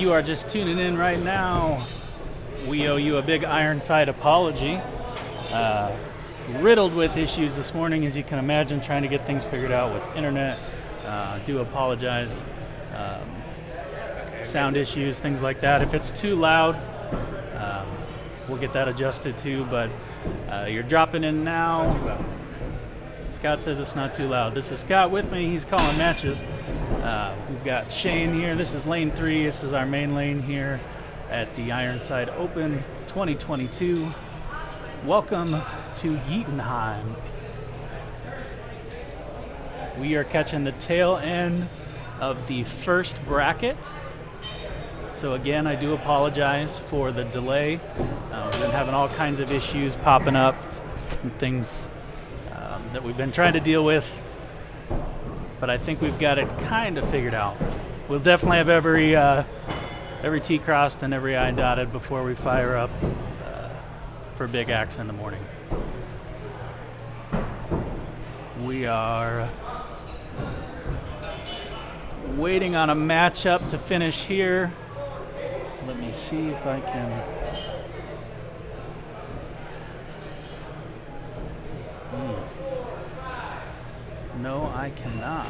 you are just tuning in right now, we owe you a big Ironside apology. Riddled with issues this morning, as you can imagine, trying to get things figured out with internet. Do apologize. Sound issues, things like that. If it's too loud, we'll get that adjusted too, but you're dropping in now. Scott says it's not too loud. This is Scott with me. He's calling matches. We've got Shane here. This is lane 3. This is our main lane here at the Ironside Open 2022. Welcome to Yeatonheim. We are catching the tail end of the first bracket. So again, I do apologize for the delay. We've been having all kinds of issues popping up and things that we've been trying to deal with, but I think we've got it kind of figured out. We'll definitely have every T crossed and every I dotted before we fire up for Big Axe in the morning. We are waiting on a matchup to finish here. Let me see if I can. No, I cannot.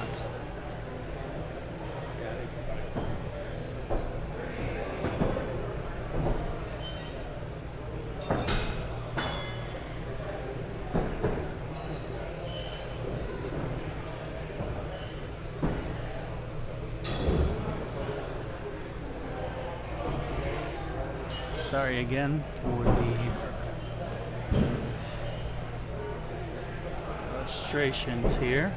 Sorry again for the frustrations here.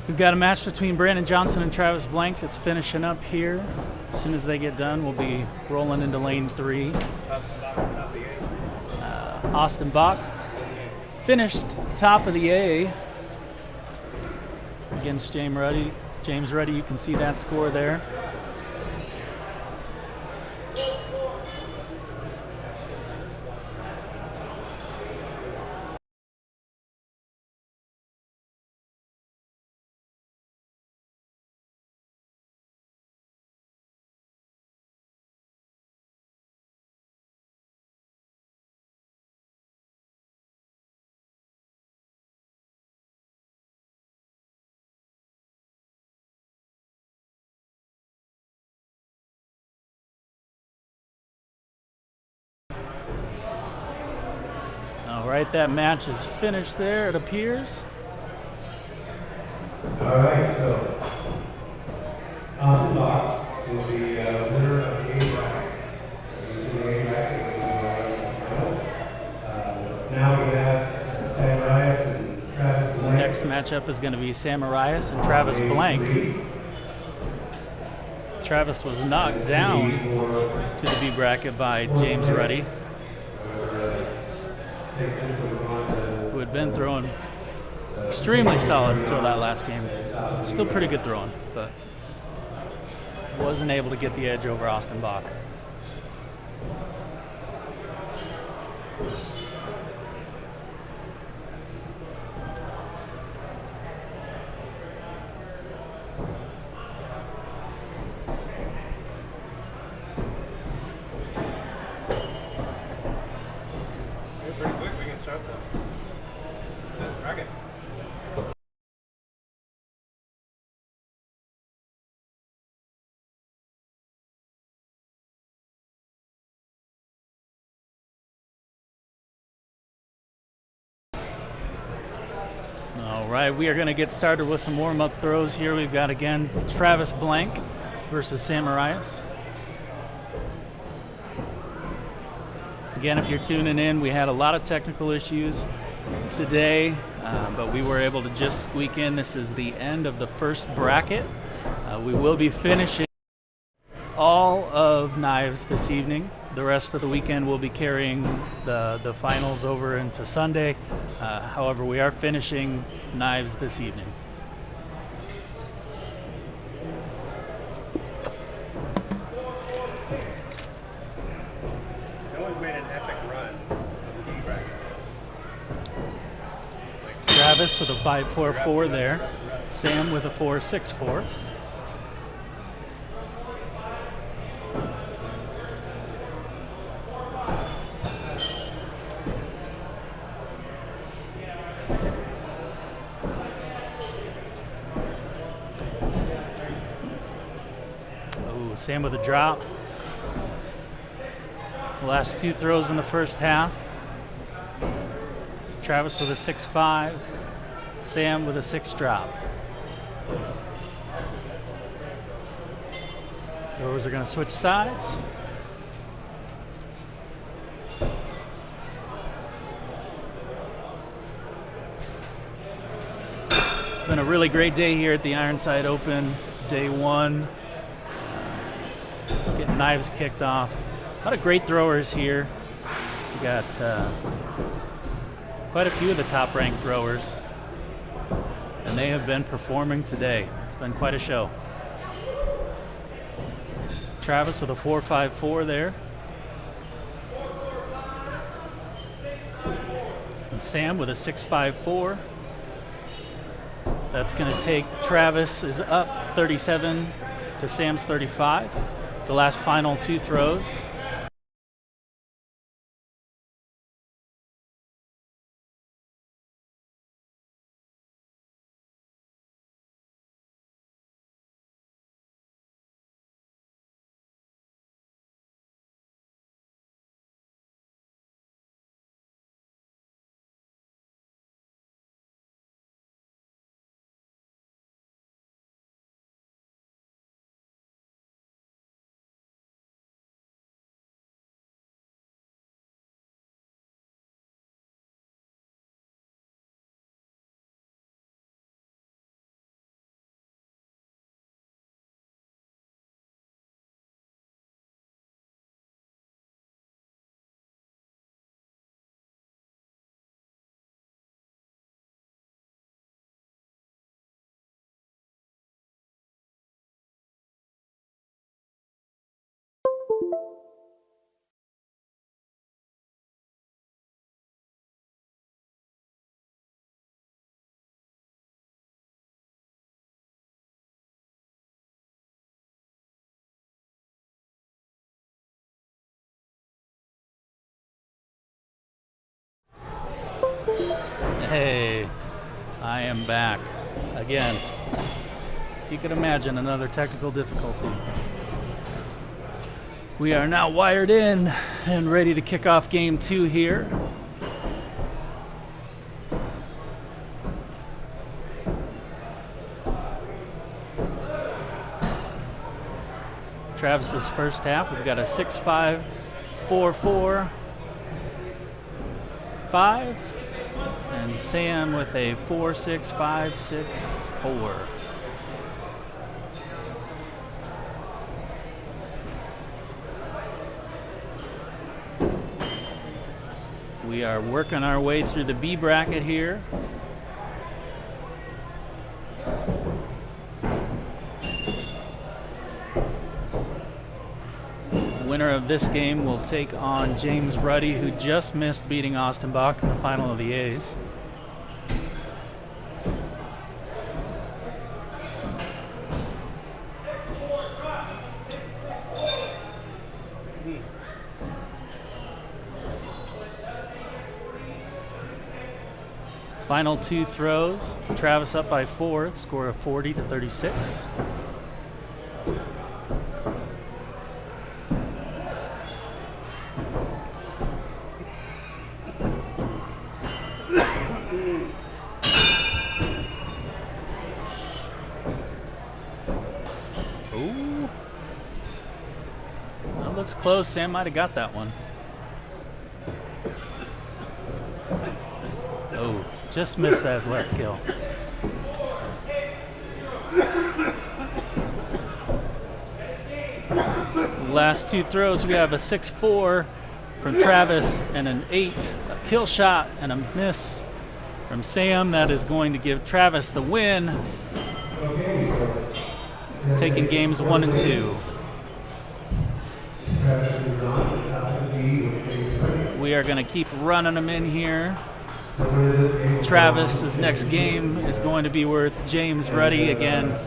We've got a match between Brandon Johnson and Travis Blank that's finishing up here. As soon as they get done, we'll be rolling into lane 3. Austin Bach finished top of the A against James Ruddy. You can see that score there. All right, that match is finished there, it appears. All right, so Austin Bach will be winner of the A bracket. Now we have Sam Rias and Travis Blank. Next matchup is going to be Sam Arias and Travis Blank. Travis was knocked down to the B bracket by James Ruddy, who had been throwing extremely solid until that last game. Still pretty good throwing, but wasn't able to get the edge over Austin Bach. All right, we are going to get started with some warm-up throws here. We've got, again, Travis Blank versus Sam Arias. Again, if you're tuning in, we had a lot of technical issues today, but we were able to just squeak in. This is the end of the first bracket. We will be finishing all of Knives this evening. The rest of the weekend we'll be carrying the finals over into Sunday. However, we are finishing Knives this evening. No one's made an epic run of the B bracket. Travis with a 5.44 there. Sam with a 4.64. Oh, Sam with a drop. The last 2 throws in the first half. Travis with a 6-5. Sam with a 6 drop. Throwers are going to switch sides. It's been a really great day here at the Ironside Open, day 1. Getting knives kicked off. A lot of great throwers here. We got quite a few of the top-ranked throwers, and they have been performing today. It's been quite a show. Travis with a 4.54 there. And Sam with a 6.54. That's going to take Travis is up 37 to Sam's 35. The last final 2 throws. Hey, I am back again. If you could imagine another technical difficulty. We are now wired in and ready to kick off game 2 here. Travis's first half, we've got a 6-5, 4-4, 5. And Sam with a 4-6, 5-6, 4. We are working our way through the B bracket here. Winner of this game will take on James Ruddy, who just missed beating Austin Bach in the final of the A's. Final 2 throws. Travis up by 4, score of 40 to 36. Ooh. That looks close. Sam might have got that one. Oh, just missed that left kill. Last 2 throws, we have a 6-4 from Travis and an 8, a kill shot and a miss from Sam. That is going to give Travis the win, taking games 1 and 2. We are going to keep running them in here. Travis's next game is going to be with James Ruddy again.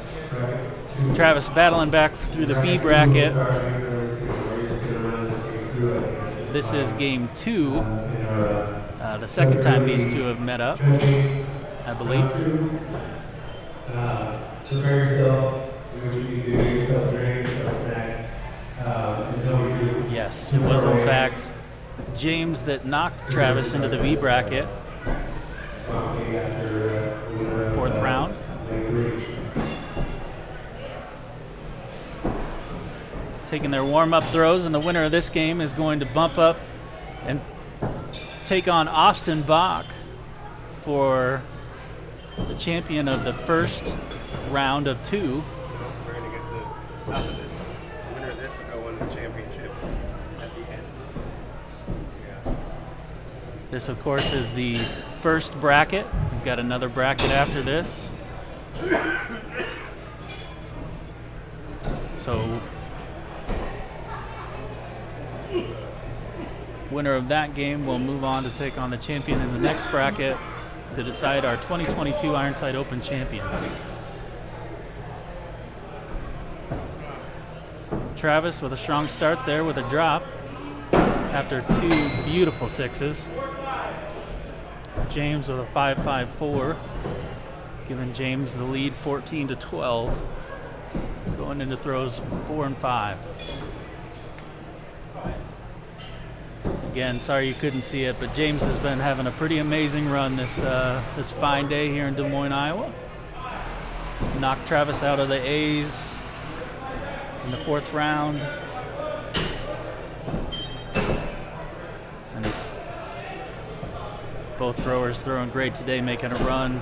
Travis battling back through the B bracket. This is game 2. The second time these two have met up, I believe. Prepare yourself. Do what you need to do. Yourself drink, yourself snack. And know what you do. Yes, it was in fact James that knocked Travis into the B bracket. Fourth round. Taking their warm-up throws, and the winner of this game is going to bump up and take on Austin Bach for the champion of the first round of 2. We're going to get the top of this. The winner of this will go win the championship at the end. Yeah. This, of course, is the first bracket. We've got another bracket after this. So, winner of that game will move on to take on the champion in the next bracket to decide our 2022 Ironside Open champion. Travis with a strong start there with a drop after 2 beautiful 6s. James with a 5.54, giving James the lead 14-12. Going into throws 4 and 5. Again, sorry you couldn't see it, but James has been having a pretty amazing run this fine day here in Des Moines, Iowa. Knocked Travis out of the A's in the 4th round. And both throwers throwing great today, making a run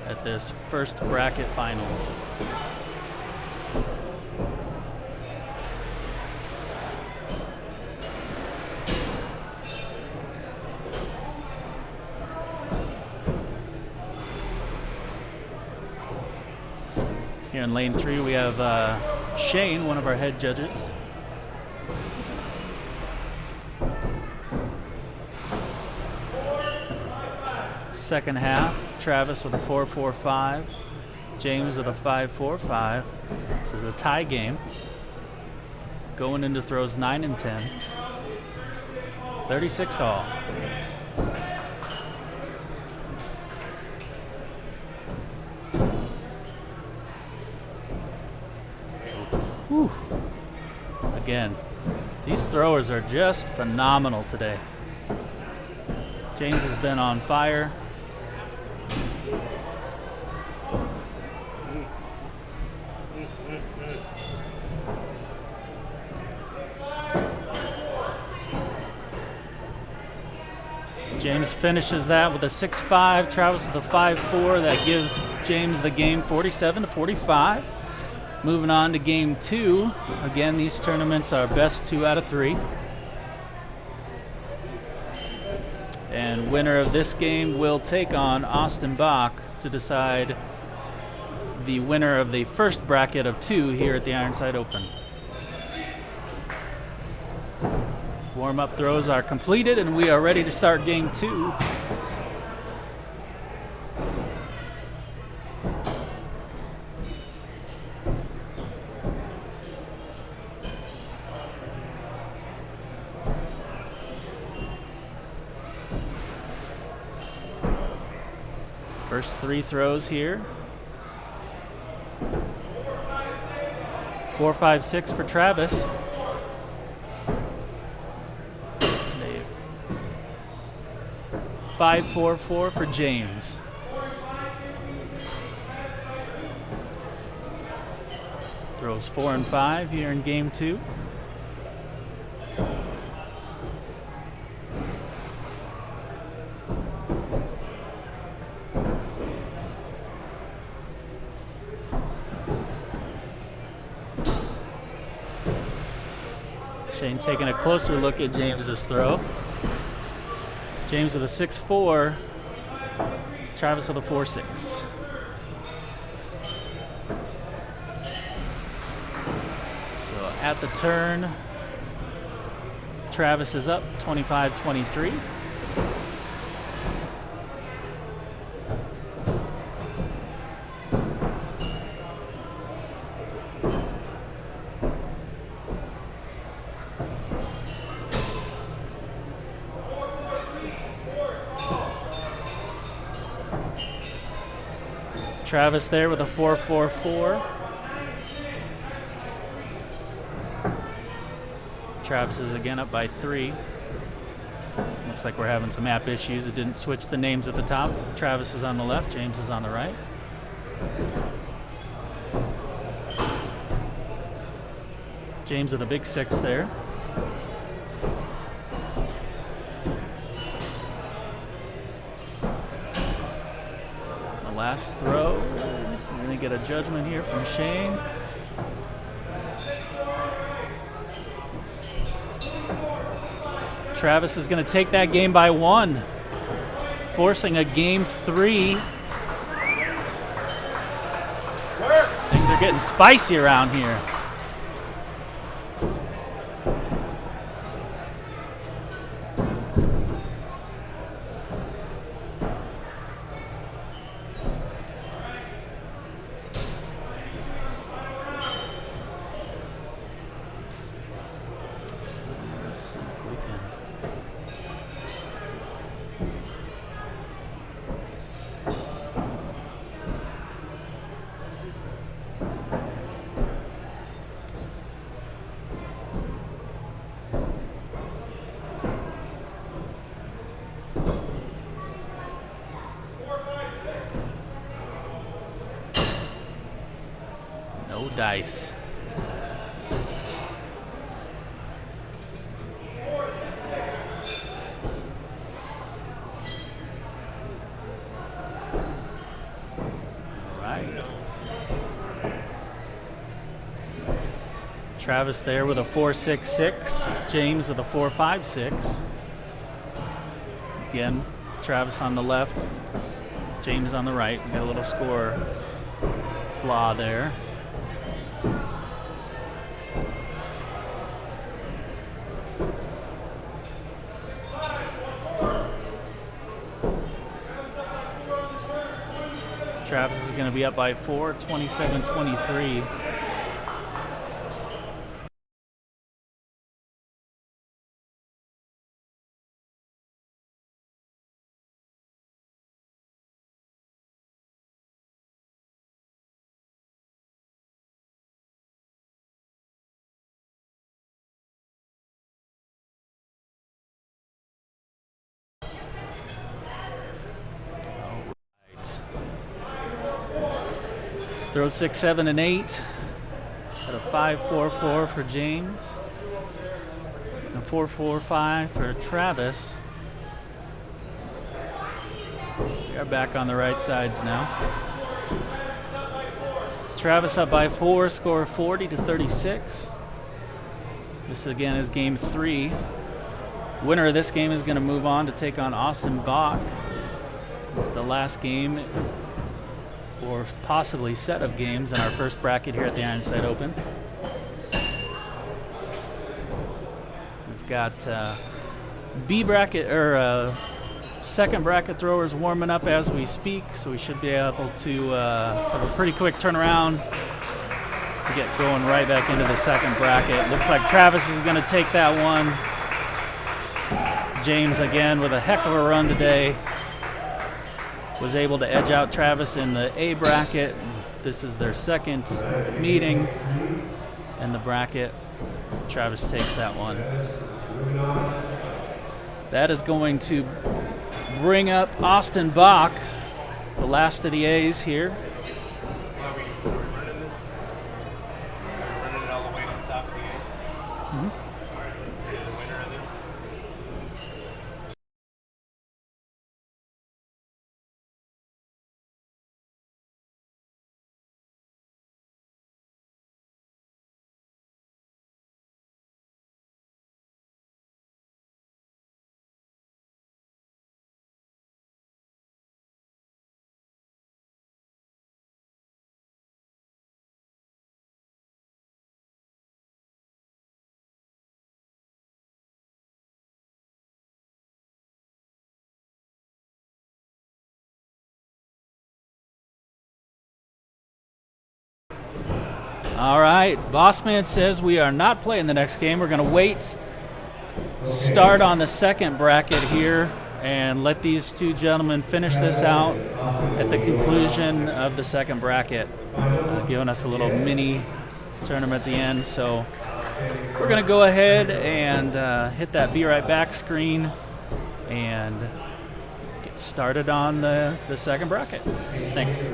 at this first bracket finals. Here in lane 3, we have Shane, one of our head judges. Second half, Travis with a 4.45, James with a 5.45. This is a tie game. Going into throws 9 and 10. 36 all. Whew. Again, these throwers are just phenomenal today. James has been on fire. James finishes that with a 6.5. Travis with a 5.4. That gives James the game 47-45. Moving on to game 2. Again, these tournaments are best 2 out of 3. And winner of this game will take on Austin Bach to decide the winner of the first bracket of 2 here at the Ironside Open. Warm-up throws are completed, and we are ready to start game 2. First 3 throws here. 4.56 for Travis. 5.44 for James. Throws 4 and 5 here in game 2. Shane taking a closer look at James's throw. James with a 6.4, Travis with a 4.6. So at the turn, Travis is up 25-23. Travis there with a 4-4-4. Travis is again up by 3. Looks like we're having some app issues. It didn't switch the names at the top. Travis is on the left, James is on the right. James with a big 6 there. The last throw. We're going to get a judgment here from Shane. Travis is going to take that game by 1, forcing a game 3. Things are getting spicy around here. Dice. All right. Travis there with a 4-6-6. James with a 4-5-6. Again, Travis on the left. James on the right. We got a little score flaw there. Travis is going to be up by 4, 27-23. Throws 6, 7, and 8. Got a 5-4-4 for James. And a 4-4-5 for Travis. We are back on the right sides now. Travis up by 4, score 40-36. This again is game 3. Winner of this game is going to move on to take on Austin Bach. It's the last game, or possibly set of games, in our first bracket here at the Ironside Open. We've got B bracket, or second bracket throwers warming up as we speak, so we should be able to have a pretty quick turnaround to get going right back into the second bracket. Looks like Travis is going to take that one. James again with a heck of a run today. Was able to edge out Travis in the A bracket. This is their second meeting in the bracket. Travis takes that one. That is going to bring up Austin Bach, the last of the A's here. Are we running this? Running it all the way to the top of the game? Mm-hmm. All right, the winner of this. All right, Bossman says we are not playing the next game. We're going to wait, start on the second bracket here, and let these two gentlemen finish this out at the conclusion of the second bracket, giving us a little mini tournament at the end. So we're going to go ahead and hit that Be Right Back screen and get started on the second bracket. Thanks.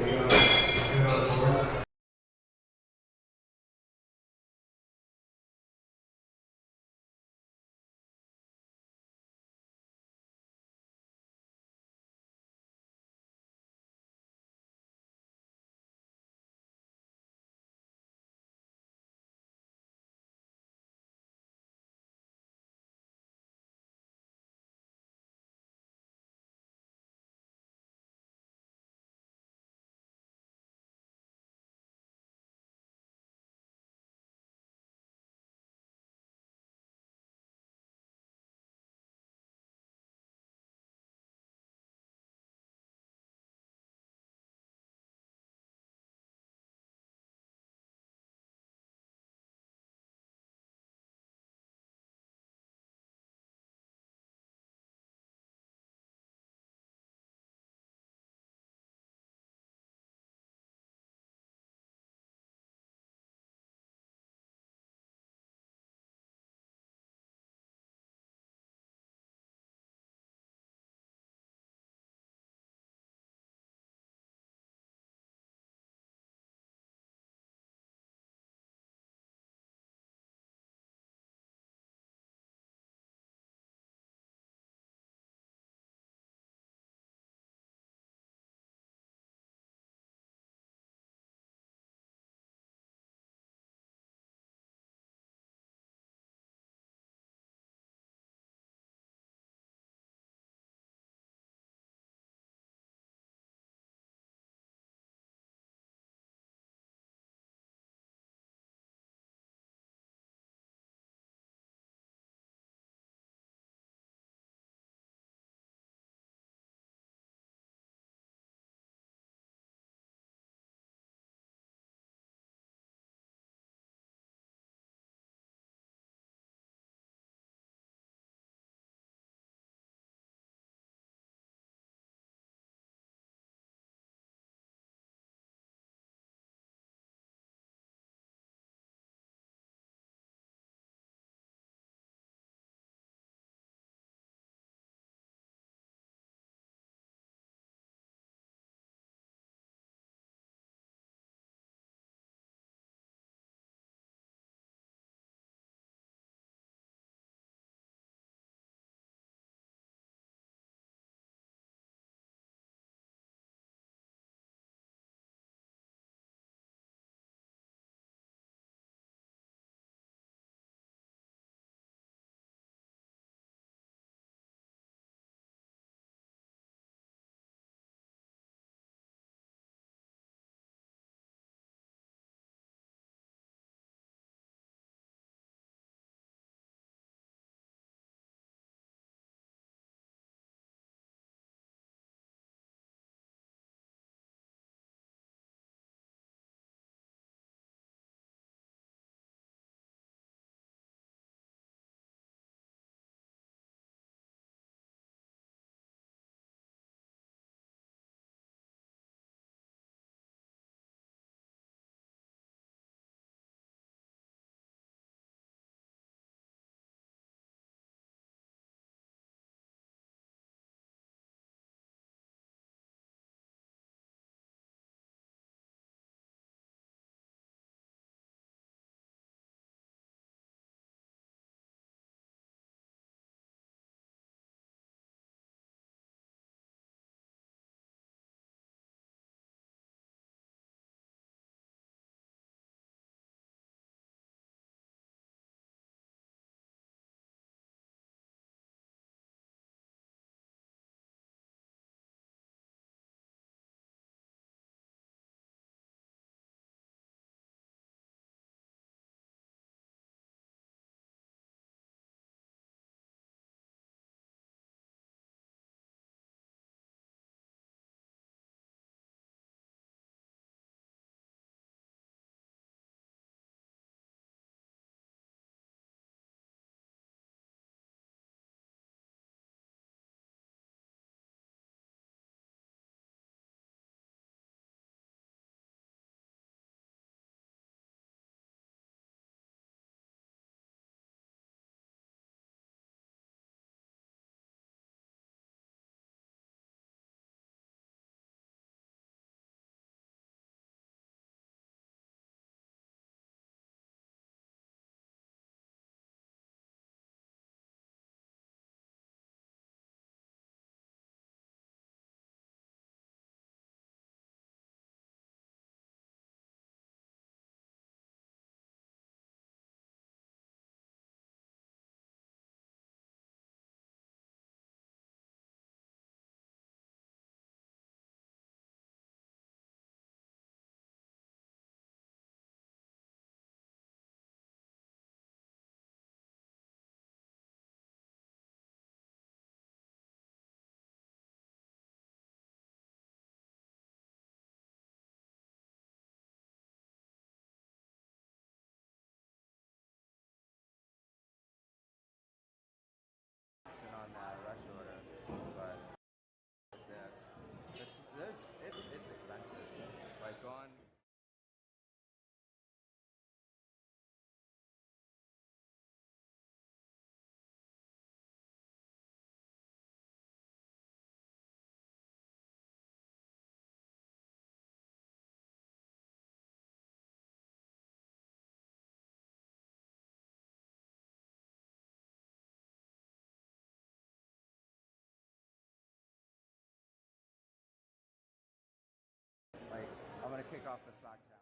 kick off the sock challenge.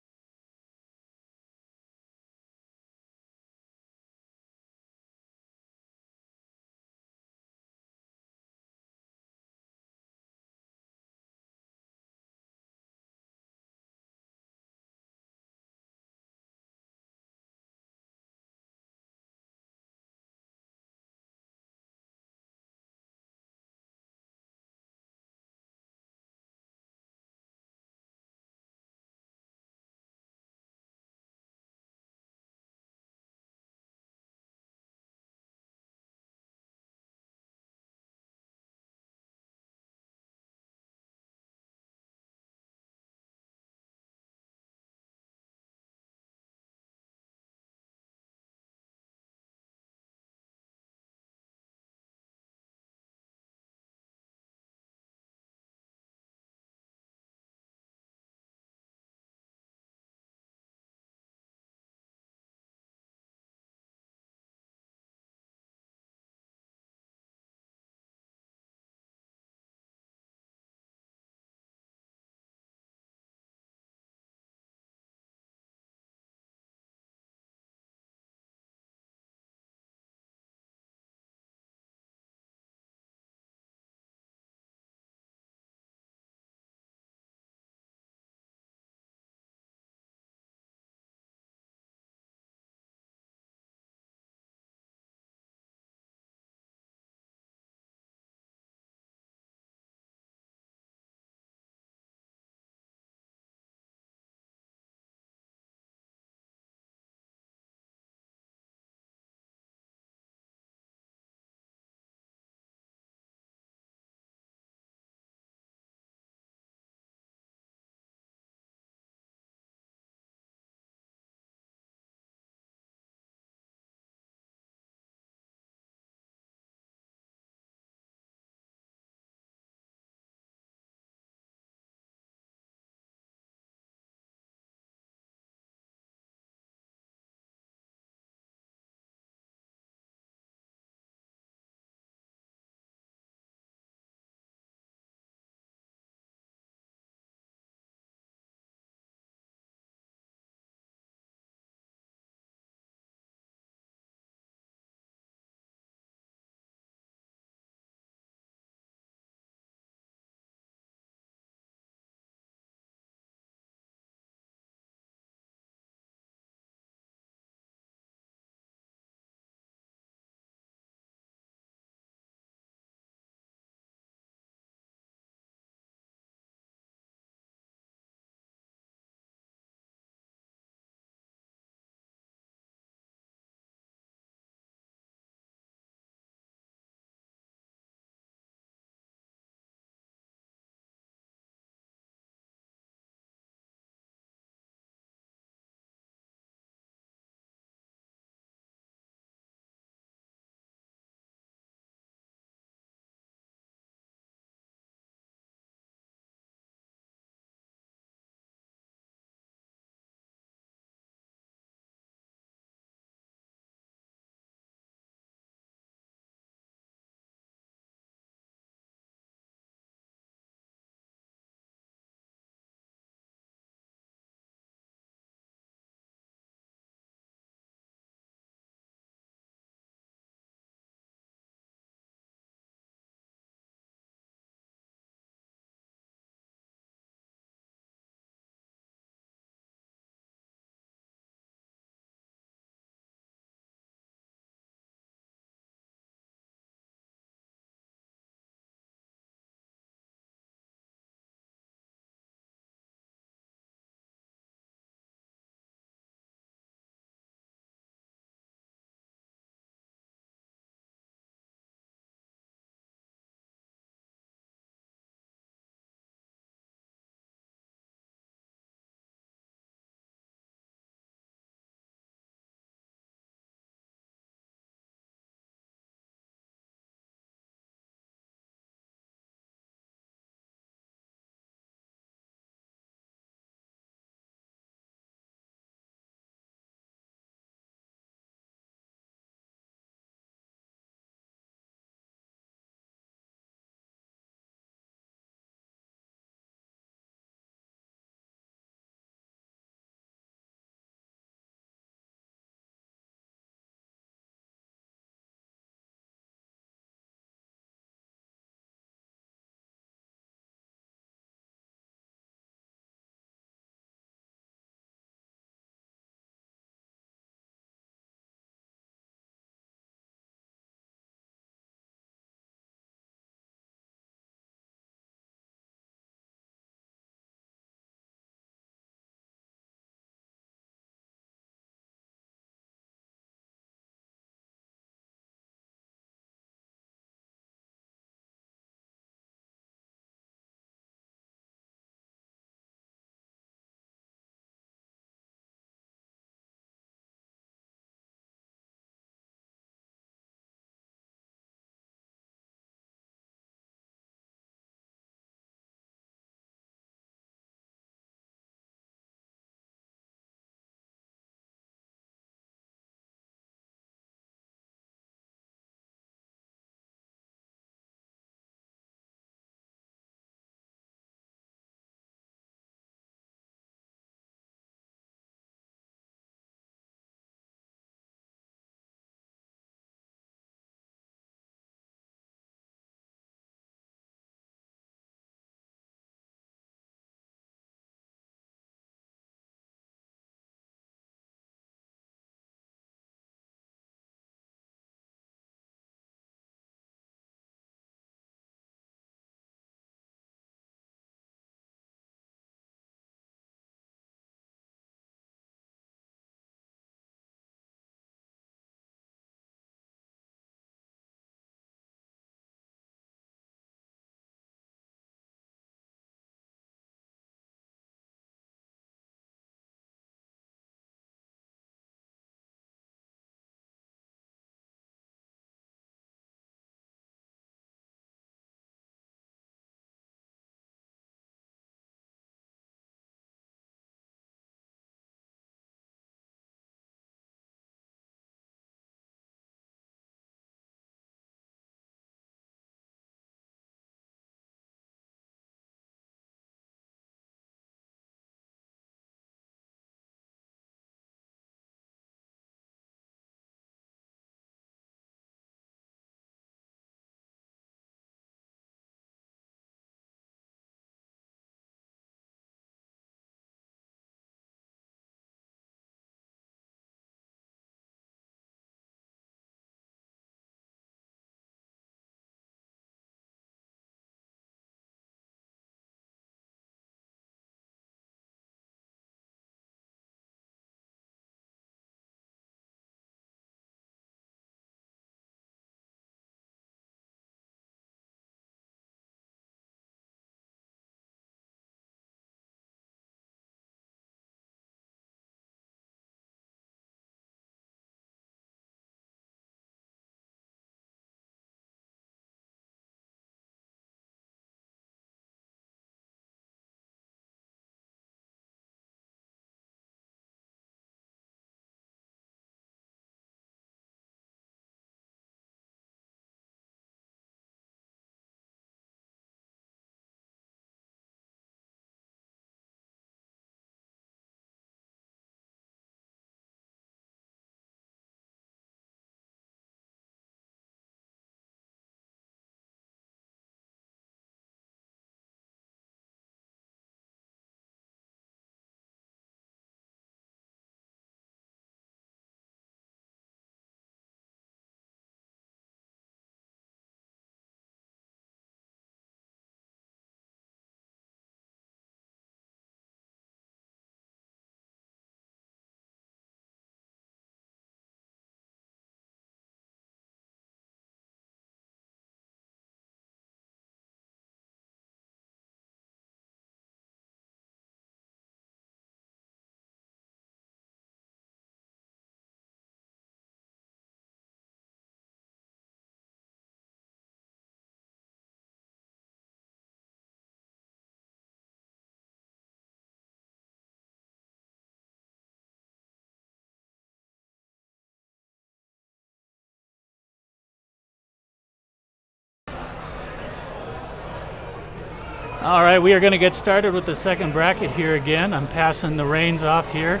All right, we are going to get started with the second bracket here again. I'm passing the reins off here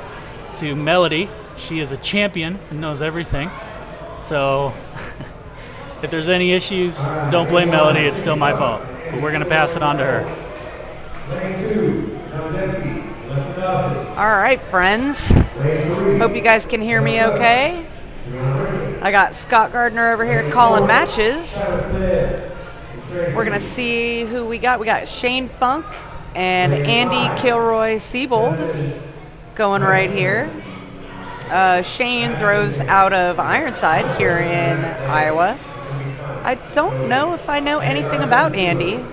to Melody. She is a champion and knows everything. So if there's any issues, don't blame Melody. It's still my fault. But we're going to pass it on to her. All right, friends. Hope you guys can hear me okay. I got Scott Gardner over here calling matches. We're going to see who we got. We got Shane Funk and Andy Kilroy Siebold going right here. Shane throws out of Ironside here in Iowa. I don't know if I know anything about Andy,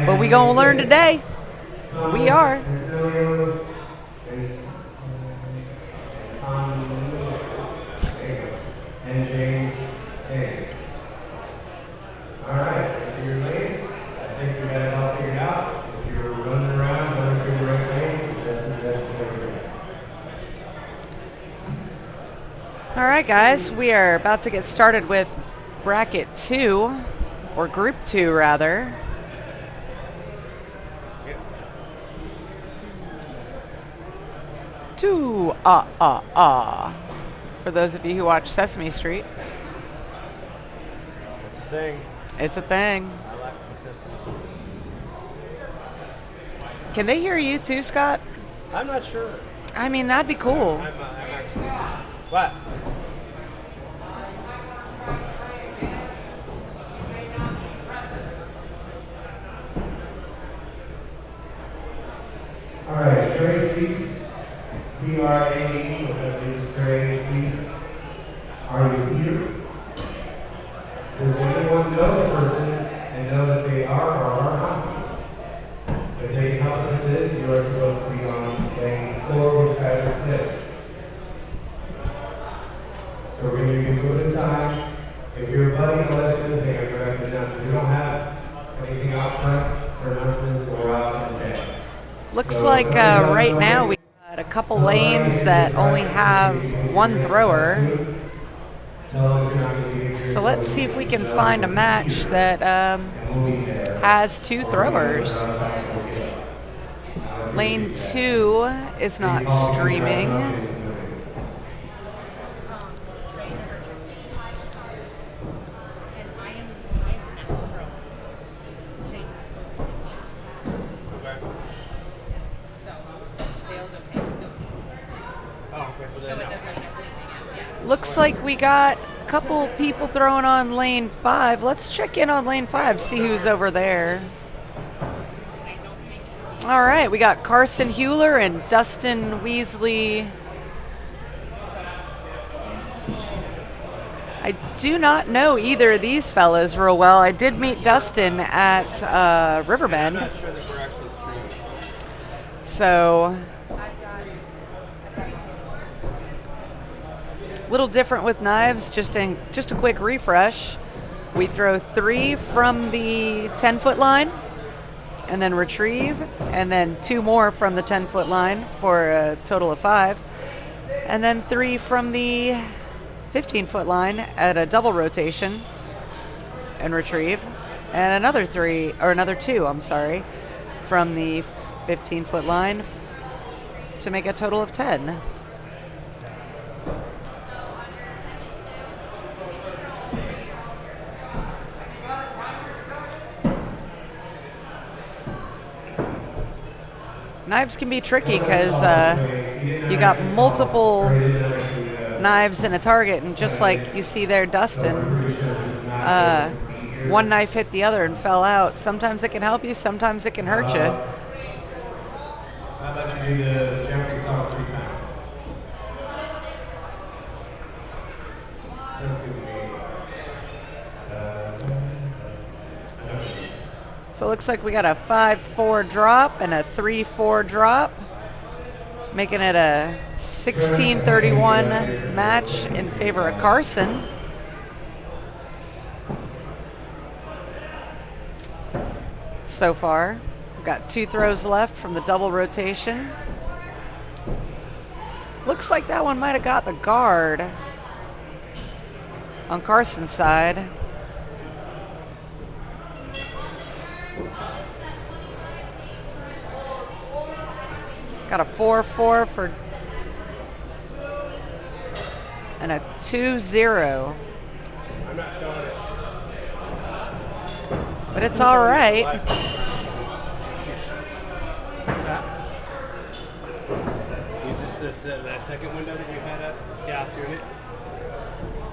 but we gonna learn today. We are. And James. All right, so your lanes, I think we got it all figured out. If you're running around, running through the right lane, that's the best way. All right, guys, we are about to get started with bracket 2, or group 2 rather. Two, for those of you who watch Sesame Street. It's a thing. It's a thing. I like the Sesame Street. Can they hear you too, Scott? I'm not sure. I mean, that'd be cool. I'm actually. What? All right, straight piece. T-R-A-E, whatever it is, straight piece. Are you here? Does anyone know the person and know that they are or are not? If they help us with this, you are supposed to be on lane 4, which has a clip. So we're going to do it in time. If your buddy lets you in the hand, we're going to announce. We don't have anything out front for announcements, so we're out in the day. Looks like right now we got a couple lanes that only have one thrower. So let's see if we can find a match that has 2 throwers. Lane 2 is not streaming. Looks like we got a couple people throwing on lane 5. Let's check in on lane 5, see who's over there. All right, we got Carson Hewler and Dustin Weasley. I do not know either of these fellows real well. I did meet Dustin at Riverbend. I'm not sure that we're actually streaming. So, little different with knives, just a quick refresh. We throw 3 from the 10-foot line and then retrieve, and then 2 more from the 10-foot line for a total of 5, and then 3 from the 15-foot line at a double rotation and retrieve, and another 2, I'm sorry, from the 15-foot line to make a total of 10. Knives can be tricky because you got multiple knives in a target, and just like you see there, Dustin, one knife hit the other and fell out. Sometimes it can help you, sometimes it can hurt you. How about you do the Jeopardy song 3 times? Sounds good to me. So it looks like we got a 5-4 drop and a 3-4 drop, making it a 16-31 match in favor of Carson. So far, we've got 2 throws left from the double rotation. Looks like that one might have got the guard on Carson's side. Got a 4-4 for and a 2-0. I'm not showing it. But it's all right. What's that? Is this that second window that you had up? Yeah. Tune it.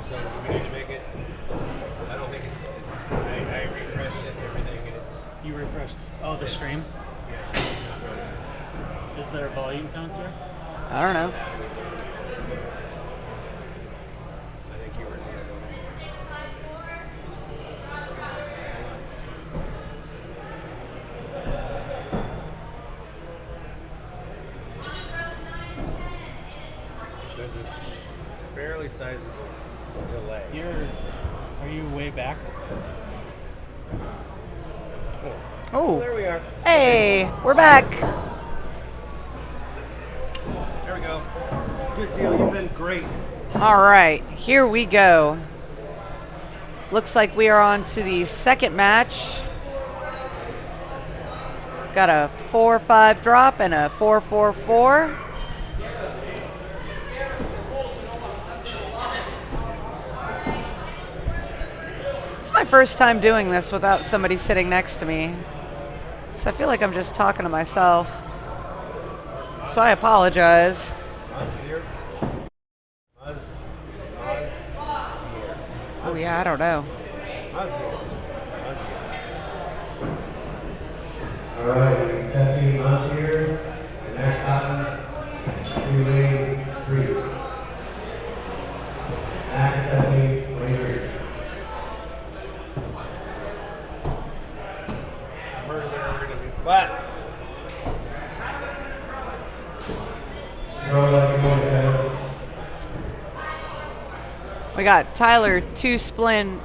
So we need to make it. I don't think it's I refreshed it and everything and it's. You refreshed. Oh, the stream. Yeah. It's not running. Is there a volume coming through? I don't know. I think you were in the other one. There's this fairly sizable delay. Are you way back? Oh, There we are. hey, we're back. There we go. Good deal. You've been great. All right, here we go. Looks like we are on to the second match. Got a 4-5 drop and a 4-4-4. It's my first time doing this without somebody sitting next to me. So I feel like I'm just talking to myself. So I apologize. Oh yeah, I don't know. All right, Stephanie Monsier, and next Cotton, 3-3. Next Stephanie, 23. What? Throw like you want to. We got Tyler, 2 Flynn.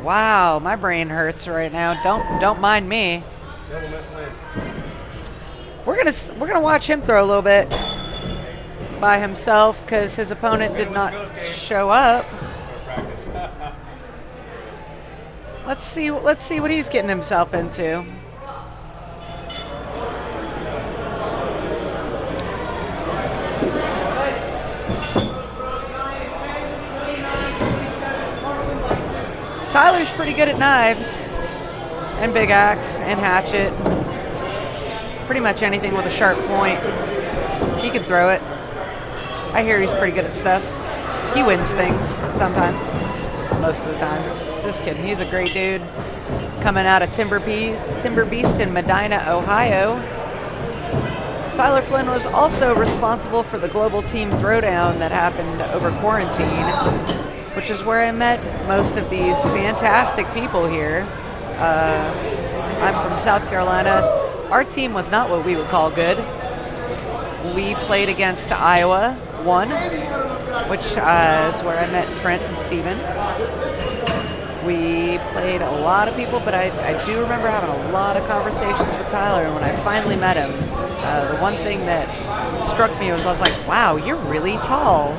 Wow, my brain hurts right now. Don't mind me. We're gonna watch him throw a little bit by himself because his opponent did not show up. Let's see what he's getting himself into. Tyler's pretty good at knives and big axe and hatchet. Pretty much anything with a sharp point. He can throw it. I hear he's pretty good at stuff. He wins things sometimes. Most of the time. Just kidding. He's a great dude. Coming out of Timber Beast in Medina, Ohio. Tyler Flynn was also responsible for the global team throwdown that happened over quarantine, which is where I met most of these fantastic people here. I'm from South Carolina. Our team was not what we would call good. We played against Iowa, won, which is where I met Trent and Steven. We played a lot of people, but I do remember having a lot of conversations with Tyler, and when I finally met him, the one thing that struck me was I was like, wow, you're really tall.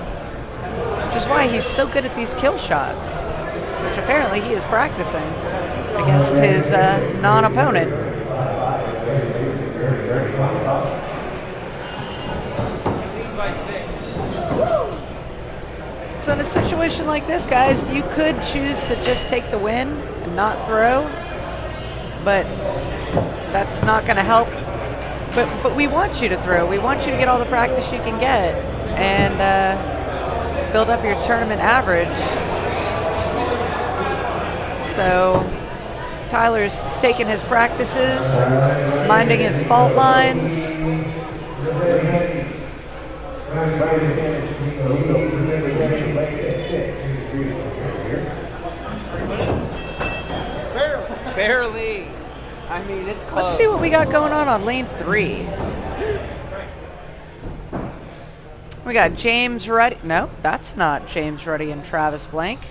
Which is why he's so good at these kill shots, which apparently he is practicing against his non-opponent. So in a situation like this, guys, you could choose to just take the win and not throw, but that's not going to help. But we want you to throw. We want you to get all the practice you can get and build up your tournament average. So Tyler's taking his practices, minding his fault lines. Barely. I mean, it's close. Let's see what we got going on lane 3. We got James Ruddy. No, that's not James Ruddy and Travis Blank.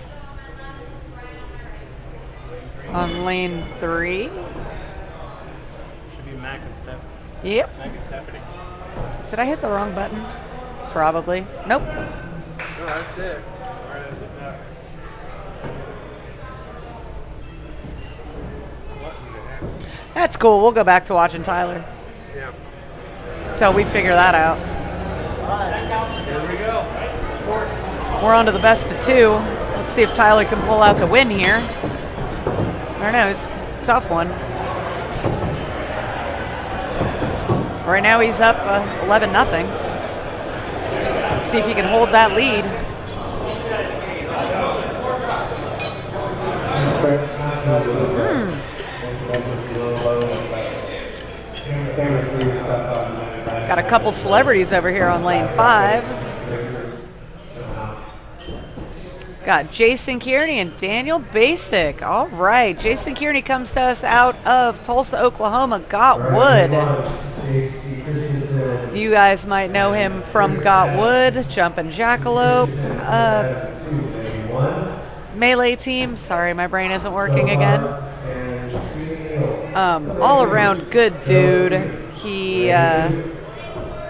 On lane 3. Should be Mac and Steph. Yep. Mac and Stephanie. Did I hit the wrong button? Probably. Nope. No, that's it. Right at the back. What in the heck? That's cool. We'll go back to watching Tyler. Yeah. Until we figure that out. Here we go. We're on to the best of 2. Let's see if Tyler can pull out the win here. I don't know. It's a tough one. Right now he's up 11-0. See if he can hold that lead. Got a couple celebrities over here on lane 5. Got Jason Kearney and Daniel Basic. All right, Jason Kearney comes to us out of Tulsa, Oklahoma. Got Wood. You guys might know him from Got Wood, Jumpin' Jackalope, Melee Team. Sorry, my brain isn't working again. All around good dude. He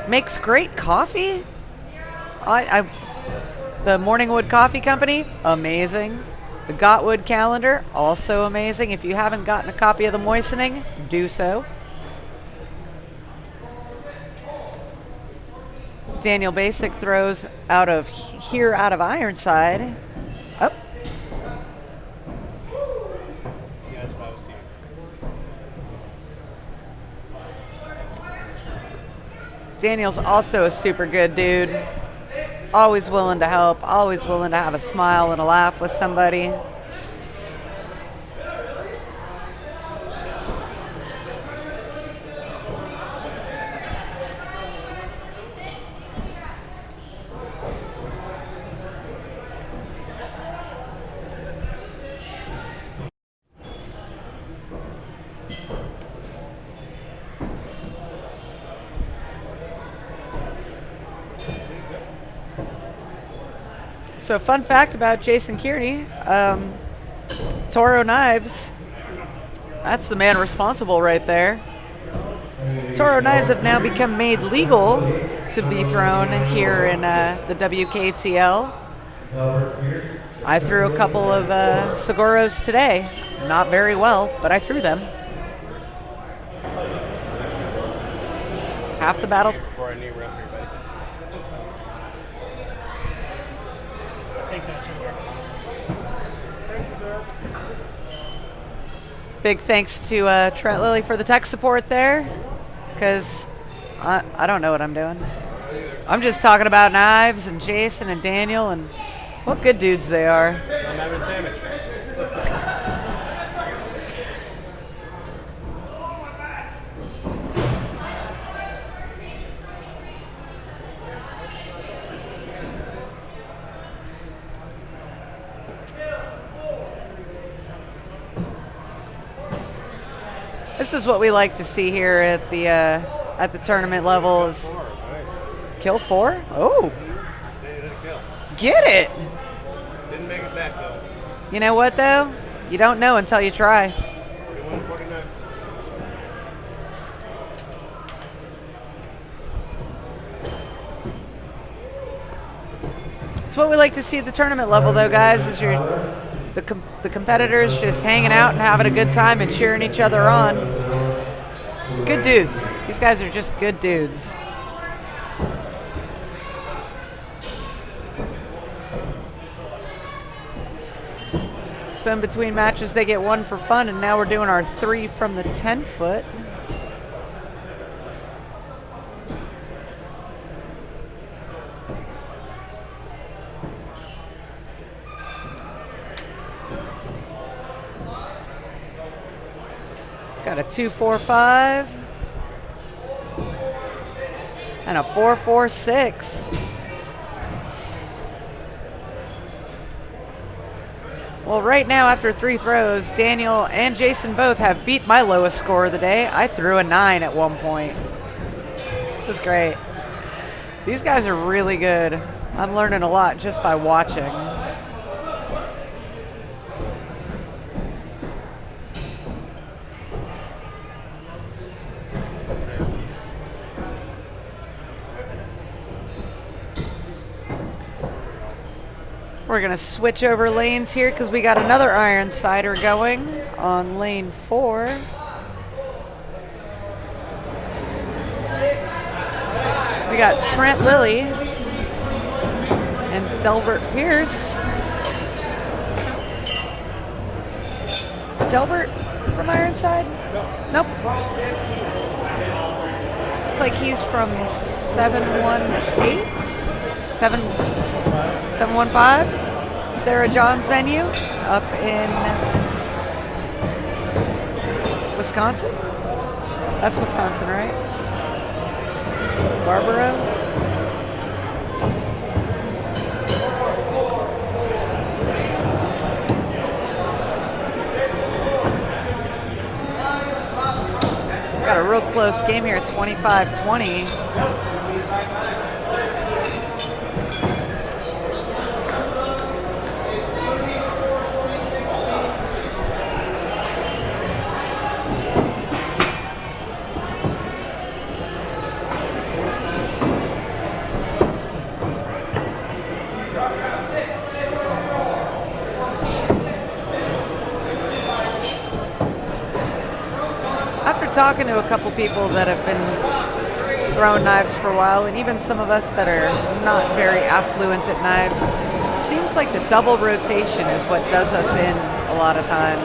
makes great coffee. The Morningwood Coffee Company, amazing. The Gotwood calendar, also amazing. If you haven't gotten a copy of the Moistening, do so. Daniel Basic throws out of Ironside. Up. Yeah, that's what I was seeing. Daniel's also a super good dude. Always willing to help, always willing to have a smile and a laugh with somebody. So fun fact about Jason Kearney, Toro Knives, that's the man responsible right there. Toro Knives have now become made legal to be thrown here in the WKTL. I threw a couple of Seguros today. Not very well, but I threw them. Half the battle. Before I knew everybody. Big thanks to Trent Lilly for the tech support there, because I don't know what I'm doing. I'm just talking about knives and Jason and Daniel and what good dudes they are. I'm having a sandwich. This is what we like to see here at the tournament level. Is kill 4? Oh, get it! Didn't make it back though. You know what though? You don't know until you try. 41-49. It's what we like to see at the tournament level though, guys. Is the competitors just hanging out and having a good time and cheering each other on. Good dudes. These guys are just good dudes. So in between matches, they get 1 for fun, and now we're doing our 3 from the 10-foot. Got a 2-4-5 and a 4-4-6. Well, right now after 3 throws, Daniel and Jason both have beat my lowest score of the day. I threw a 9 at one point. It was great. These guys are really good. I'm learning a lot just by watching. We're going to switch over lanes here because we got another Ironsider going on lane 4. We got Trent Lilly and Delbert Pierce. Is Delbert from Ironside? Nope. Looks like he's from 715 Sarah John's venue up in Wisconsin. That's Wisconsin, right? Barbaro. Got a real close game here, 25-20. Talking to a couple people that have been throwing knives for a while, and even some of us that are not very affluent at knives, it seems like the double rotation is what does us in a lot of times.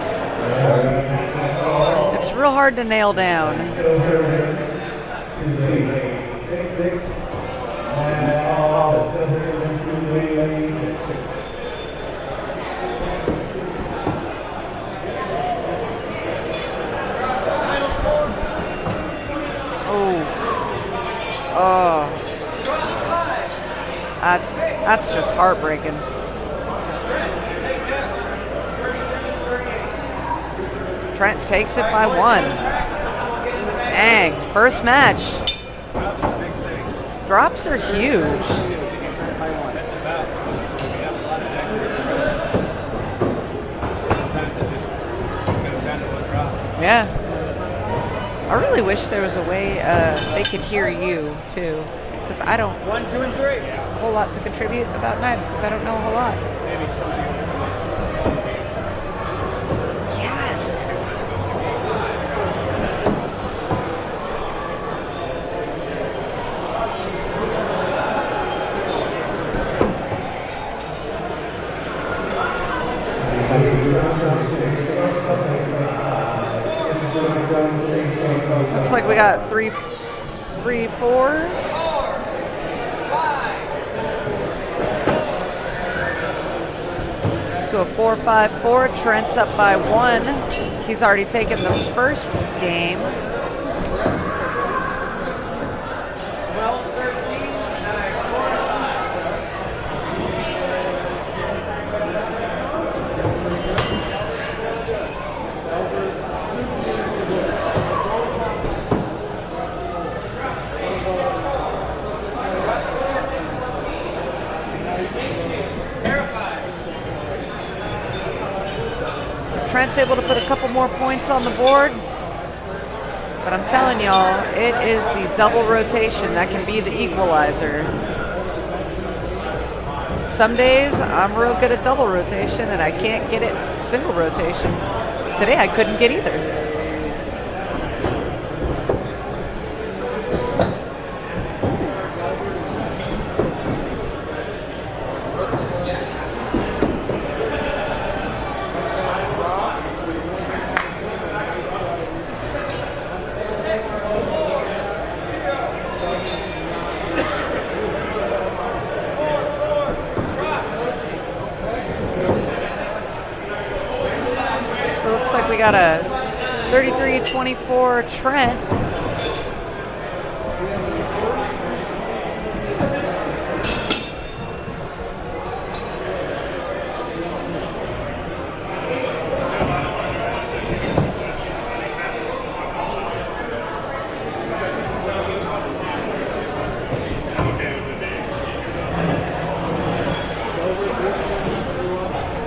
It's real hard to nail down. Oh, that's just heartbreaking. Trent takes it by 1. Dang, first match. Drops are huge. Yeah. I really wish there was a way they could hear you, too. Because I don't... 1, 2, and 3. A whole lot to contribute about knives, because I don't know a whole lot. Yes! Looks like we got three fours. To a 4-5-4. Trent's up by 1. He's already taken the first game. 12-13. Trent's able to put a couple more points on the board. But I'm telling y'all, it is the double rotation that can be the equalizer. Some days, I'm real good at double rotation, and I can't get it single rotation. Today, I couldn't get either. We got a 33-24 Trent.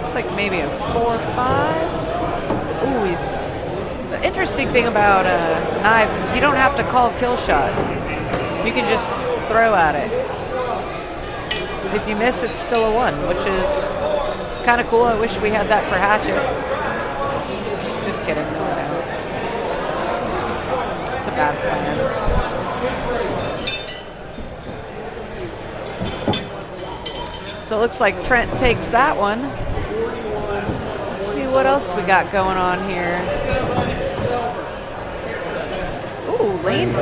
It's like maybe a 4-5. Ooh, he's... The interesting thing about knives is you don't have to call kill shot. You can just throw at it. If you miss, it's still a 1, which is kind of cool. I wish we had that for hatchet. Just kidding. No. It's a bad plan. So it looks like Trent takes that one. Let's see what else we got going on here. Ooh, lane 3.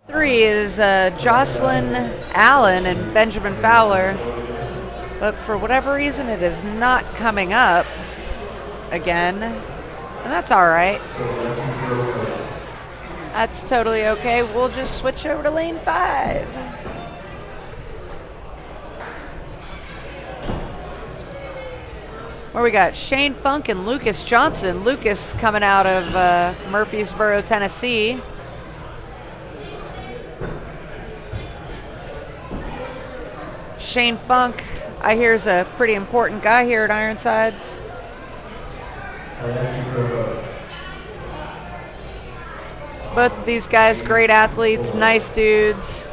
Three is Jocelyn Allen and Benjamin Fowler, but for whatever reason it is not coming up again, and that's all right. That's totally okay. We'll just switch over to lane 5. Where we got Shane Funk and Lucas Johnson. Lucas coming out of Murfreesboro, Tennessee. Shane Funk, I hear, is a pretty important guy here at Ironsides. Both of these guys, great athletes, nice dudes.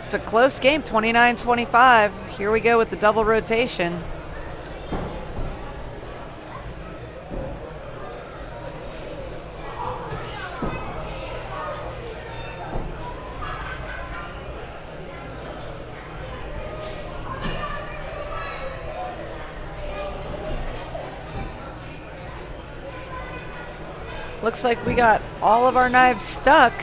It's a close game, 29-25. Here we go with the double rotation. Looks like we got all of our knives stuck.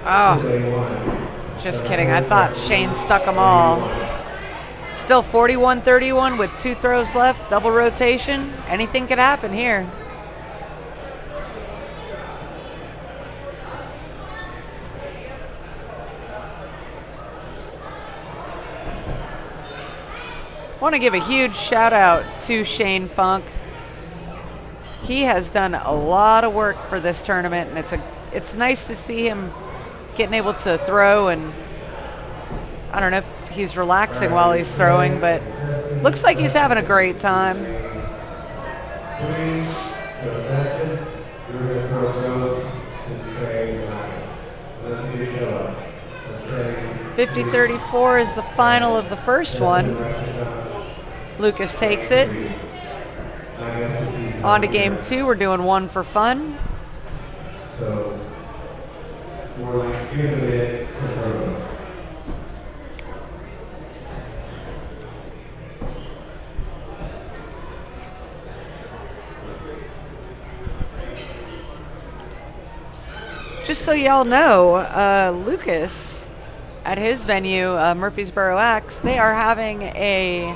Oh, just kidding. I thought Shane stuck them all. Still 41-31 with 2 throws left, double rotation. Anything could happen here. I want to give a huge shout out to Shane Funk. He has done a lot of work for this tournament, and it's nice to see him getting able to throw, and I don't know if he's relaxing while he's throwing, but looks like he's having a great time. 50-34 is the final of the first one. Lucas takes it. On to game 2. We're doing one for fun. Just so y'all know, Lucas, at his venue, Murfreesboro Axe, they are having a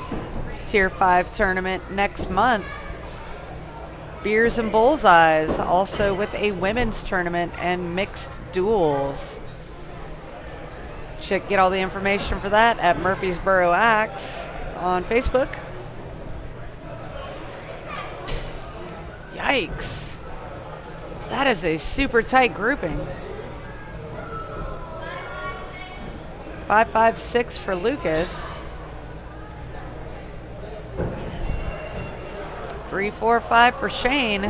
Tier 5 tournament next month. Beers and Bullseyes, also with a women's tournament and mixed duels. Get all the information for that at Murfreesboro Axe on Facebook. Yikes. That is a super tight grouping. 5-5-6 for Lucas. 3-4-5 for Shane.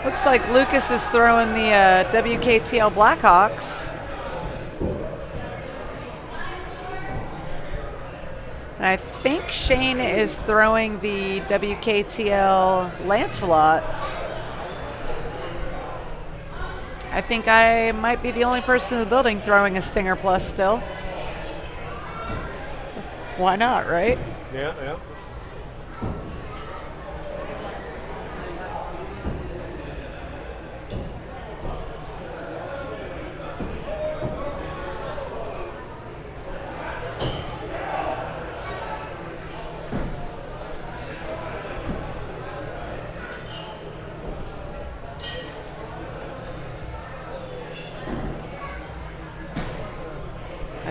Looks like Lucas is throwing the WKTL Blackhawks. And I think Shane is throwing the WKTL Lancelots. I think I might be the only person in the building throwing a Stinger Plus still. Why not, right? Yeah, yeah.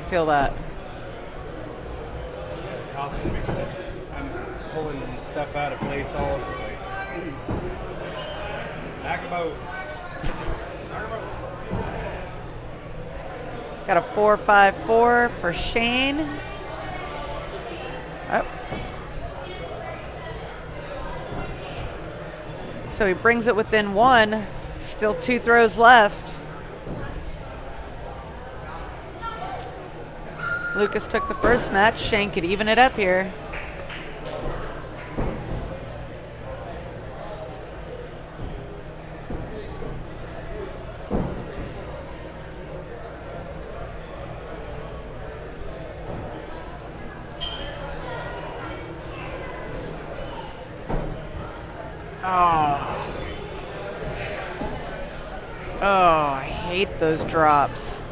Feel that. Coffee makes it. I'm pulling stuff out of place all over the place. Tugboat. Got a 4-5-4 for Shane. Oh. So he brings it within one. Still 2 throws left. Lucas took the first match. Shane could even it up here. Oh, I hate those drops.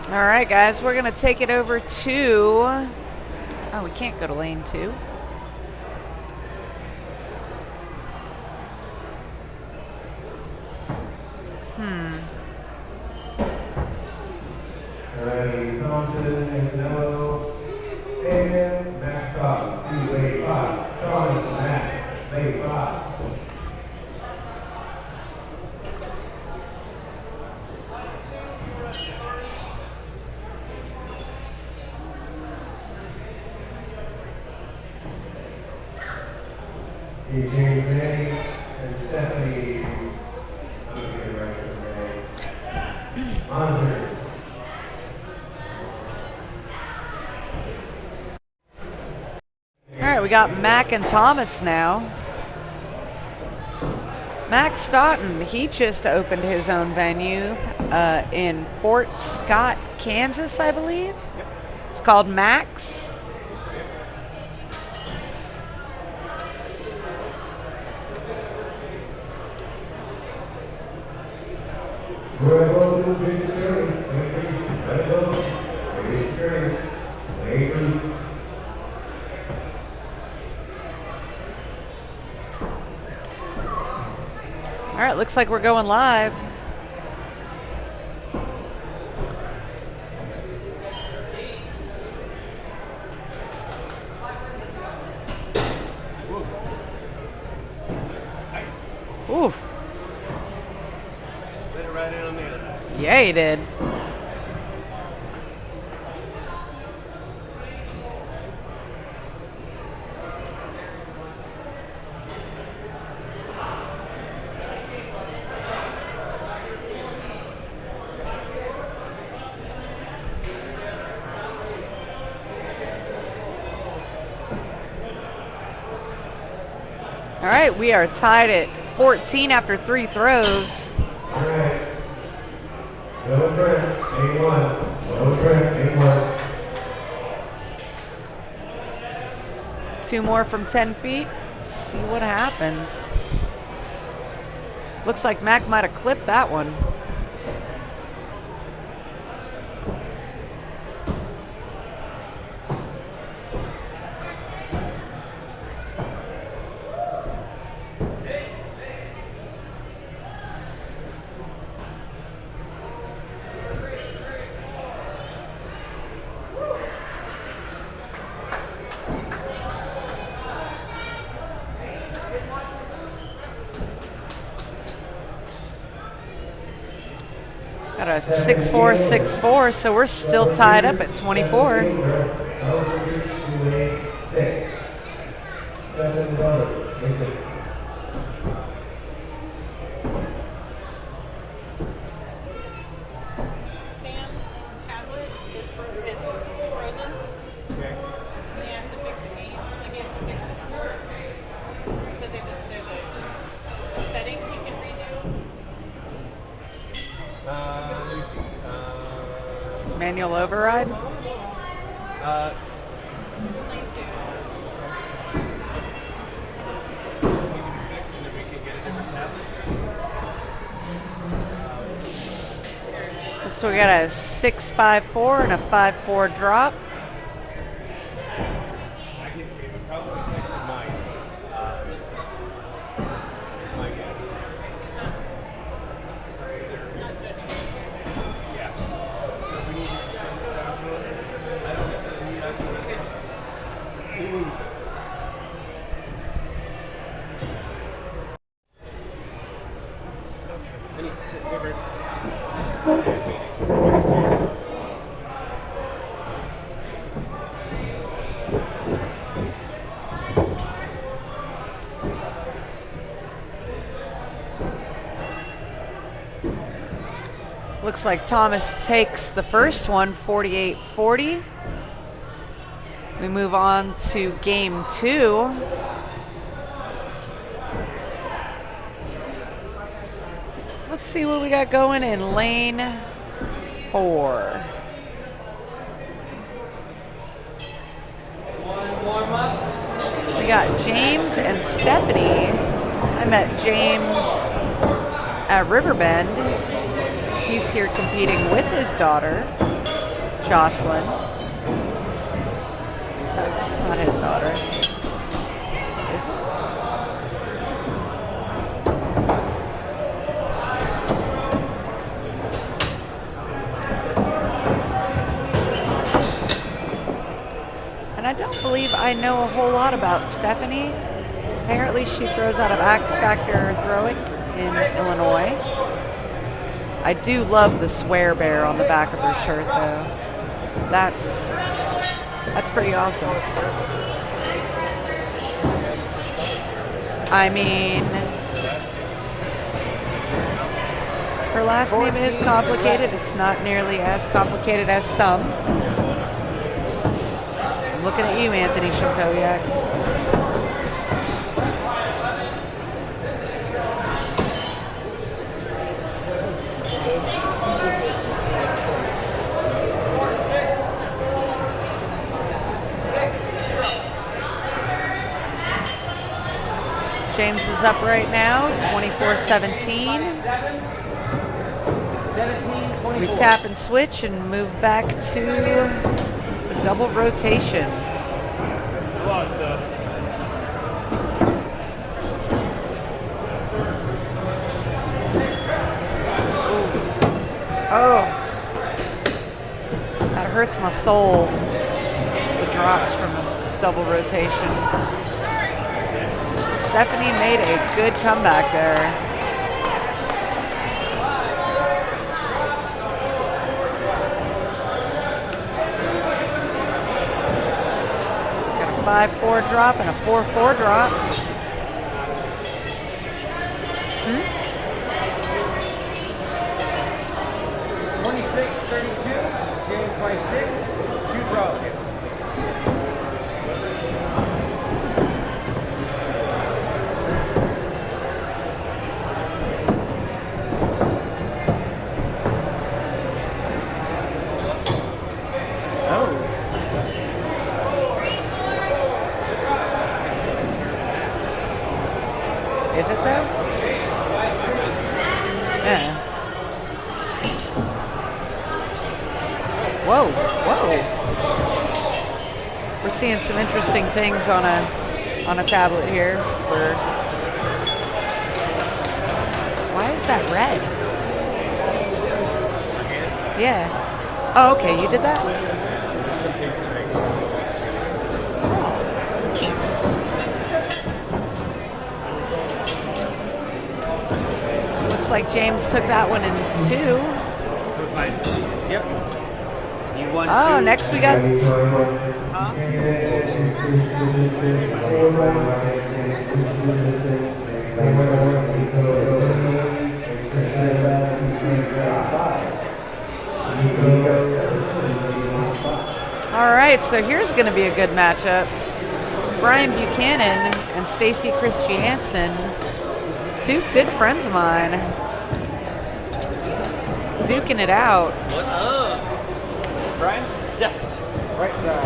All right, guys, we're going to take it over to... Oh, we can't go to lane 2. Alrighty, Thompson, Antonello, and Max Cobb, 2, lane 5. Charlie, Max, lane 5. James May and Stephanie. I'm going to get it right today. Monitors. All right, we got Mac and Thomas now. Mac Stoughton, he just opened his own venue in Fort Scott, Kansas, I believe. Yep. It's called Mac's. All right, looks like we're going live. Oof. Split it right in on the other. Yeah, he did. All right, we are tied at 14 after 3 throws. All right. Low Trent, A1. Low Trent, A1. 2 more from 10 feet. See what happens. Looks like Mac might have clipped that one. Got a 6-4, 6-4, so we're still tied up at 24. Sam's tablet is frozen. Okay. So he has to fix it. He has to fix this part. So there's a setting he can redo. Let me see. Manual override. Lane 2. Maybe be fixed and then we can get a different tablet. So we got a 6-5-4 and a 5-4 drop. I can maybe probably fix in mine. Looks like Thomas takes the first one, 48-40. We move on to game 2. Let's see what we got going in lane 4. We got James and Stephanie. I met James at Riverbend. He's here competing with his daughter, Jocelyn. That's not his daughter. Is it? And I don't believe I know a whole lot about Stephanie. Apparently she throws out of Axe Throwing in Illinois. I do love the swear bear on the back of her shirt, though. That's pretty awesome. I mean, her last name is complicated. It's not nearly as complicated as some. I'm looking at you, Anthony Shimkowiak. James is up right now, 24-17. We tap and switch and move back to the double rotation. Oh, that hurts my soul. The drops from a double rotation. Stephanie made a good comeback there. Got a 5-4 drop and a 4-4 drop. 26-32, James by 6, 2 drops. Is it though? Yeah. Whoa, whoa. We're seeing some interesting things on a tablet here. Why is that red? Yeah. Oh, okay, you did that? Looks like James took that one in 2. Yep. You won 2. Oh, next we got... All right, so here's going to be a good matchup. Brian Buchanan and Stacy Christiansen, 2 good friends of mine, duking it out. What up? Brian? Yes. Right side.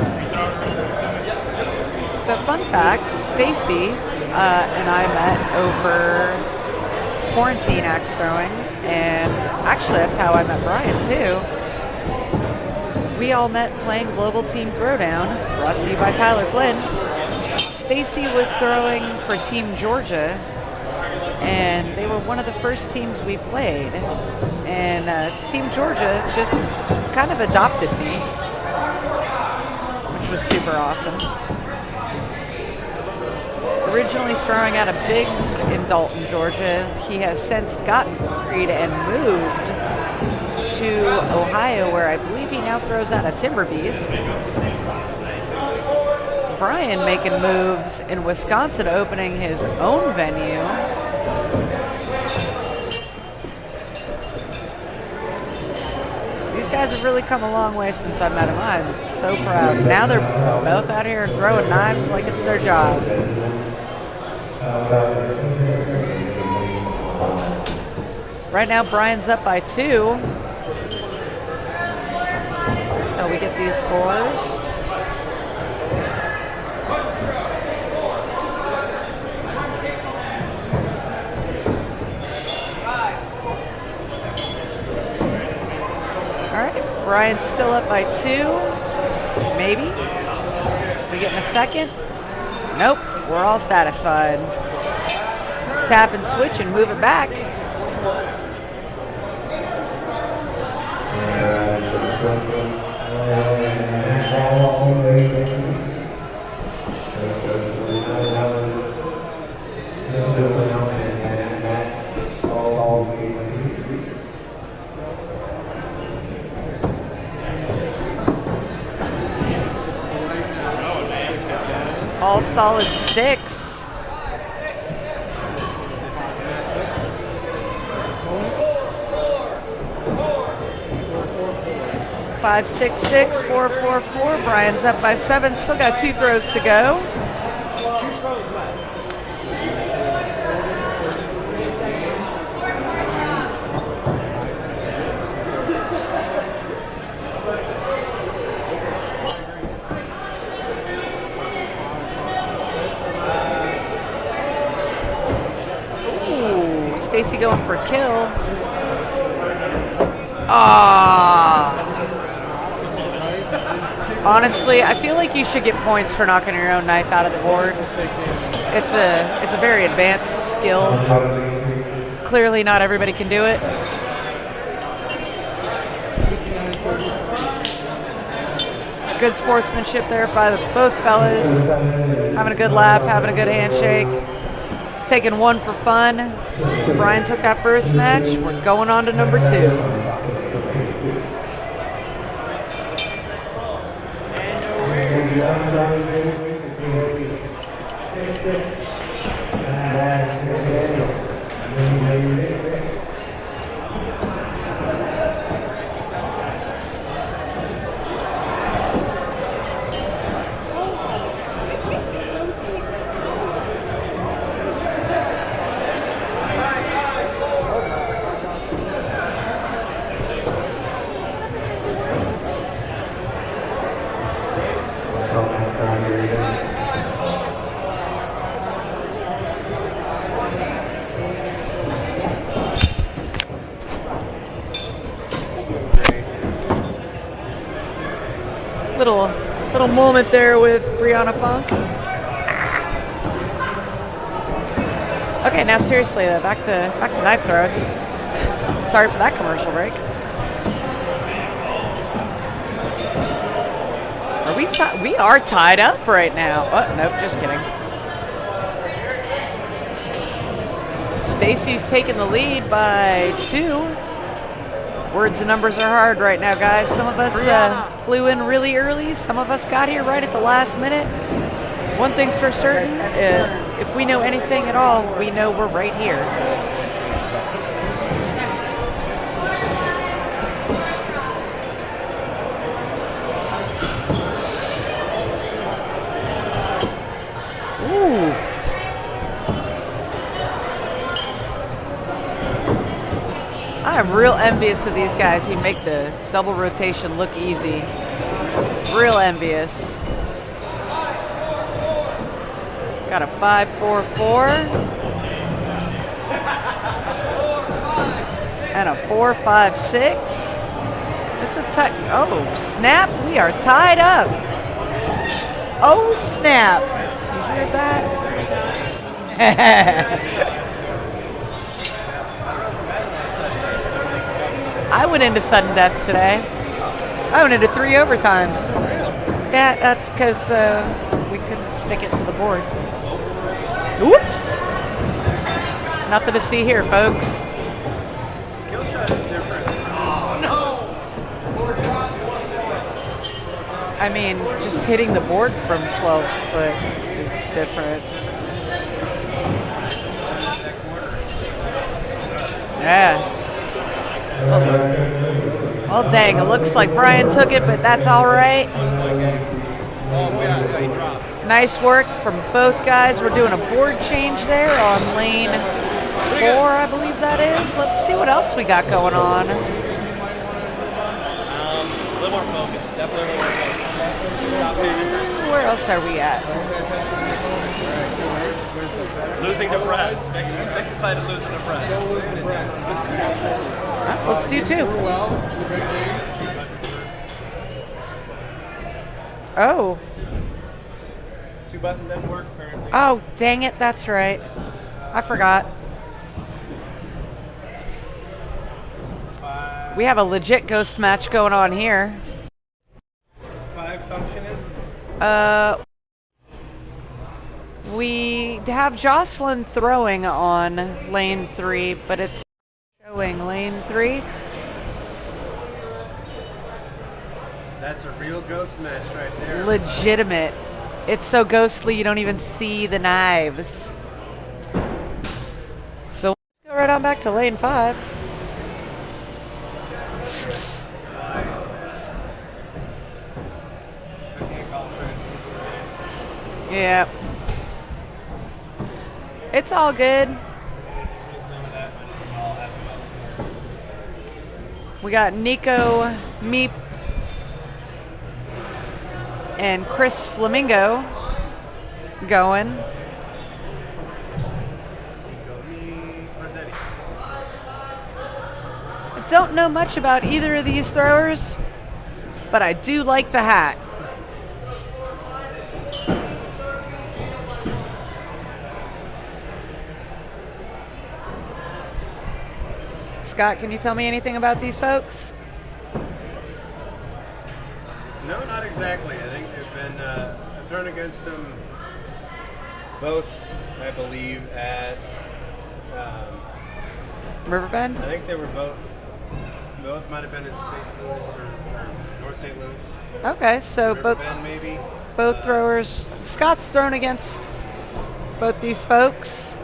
So fun fact, Stacy and I met over quarantine axe throwing, and actually that's how I met Brian too. We all met playing Global Team Throwdown, brought to you by Tyler Flynn. Stacy was throwing for Team Georgia, and they were one of the first teams we played. And Team Georgia just kind of adopted me, which was super awesome. Originally throwing out of Biggs in Dalton, Georgia, he has since gotten married and moved to Ohio, where I believe he now throws out of Timber Beast. Brian making moves in Wisconsin, opening his own venue. guys have really come a long way since I met them. I'm so proud. Now they're both out here throwing knives like it's their job. Right now, Brian's up by 2. Until we get these scores. Brian's still up by 2. Maybe. We getting a second? Nope. We're all satisfied. Tap and switch and move it back. All solid sticks. Five, 6, 6, 4, 4, 4. Brian's up by 7. Still got 2 throws to go. Stacy going for a kill. Honestly, I feel like you should get points for knocking your own knife out of the board. It's a very advanced skill. Clearly, not everybody can do it. Good sportsmanship there by both fellas. Having a good laugh, having a good handshake. Taking one for fun. Brian took that first match. We're going on to number 2. Little moment there with Brianna Funk. Okay, now seriously though, back to knife throwing. Sorry for that commercial break. We are tied up right now. Oh, nope, just kidding. Stacy's taking the lead by 2. Words and numbers are hard right now, guys. Some of us flew in really early. Some of us got here right at the last minute. One thing's for certain, if we know anything at all, we know we're right here. Ooh. I'm real envious of these guys who make the double rotation look easy. Real envious. Got a 5, 4, 4. And a 4, 5, 6. This is a tight. Oh, snap. We are tied up. Oh, snap. Did you hear that? I went into sudden death today. I went into 3 overtimes. Yeah, that's because we couldn't stick it to the board. Whoops! Nothing to see here, folks. Kill shot is different. Oh, no! I mean, just hitting the board from 12 foot is different. Yeah. Oh, dang. It looks like Brian took it, but that's all right. Oh, yeah, he dropped. Nice work from both guys. We're doing a board change there on lane 4, I believe that is. Let's see what else we got going on. A little more focus. Definitely a little more focus. Where else are we at? Losing the breath. Next decided losing the breath. Let's do 2. Oh. 2 button didn't work apparently. Oh, dang it. That's right. I forgot. We have a legit ghost match going on here. 5 functioning. We have Jocelyn throwing on lane 3, but it's showing lane 3. That's a real ghost match right there. Legitimate. It's so ghostly you don't even see the knives. So let's go right on back to lane 5. Yeah. It's all good. We got Nico Meep and Chris Flamingo going. I don't know much about either of these throwers, but I do like the hat. Scott, can you tell me anything about these folks? No, not exactly. I think they've been thrown against them both, I believe, at Riverbend? I think they were both might have been in St. Louis or North St. Louis. Okay, so Riverbend, maybe. both throwers. Scott's thrown against both these folks.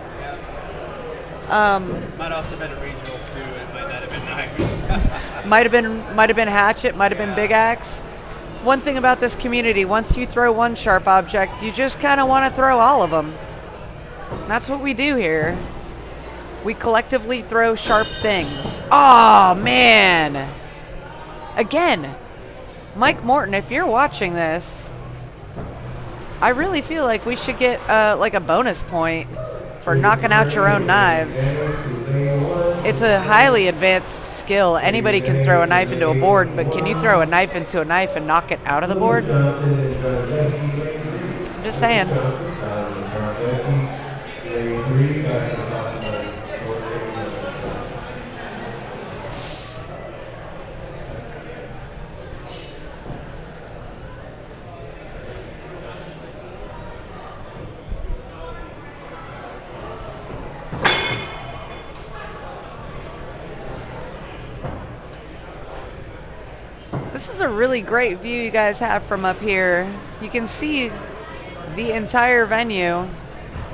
Might also have been a regionals too. It might not have been Knives. Might have been hatchet, might have been big axe. One thing about this community, once you throw one sharp object, you just kind of want to throw all of them. That's what we do here. We collectively throw sharp things. Oh, man. Again, Mike Morton, if you're watching this, I really feel like we should get like a bonus point for knocking out your own knives. It's a highly advanced skill. Anybody can throw a knife into a board, but can you throw a knife into a knife and knock it out of the board? I'm just saying. This is a really great view you guys have from up here. You can see the entire venue.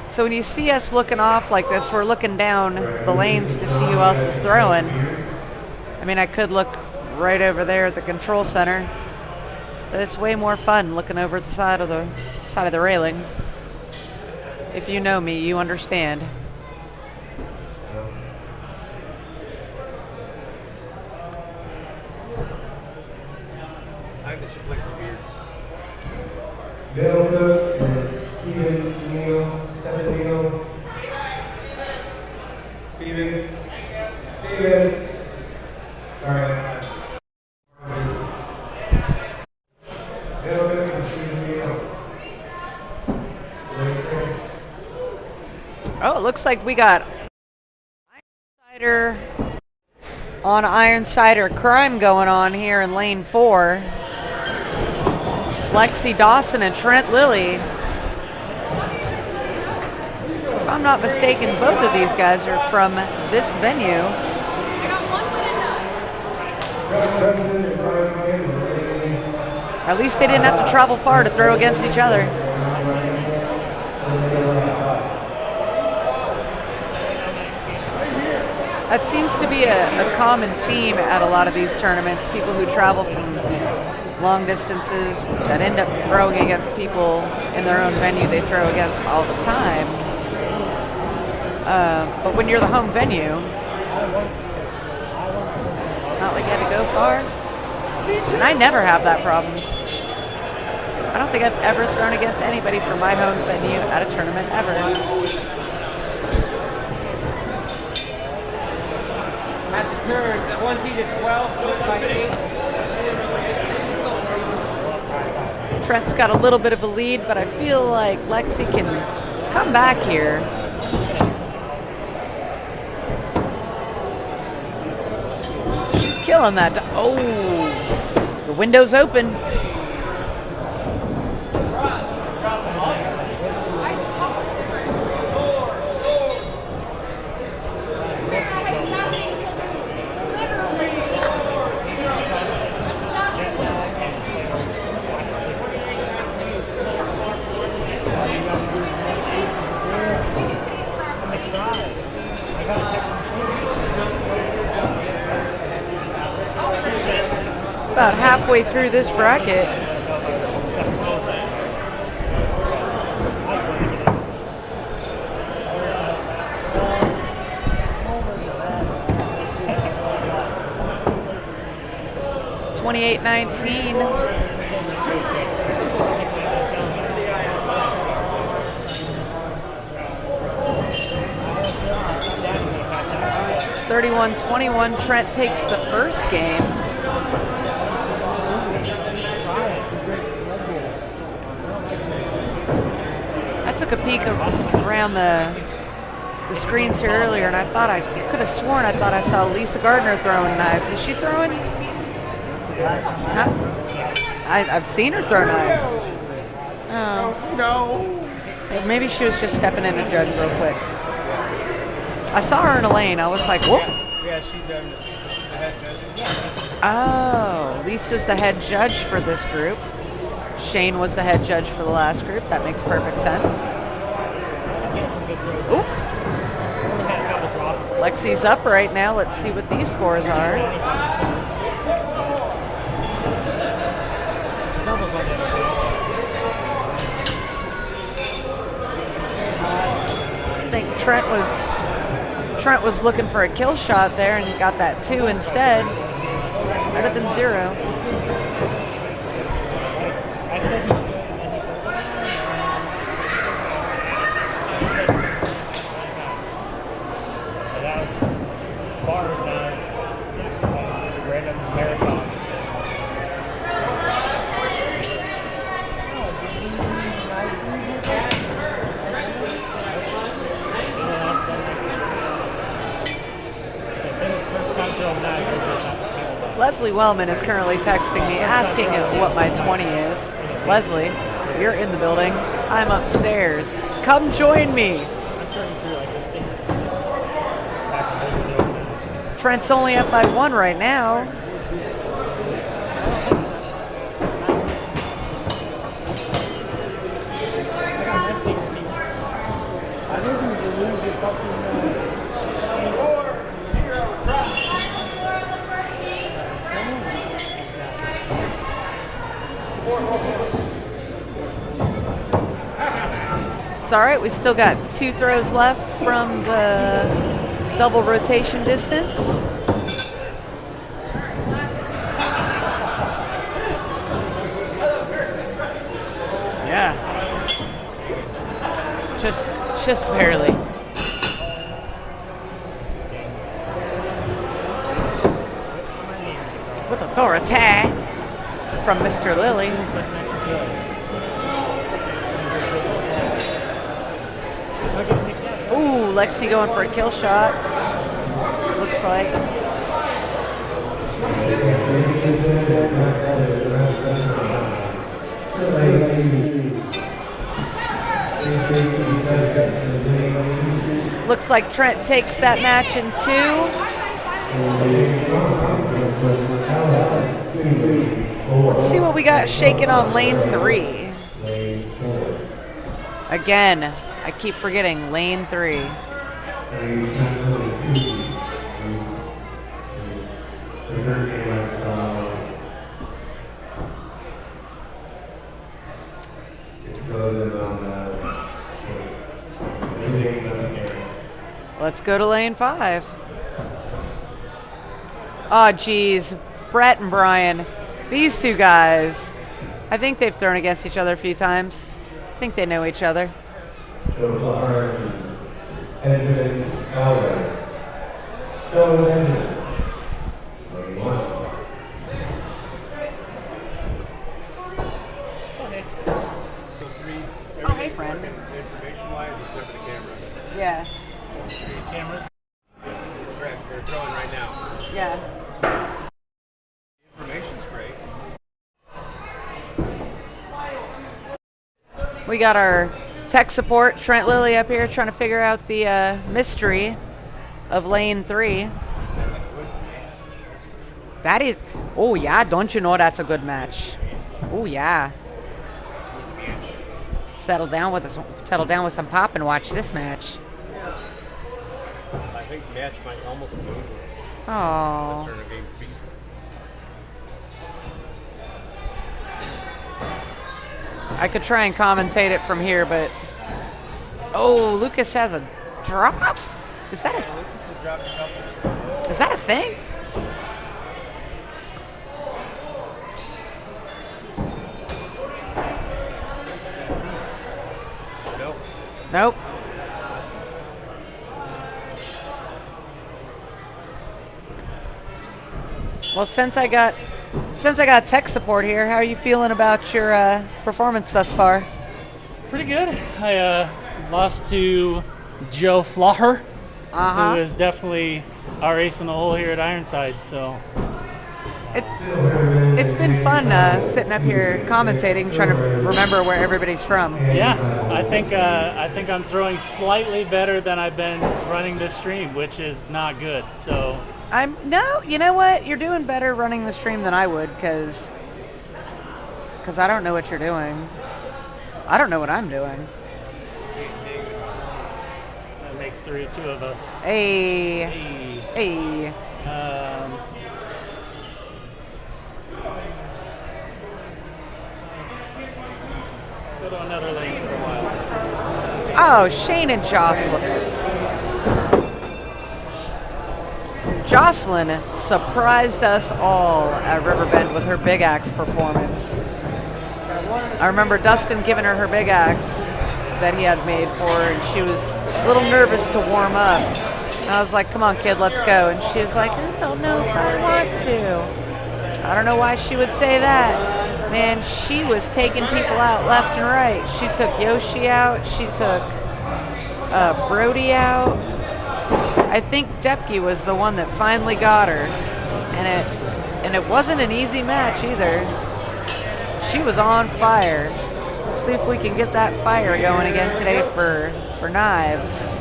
So when you see us looking off like this, we're looking down the lanes to see who else is throwing. I mean, I could look right over there at the control center, but it's way more fun looking over the side of the railing. If you know me, you understand. I think they should play for beards. Delta and Steven Neal, Stephen Neal. Steven. Sorry. Delta and Steven Neal. Oh, it looks like we got Ironside on Ironside crime going on here in lane 4. Lexi Dawson and Trent Lilly. If I'm not mistaken, both of these guys are from this venue. At least they didn't have to travel far to throw against each other. That seems to be a common theme at a lot of these tournaments. People who travel from long distances that end up throwing against people in their own venue they throw against all the time. But when you're the home venue, not like you had to go far. And I never have that problem. I don't think I've ever thrown against anybody from my home venue at a tournament ever. At the turn, 20 to 12, by 8. Trent's got a little bit of a lead, but I feel like Lexi can come back here. She's killing that. Oh, the window's open. About halfway through this bracket. $28.19. 31-21. Trent takes the first game. I took a peek around the screens here earlier, and I thought I could have sworn I thought I saw Lisa Gardner throwing knives. Is she throwing? Huh? I've seen her throw knives. Oh no! Maybe she was just stepping in to judge real quick. I saw her in a lane. I was like, whoop. Yeah, she's the head judge. Oh, Lisa's the head judge for this group. Shane was the head judge for the last group. That makes perfect sense. Ooh. Lexi's up right now. Let's see what these scores are. I think Trent was looking for a kill shot there and got that 2 instead. Better than 0. I said he should, and he said, but that was far nice. Random marathon. Leslie Wellman is currently texting me, asking what my 20 is. Leslie, you're in the building. I'm upstairs. Come join me. Trent's only up by 1 right now. It's all right. We still got 2 throws left from the double rotation distance. Yeah. Just barely. With authority from Mr. Lilly. Ooh, Lexi going for a kill shot. Looks like. Looks like Trent takes that match in 2. Let's see what we got shaking on lane 3. Again, I keep forgetting lane 3. goes in on everything on the camera. Let's go to lane 5. Oh, geez. Brett and Brian. These two guys. I think they've thrown against each other a few times. I think they know each other. Joe Flyer and Edmund Albert. Joe Edmund. Lane 1. So threes. Oh, hey, friend. Information-wise, except for the camera. Yeah. Cameras. Correct. They're throwing right now. Yeah. Information's great. We got our tech support, Trent Lilly, up here trying to figure out the mystery of lane 3. That is, oh yeah, don't you know that's a good match? Oh yeah. Settle down with some pop and watch this match. I think match might almost move. Oh. Certain games beat. I could try and commentate it from here, but oh, Lucas has a drop. Is that Lucas has dropped a couple. is that a thing? Nope. Nope. Well, since I got tech support here, how are you feeling about your performance thus far? Pretty good. I lost to Joe Flyer, who is definitely our ace in the hole here at Ironside. So It's been fun sitting up here commentating, trying to remember where everybody's from. yeah, I think I'm throwing slightly better than I've been running this stream, which is not good. So You know what? You're doing better running the stream than I would, because I don't know what you're doing. I don't know what I'm doing. that makes two of us. Hey. Hey. Go to another lane for a while. Oh, Shane and Jocelyn. Jocelyn surprised us all at Riverbend with her big axe performance. I remember Dustin giving her big axe that he had made for her, and she was a little nervous to warm up. And I was like, come on, kid, let's go. And she was like, I don't know if I want to. I don't know why she would say that. Man, she was taking people out left and right. She took Yoshi out. She took Brody out. I think Depke was the one that finally got her. And it wasn't an easy match either. She was on fire. Let's see if we can get that fire going again today for knives.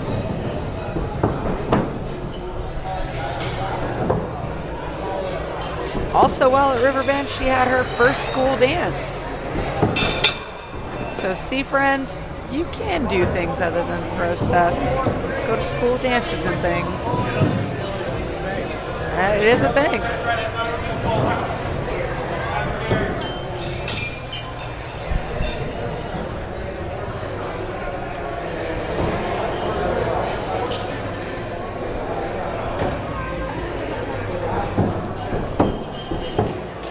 Also, while at Riverbend, she had her first school dance. So, see, friends, you can do things other than throw stuff. Go to school dances and things. It is a thing.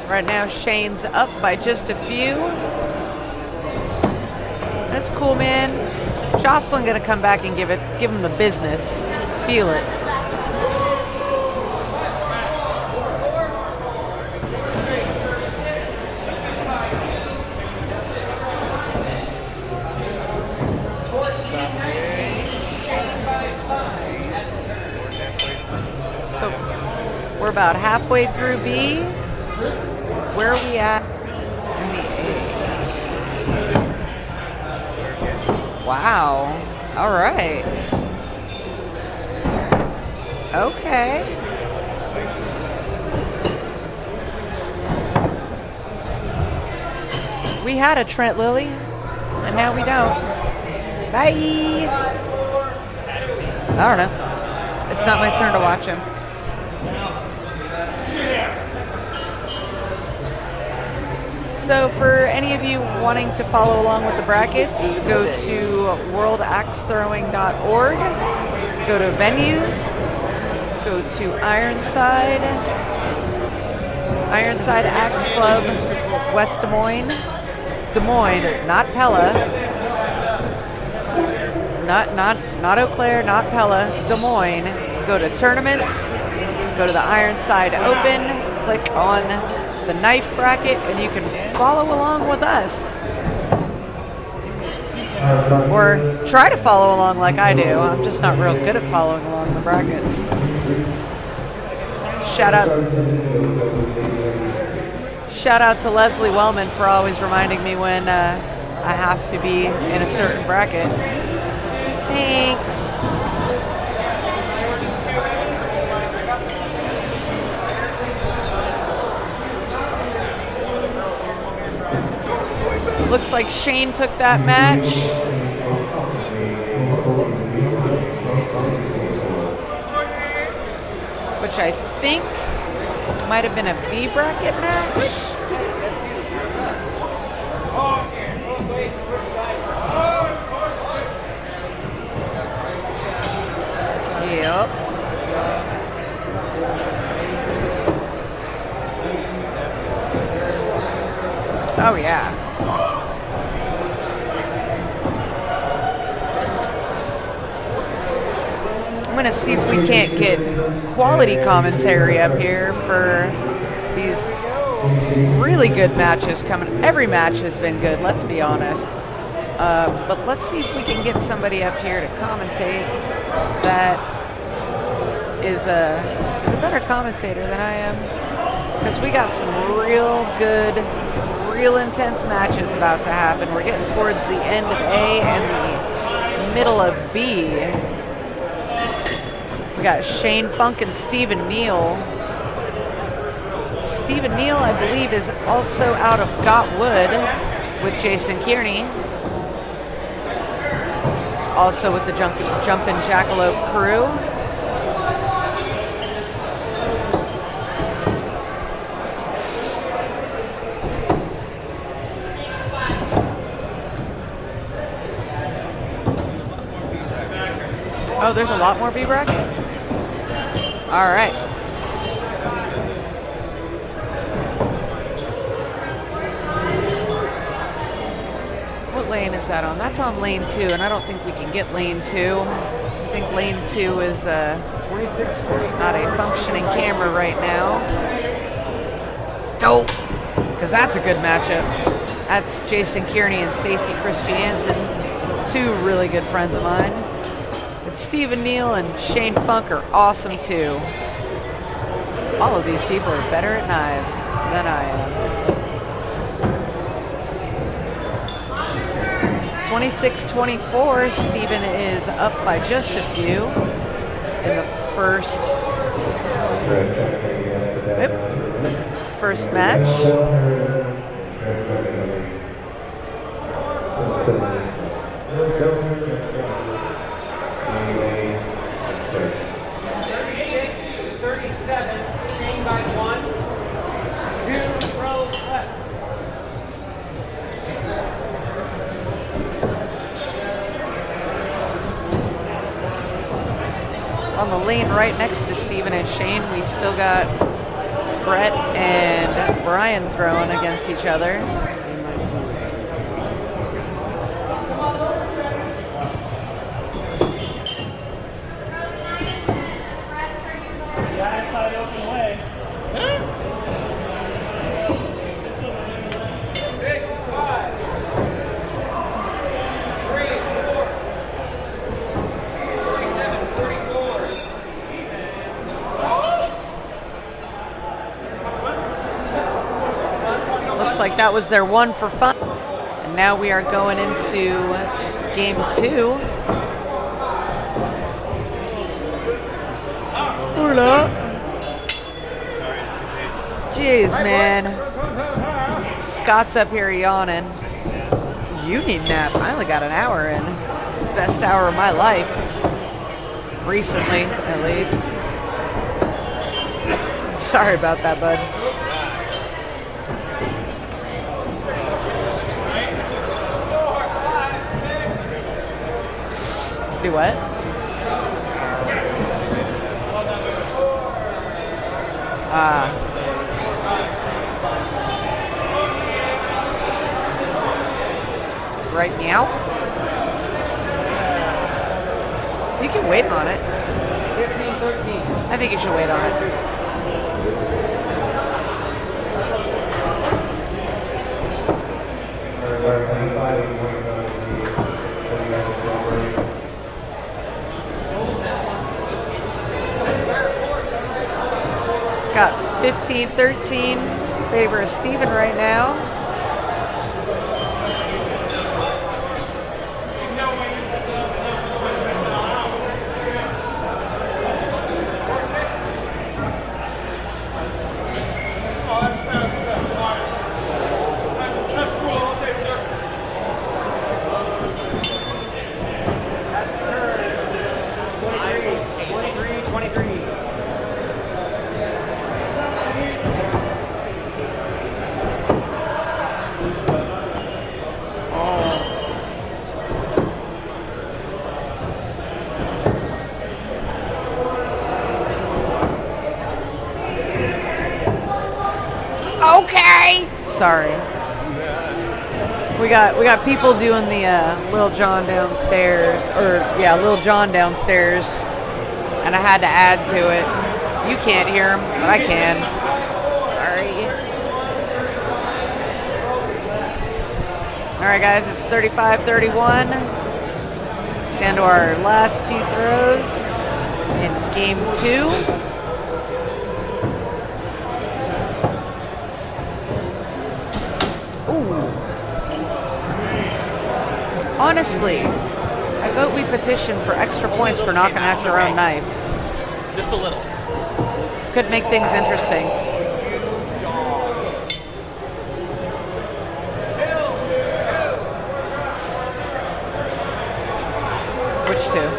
Right now, Shane's up by just a few. That's cool, man. Jocelyn gonna come back and give him the business. Feel it. So we're about halfway through B. Where are we at in the A? Wow. All right. Okay. We had a Trent Lilly, and now we don't. Bye. I don't know. It's not my turn to watch him. So for any of you wanting to follow along with the brackets, go to worldaxethrowing.org, go to venues, go to Ironside Axe Club, West Des Moines, not Pella, not Eau Claire, not Pella, Des Moines. Go to tournaments, go to the Ironside Open, click on the knife bracket, and you can follow along with us. Or try to follow along like I do. I'm just not real good at following along the brackets. Shout out to Leslie Wellman for always reminding me when I have to be in a certain bracket. Thanks. Looks like Shane took that match. Which I think might have been a B bracket match. Yep. Oh yeah. I'm gonna see if we can't get quality commentary up here for these really good matches coming. Every match has been good, let's be honest. But let's see if we can get somebody up here to commentate that is a better commentator than I am. Because we got some real good, real intense matches about to happen. We're getting towards the end of A and the middle of B. We got Shane Funk and Stephen Neal. Stephen Neal, I believe, is also out of Gotwood with Jason Kearney. Also with the Jumpin' Jackalope crew. Oh, there's a lot more B bracket? All right. What lane is that on? That's on lane 2, and I don't think we can get lane 2. I think lane 2 is not a functioning camera right now. Dope! Because that's a good matchup. That's Jason Kearney and Stacy Christiansen, two really good friends of mine. But Stephen Neal and Shane Funk are awesome too. All of these people are better at knives than I am. 26-24, Stephen is up by just a few in the first match. On the lane right next to Stephen and Shane, we still got Brett and Brian throwing against each other. Like that was their one for fun. And now we are going into game 2. Hola. Jeez, man. Scott's up here yawning. You need a nap. I only got an hour in. It's the best hour of my life. Recently, at least. Sorry about that, bud. Do what? Right meow? You can wait on it. 15, 13. I think you should wait on it. Got 15-13 favor of Steven right now. Okay. Sorry. We got people doing the Lil John downstairs, Lil John downstairs, and I had to add to it. You can't hear him, but I can. Sorry. All right, guys, it's 35-31. Down to our last two throws in game 2. Honestly, I vote we petition for extra points for knocking out your own knife. Just a little. Could make things interesting. Which two?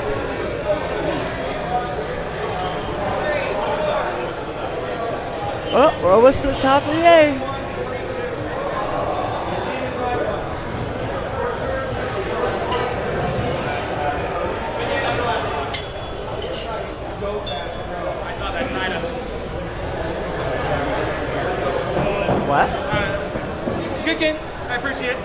Oh, we're almost to the top of the A. What? Good game. I appreciate it.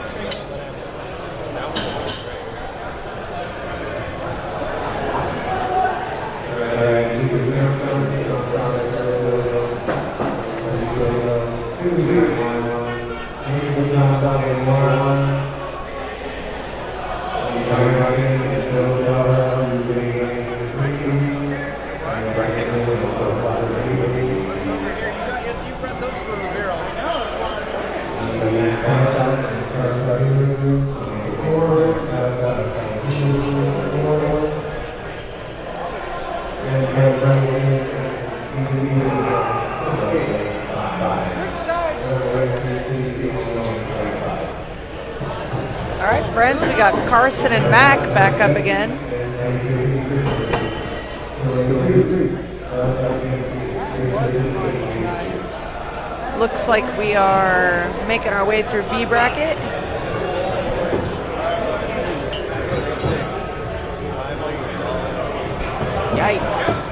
All right, friends, we got Carson and Mac back up again. Looks like we are making our way through B bracket. Yikes.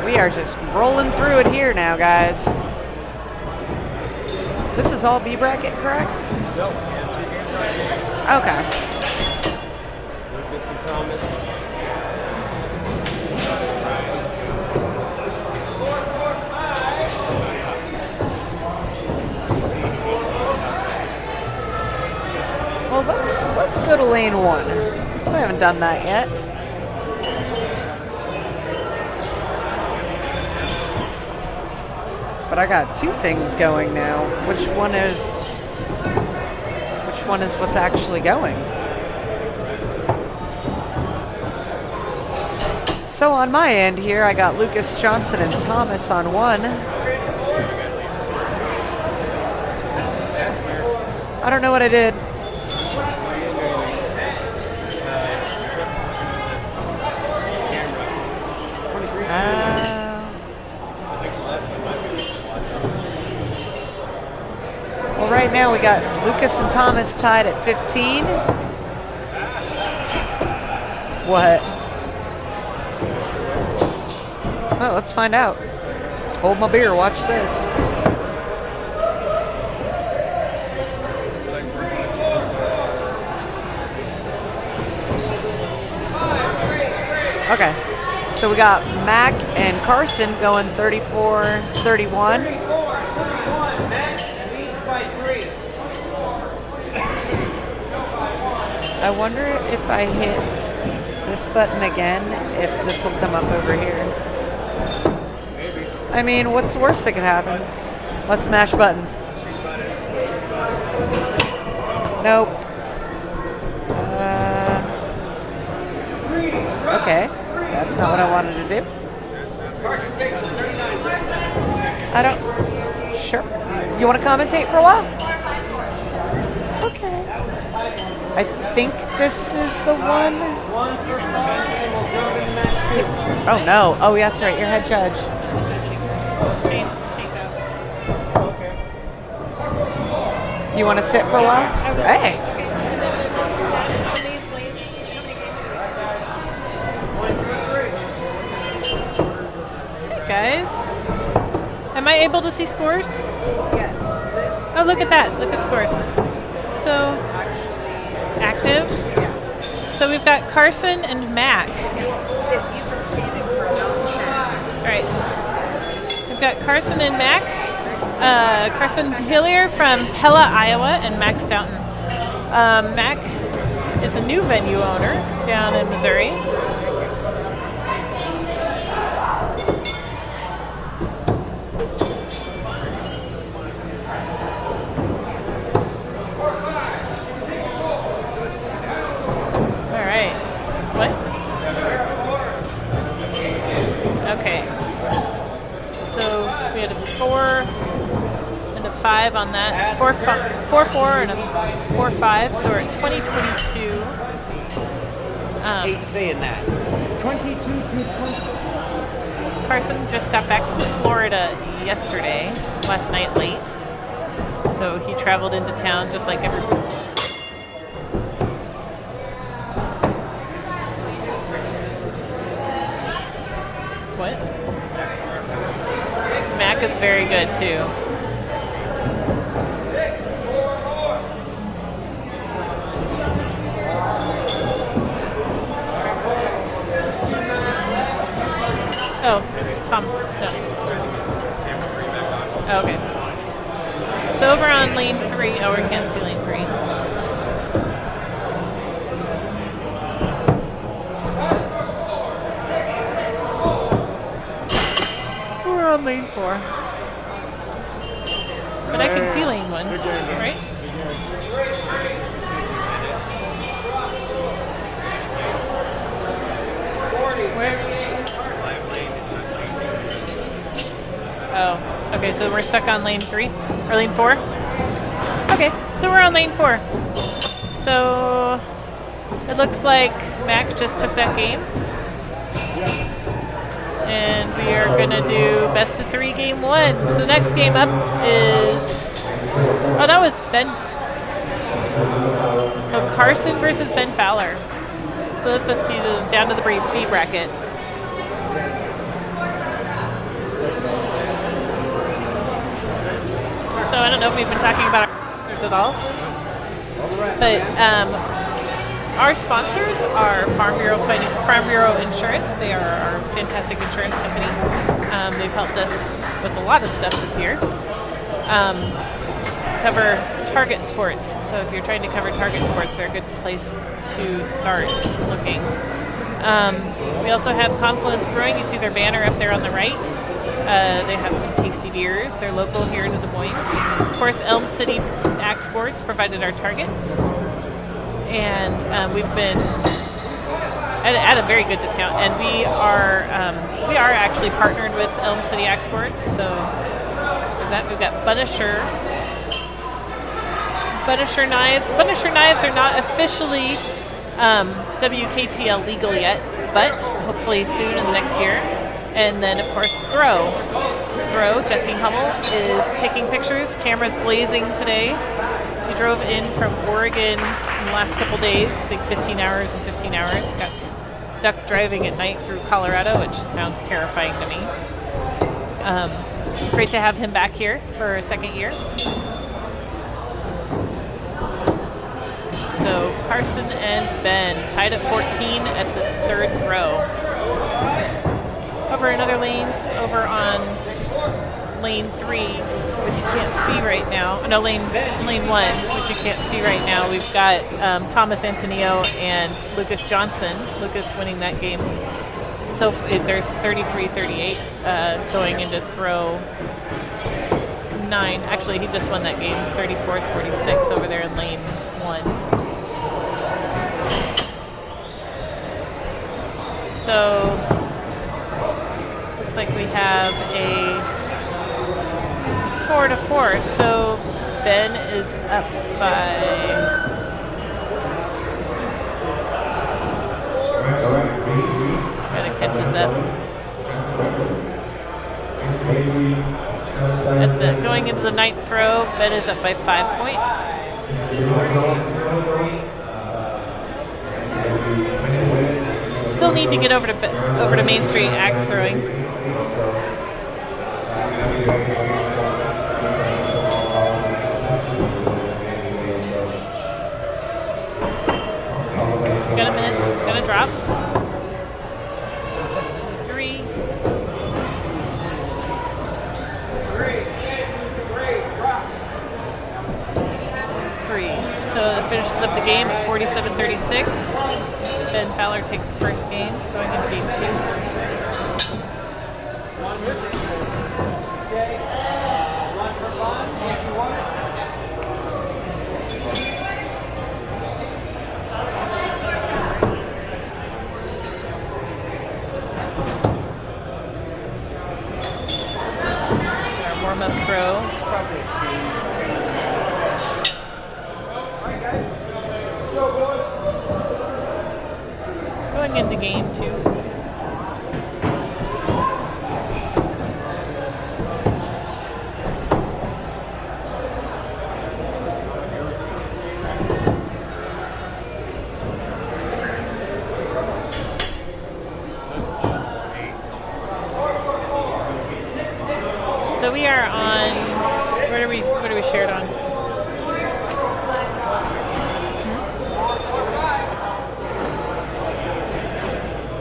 We are just rolling through it here now, guys. This is all B bracket, correct? Okay. Lucas and Thomas. Well, let's go to lane 1. We haven't done that yet. But I got two things going now. Which one is what's actually going? So on my end here, I got Lucas, Johnson, and Thomas on 1. I don't know what I did. Well, right now we got Lucas and Thomas tied at 15. What? Well, let's find out. Hold my beer. Watch this. Okay. So we got Mac and Carson going 34-31. I wonder if I hit this button again, if this will come up over here. I mean, what's the worst that could happen? Let's mash buttons. Nope. Okay. That's not what I wanted to do. I don't... Sure. You want to commentate for a while? Okay. I think this is the one. Oh, no. Oh, yeah, that's right. You're head judge. You want to sit for a while? Hey. Guys, am I able to see scores? Yes. Oh, look at that. Look at scores. So, active. So we've got Carson and Mac. All right. We've got Carson and Mac. Carson Hewler from Pella, Iowa, and Mac Stoughton. Mac is a new venue owner down in Missouri. On that 4-4 and a 4-5, so we're at 20-22. Hate saying that. 22-20. Carson just got back from Florida yesterday, last night late, so he traveled into town just like everyone. What? Mac is very good too. Oh, Tom. No. Oh, okay. So over on lane 3, oh, we can't see lane 3. So we're on lane 4. But I can see lane 1, right? Where? Oh, okay, so we're stuck on lane 3, or lane 4? Okay, so we're on lane 4. So, it looks like Mac just took that game. And we are going to do best of 3 game 1. So the next game up is, oh, that was Ben. So Carson versus Ben Fowler. So this must be down to the B bracket. So I don't know if we've been talking about our sponsors at all, but our sponsors are Farm Bureau Insurance. They are our fantastic insurance company. They've helped us with a lot of stuff this year. Cover Target Sports. So if you're trying to cover Target Sports, they're a good place to start looking. We also have Confluence Brewing. You see their banner up there on the right. They have some tasty beers. They're local here in Des Moines. Of course, Elm City Axe Sports provided our targets. And we've been at a very good discount. And we are actually partnered with Elm City Axe Sports. So there's that. We've got Bunisher knives. Bunisher knives are not officially WKTL legal yet, but hopefully soon in the next year. And then, of course, Throw, Jesse Hummel is taking pictures. Cameras blazing today. He drove in from Oregon in the last couple days, I think 15 hours and 15 hours. Got duck driving at night through Colorado, which sounds terrifying to me. Great to have him back here for a second year. So Carson and Ben tied at 14 at the third throw. Over in other lanes, over on lane 3, which you can't see right now. No, lane 1, which you can't see right now. We've got Thomas Antonello and Lucas Johnson. Lucas winning that game. So they're 33-38 going into throw 9. Actually, he just won that game, 34-46 over there in lane 1. So looks like we have a 4-4. So Ben is up by. Kind of catches up. Going into the ninth throw, Ben is up by 5 points. Still need to get over to Main Street axe throwing. Gonna miss. Gonna drop. 3. 3. So it finishes up the game at 47-36. Ben Fowler takes the first game, going into game 2. Our warm-up throw. Going into game 2. So we are on. What are we shared on?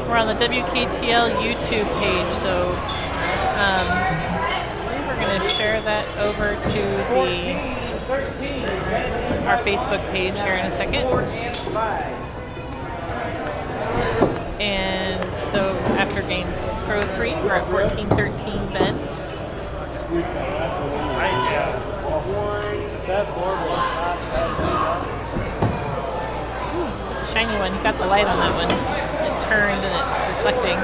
We're on the WKTL YouTube page, so we're going to share that over to our Facebook page here in a second. And so after game throw 3, we're at 14-13 Ben. Ooh, it's a shiny one. You got the light on that one. It turned and it's reflecting.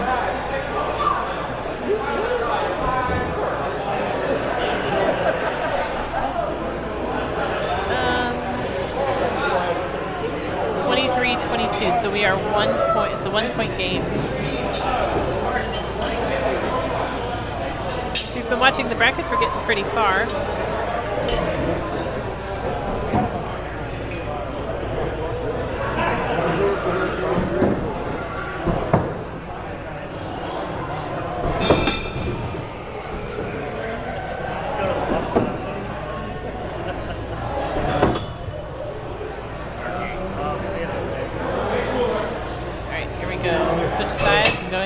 Um, 23-22. So we are 1 point. It's a 1-point game. If you've been watching the brackets, we're getting pretty far.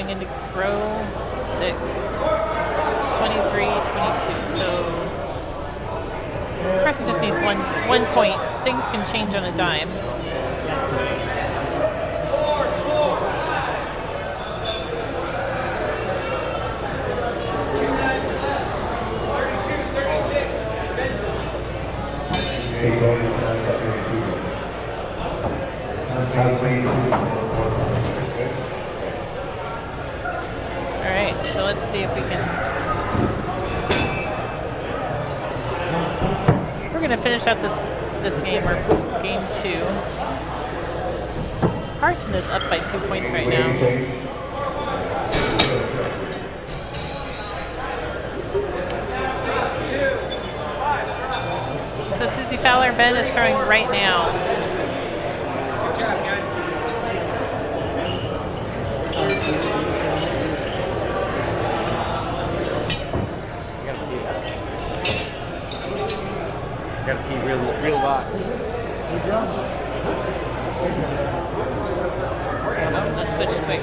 Into throw 6, 23-22. So Carson just needs one point. Things can change on a dime. So let's see if we can. We're going to finish out this game, or game 2. Carson is up by 2 points right now. So Susie Fowler Ben is throwing right now. That switched quick.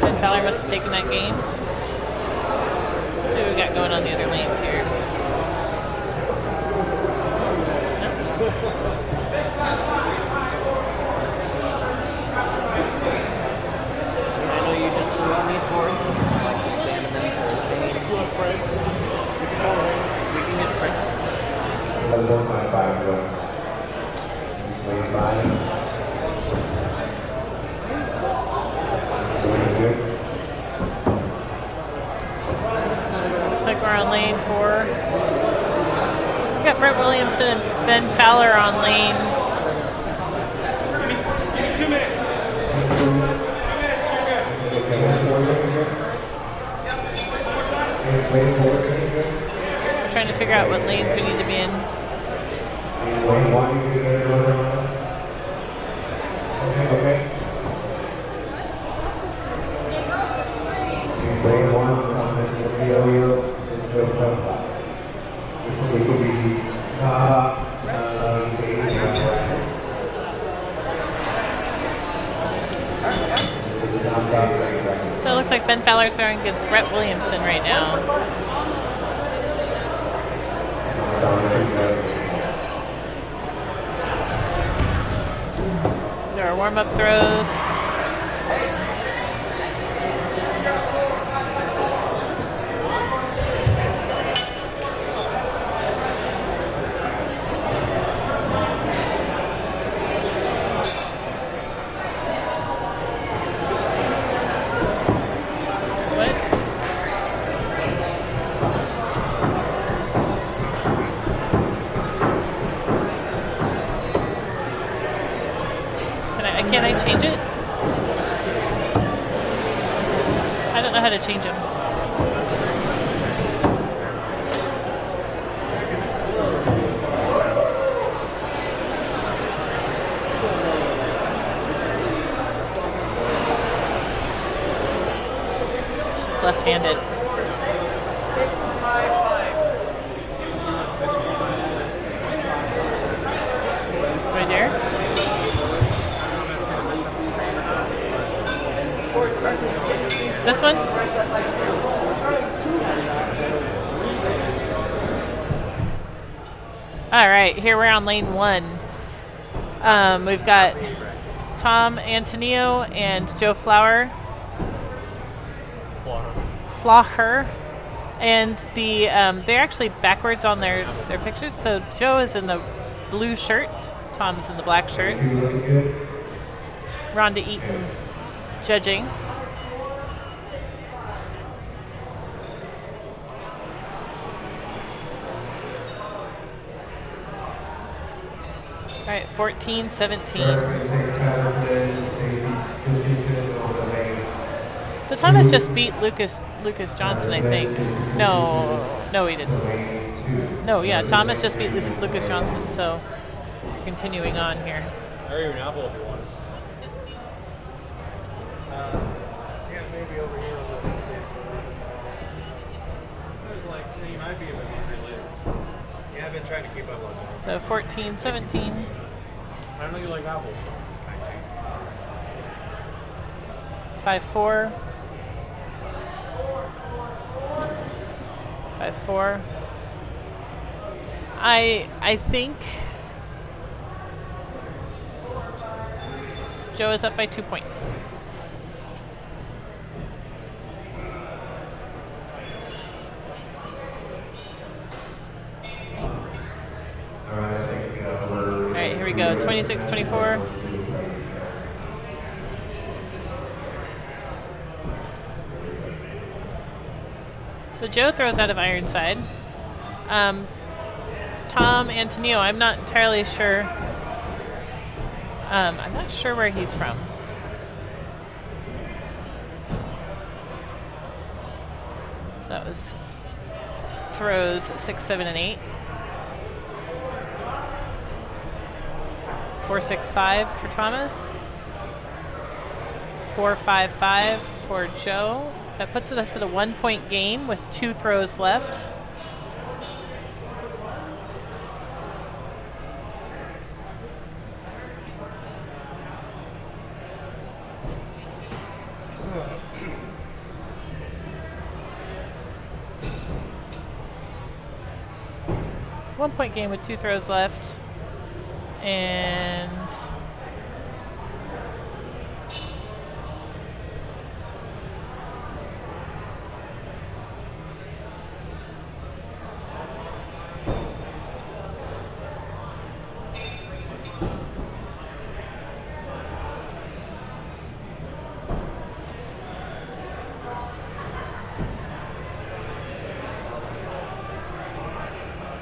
Ben Fowler must have taken that game. Let's see what we got going on the other lanes here. I know you just flew on these boards. I'd like to examine them for change. We can get straight. Looks like we're on lane 4. We got Brett Williamson and Ben Fowler on lane. Give me 2 minutes. We're trying to figure out what lanes we need to be in. So it looks like Ben Fowler's throwing against Brett Williamson right now. There are warm-up throws. Can I change it? I don't know how to change them. She's left-handed. Right there. This one? All right, here we're on lane 1. We've got Tom Antonello and Joe Flower. Flaher. And they're actually backwards on their pictures. So Joe is in the blue shirt. Tom's in the black shirt. Rhonda Eaton judging. All right, 14-17. So Thomas just beat Lucas Johnson, I think. No, he didn't. No, yeah, Thomas just beat Lucas Johnson. So we're continuing on here. Or even apple if you want. Yeah, maybe over here on the there's like, you might be able to be later. Yeah, I've been trying to keep up on that. So 14-17. I know you like apples. 5-4. 5-4. I think Joe is up by 2 points. All right, here we go. 26-24. So Joe throws out of Ironside. Tom Antonello, I'm not entirely sure. I'm not sure where he's from. So that was throws 6, 7, and 8. 4-6-5 for Thomas. 4-5-5 for Joe. That puts us at a 1-point game with 2 throws left. One-point game with 2 throws left. And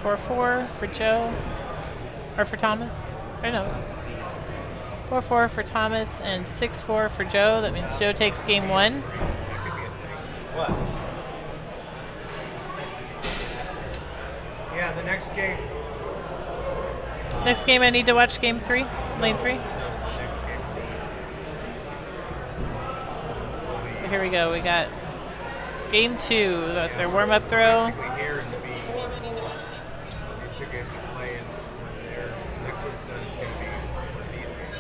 4-4 for Joe, or for Thomas. Who knows? 4-4 for Thomas and 6-4 for Joe. That means Joe takes game 1. What? Yeah, the next game. Next game, I need to watch game 3, lane 3. So here we go. We got game 2. That's their warm-up throw. Basically here in the B, these 2 games are playing. When their next one's done, it's going to be one of these games.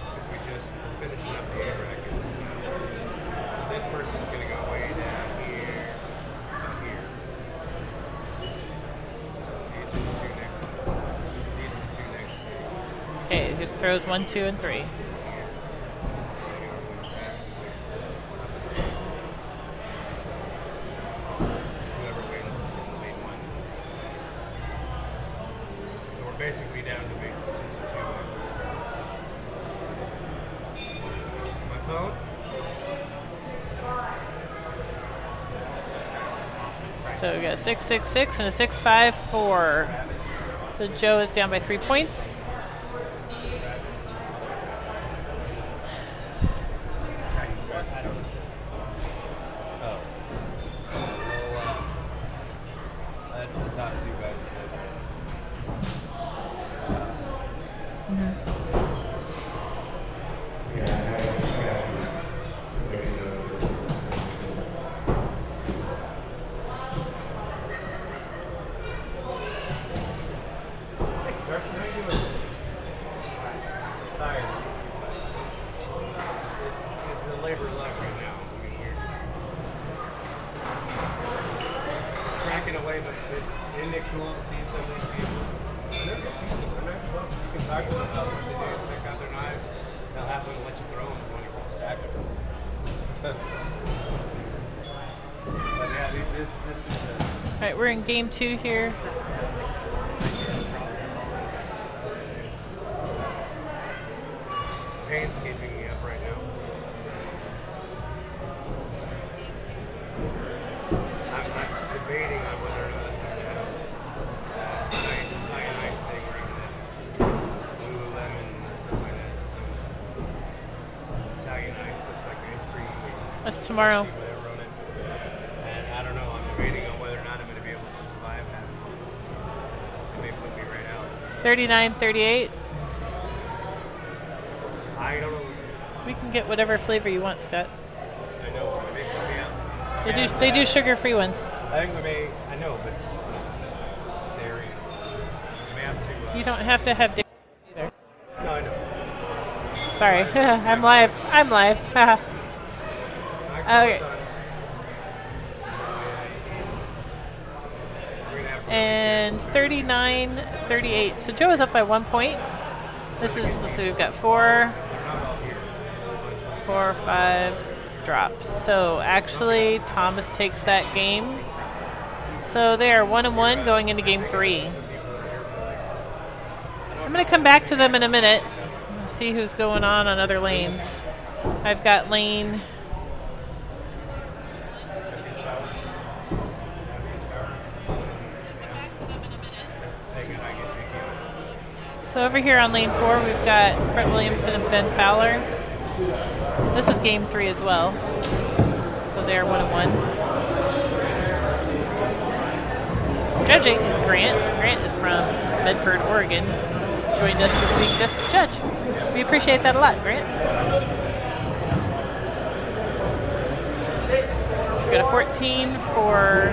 Because we just finishing up the A bracket. So this person's going to go way down here, and here. So these are the 2 next ones. These are the 2 next games. Okay, just throws 1, 2, and 3. Whoever wins in the main one. So we're basically down to big 2-2. My phone? So we got a 6-6-6 and a 6-5-4. So Joe is down by 3 points. That's the top 2 guys. Carson, how you doing? Tired. It's a labor of love right now. I mean, we're just cracking away, but isn't it cool to see some of these people? They're good people. They're nice folks. You can talk to them about what they do, check out their knives. They'll happily let you throw them when you can stack them. But yeah, this is the... All right, we're in game 2 here. Pain's keeping me up right now. I'm debating on whether or not I'm going to have Italian ice thing or even that Lululemon or something like that. Some Italian ice looks like ice cream. That's tomorrow. Whatever on it. And I don't know. I'm debating on whether or not I'm going to be able to survive that. They may put me right out. 39-38. I don't know. We can get whatever flavor you want, Scott. I know. They may put me out. They do sugar-free ones. I think we may. I know, but just the dairy. We may have to. You don't have to have dairy either. No, I know. Sorry, I'm live. I'm live. Okay. And 39-38. So Joe is up by 1 point. This is, let's see, we've got 4, 5 drops. So actually, Thomas takes that game. So they are 1-1 going into game 3. I'm going to come back to them in a minute and see who's going on other lanes. I've got lane. So over here on lane 4, we've got Brett Williamson and Ben Fowler. This is game 3 as well. So they're 1-1. Judging is Grant. Grant is from Medford, Oregon. joined us this week just to judge. We appreciate that a lot, Grant. So we got a 14 for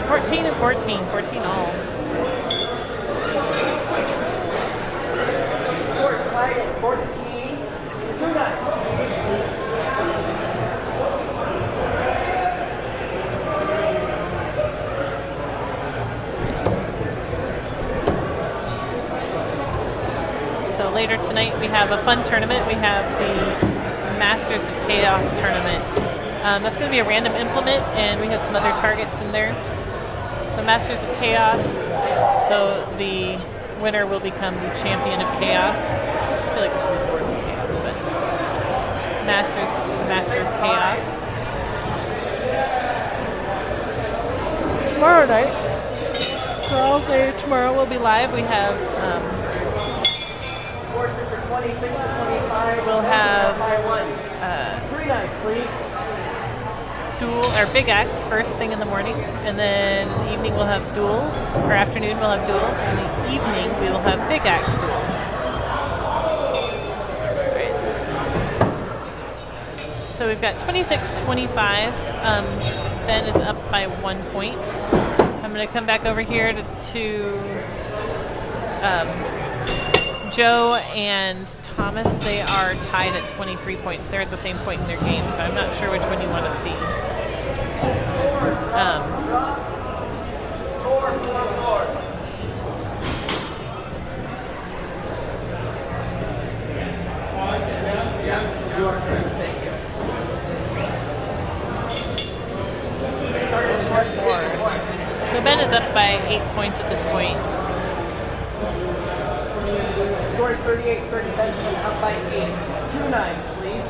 14 and 14, 14 all. Scores tied at 14. 2 nights. So later tonight we have a fun tournament. We have the Masters of Chaos tournament. That's going to be a random implement, and we have some other targets in there. So Masters of Chaos. So the winner will become the champion of Chaos. I feel like there should be Lords of Chaos, but Master of Chaos. Tomorrow night. So all day tomorrow we'll be live. We have. Scores for 26 to 25. We'll have 3 nights, please. duel or big axe first thing in the morning, and then evening we'll have duels, or afternoon we'll have duels, and in the evening we will have big axe duels. Right. So we've got 26-25. Ben is up by 1 point. I'm going to come back over here to Joe and Thomas. They are tied at 23 points. They're at the same point in their game, so I'm not sure which one you want to see. So Ben is up by 8 points at this point. Scores 38-37, up by 8. 2 nights, please.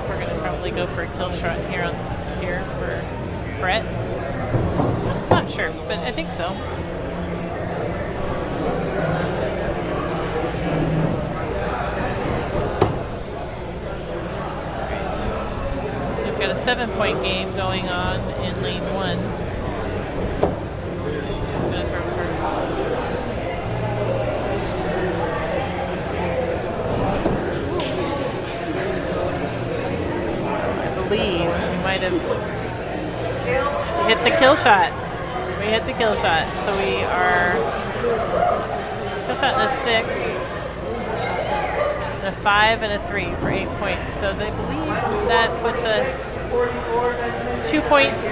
We're going to probably go for a kill shot here for Brett. Not sure, but I think so. So we've got a 7-point game going on in lane 1. Just going to throw first. I believe we might have hit the kill shot. We hit the kill shot. So we are kill shot in a 6, and a 5, and a 3 for 8 points. So they believe that puts us 2 points.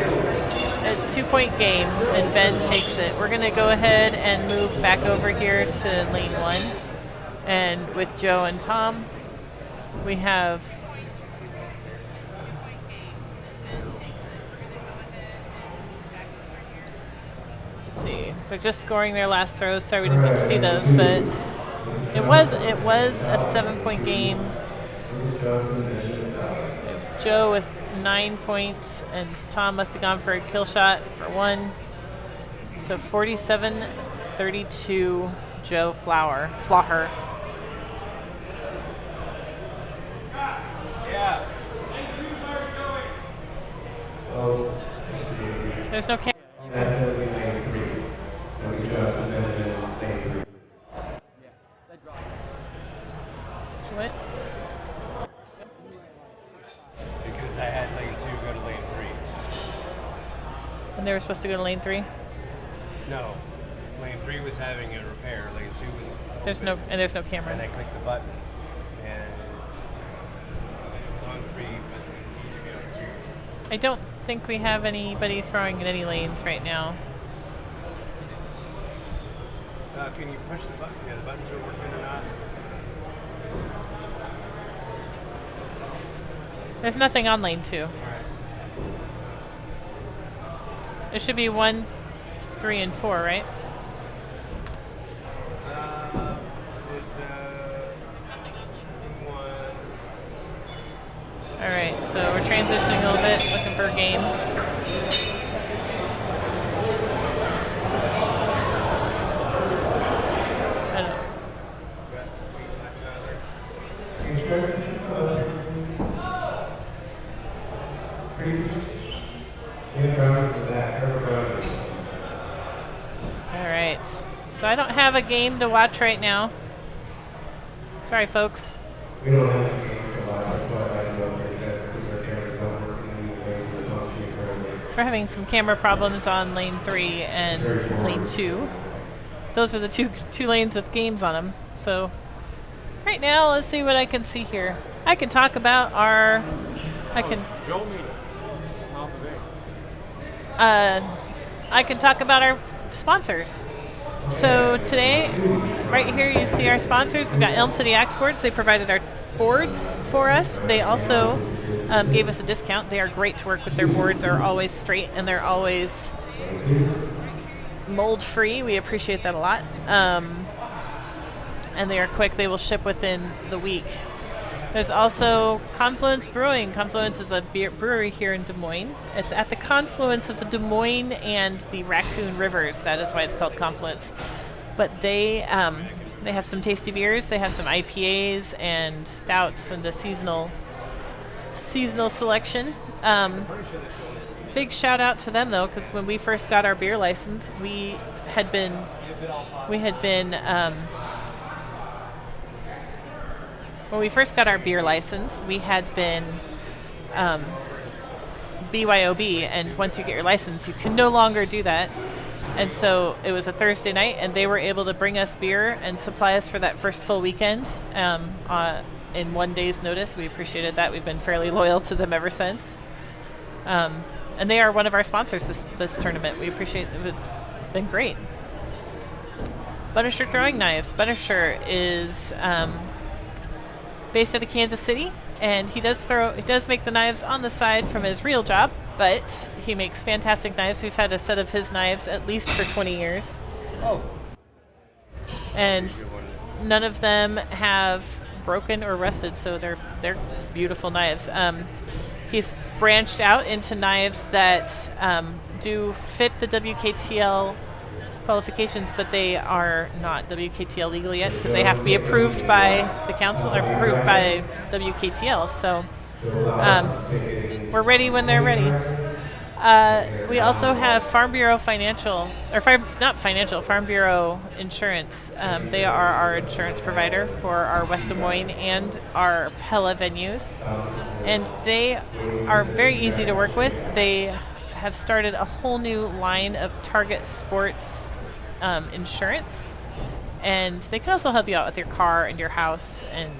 It's a 2-point game, and Ben takes it. We're going to go ahead and move back over here to lane 1. And with Joe and Tom, we have see. They're just scoring their last throws. Sorry we didn't get to see those, but it was a 7-point game. Joe with 9 points, and Tom must have gone for a kill shot for 1. So 47-32, Joe Flower. Yeah. There's no camera. What? Because I had lane 2 go to lane 3. And they were supposed to go to lane 3? No. Lane 3 was having a repair. Lane 2 was There's no camera. and I clicked the button and it's on 3, but you know, 2. I don't think we have anybody throwing in any lanes right now. Can you push the button? Yeah, the buttons are working or not? There's nothing on lane 2. All right. There should be 1, 3, and 4, right? It's 1. All right, so we're transitioning a little bit, looking for a game. I don't know. Carson to that. Everybody. All right. So I don't have a game to watch right now. Sorry, folks. We don't have any games to watch. That's why I go there because our cameras don't work in any way. We're not being currently. We're having some camera problems on lane 3 and lane 2. Those are the two lanes with games on them. So right now, let's see what I can see here. I can talk about our. I can talk about our sponsors. So today, right here, you see our sponsors. We've got Elm City Axe Boards. They provided our boards for us. They also gave us a discount. They are great to work with. Their boards are always straight and they're always mold free. We appreciate that a lot. And they are quick. They will ship within the week. There's also Confluence Brewing. Confluence is a brewery here in Des Moines. It's at the confluence of the Des Moines and the Raccoon Rivers. That is why it's called Confluence. But they have some tasty beers. They have some IPAs and stouts and a seasonal selection. Big shout out to them though, because when we first got our beer license, when we first got our beer license, we had been BYOB, and once you get your license, you can no longer do that. And so it was a Thursday night, and they were able to bring us beer and supply us for that first full weekend in 1 day's notice. We appreciated that. We've been fairly loyal to them ever since. And they are one of our sponsors this tournament. We appreciate it. It's been great. Bunisher Throwing Knives. Bunisher is based out of Kansas City, and he does make the knives on the side from his real job, but he makes fantastic knives. We've had a set of his knives at least for 20 years. Oh. And none of them have broken or rusted, so they're beautiful knives. He's branched out into knives that do fit the WKTL qualifications, but they are not WKTL legal yet because they have to be approved by the council or approved by WKTL. So we're ready when they're ready. We also have Farm Bureau Farm Bureau Insurance. They are our insurance provider for our West Des Moines and our Pella venues. And they are very easy to work with. They have started a whole new line of Target Sports insurance. And they can also help you out with your car and your house and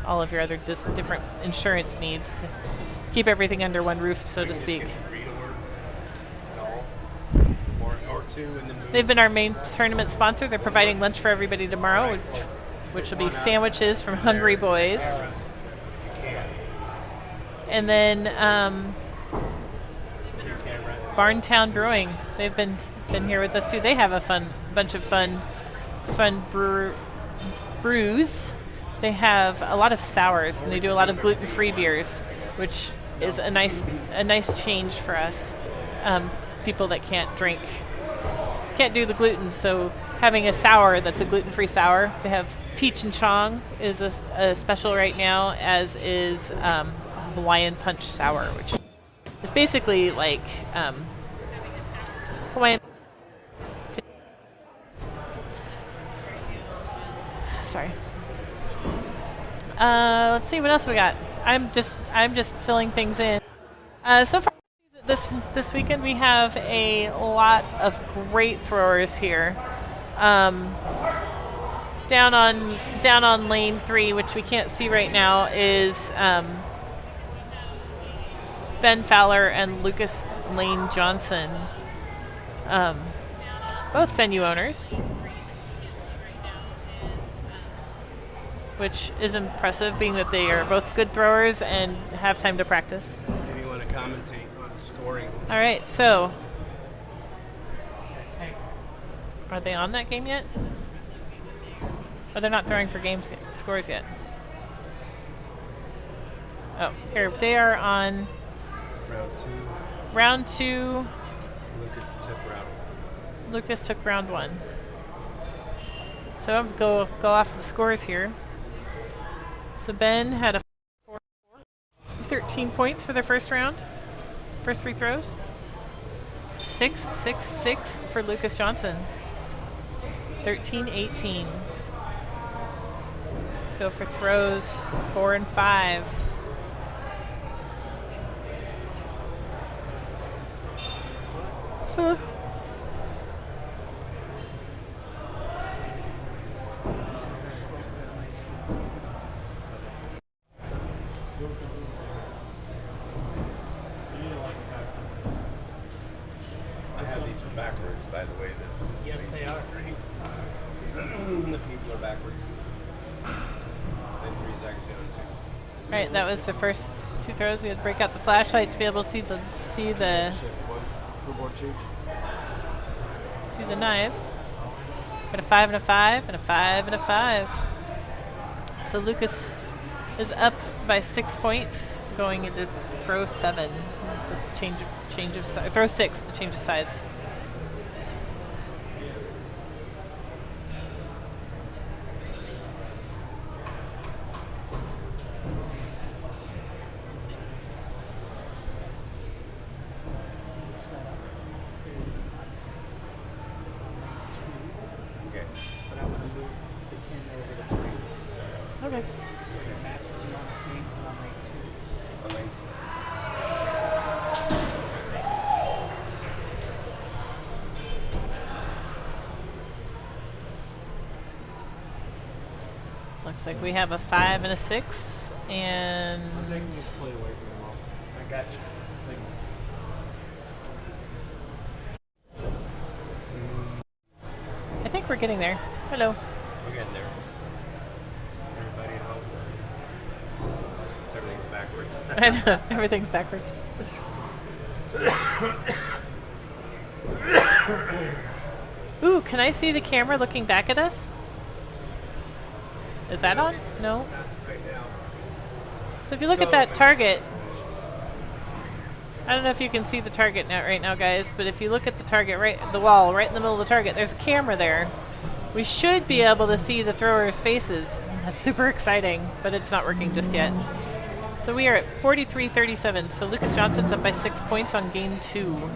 all of your other different insurance needs. Keep everything under one roof, so to speak. They've been our main tournament sponsor. They're providing lunch for everybody tomorrow, which will be sandwiches from Hungry Boys. And then Barntown Brewing. They've been here with us too. They have a bunch of fun brews. They have a lot of sours, and they do a lot of gluten-free beers, which is a nice change for us. People that can't do the gluten, so having a sour that's a gluten-free sour. They have Peach and Chong is a special right now, as is Hawaiian Punch Sour, which is basically like Hawaiian. Sorry. Let's see what else we got. I'm just filling things in. So far this weekend we have a lot of great throwers here. Down on lane 3, which we can't see right now, is Ben Fowler and Lucas Lane Johnson, both venue owners, which is impressive, being that they are both good throwers and have time to practice. Maybe you want to commentate on scoring. All right, so are they on that game yet? Oh, they're not throwing for scores yet. Oh, here they are on round 2. Lucas took round 1. So I'll go off the scores here. So Ben had a 13 points for their first round, first 3 throws. 6-6-6 for Lucas Johnson. 13-18. Let's go for throws 4 and 5. So I have these from backwards, by the way. Yes, they are. The people are backwards. And 3's actually on 2. All right, that was the first 2 throws. We had to break out the flashlight to be able to see the Shift 1. Footboard change. see the knives. Got a 5 and a 5 and a 5 and a 5. So Lucas is up by 6 points, going into throw 7. This change of throw 6. The change of sides. Okay. But I want to move the 10 over to 3. Okay. So your matches you want to see on lane 2. On lane 2. Looks like we have a 5 and a 6, and I got you. I think we're getting there. Hello. We're getting there. Everybody at home. Everything's backwards. I know, everything's backwards. Ooh, can I see the camera looking back at us? Is that on? No. Right now. So if you look at that target, I don't know if you can see the target now, right now, guys, but if you look at the target, right, the wall, right in the middle of the target, there's a camera there. We should be able to see the throwers' faces. That's super exciting, but it's not working just yet. So we are at 43-37. So Lucas Johnson's up by 6 points on game 2.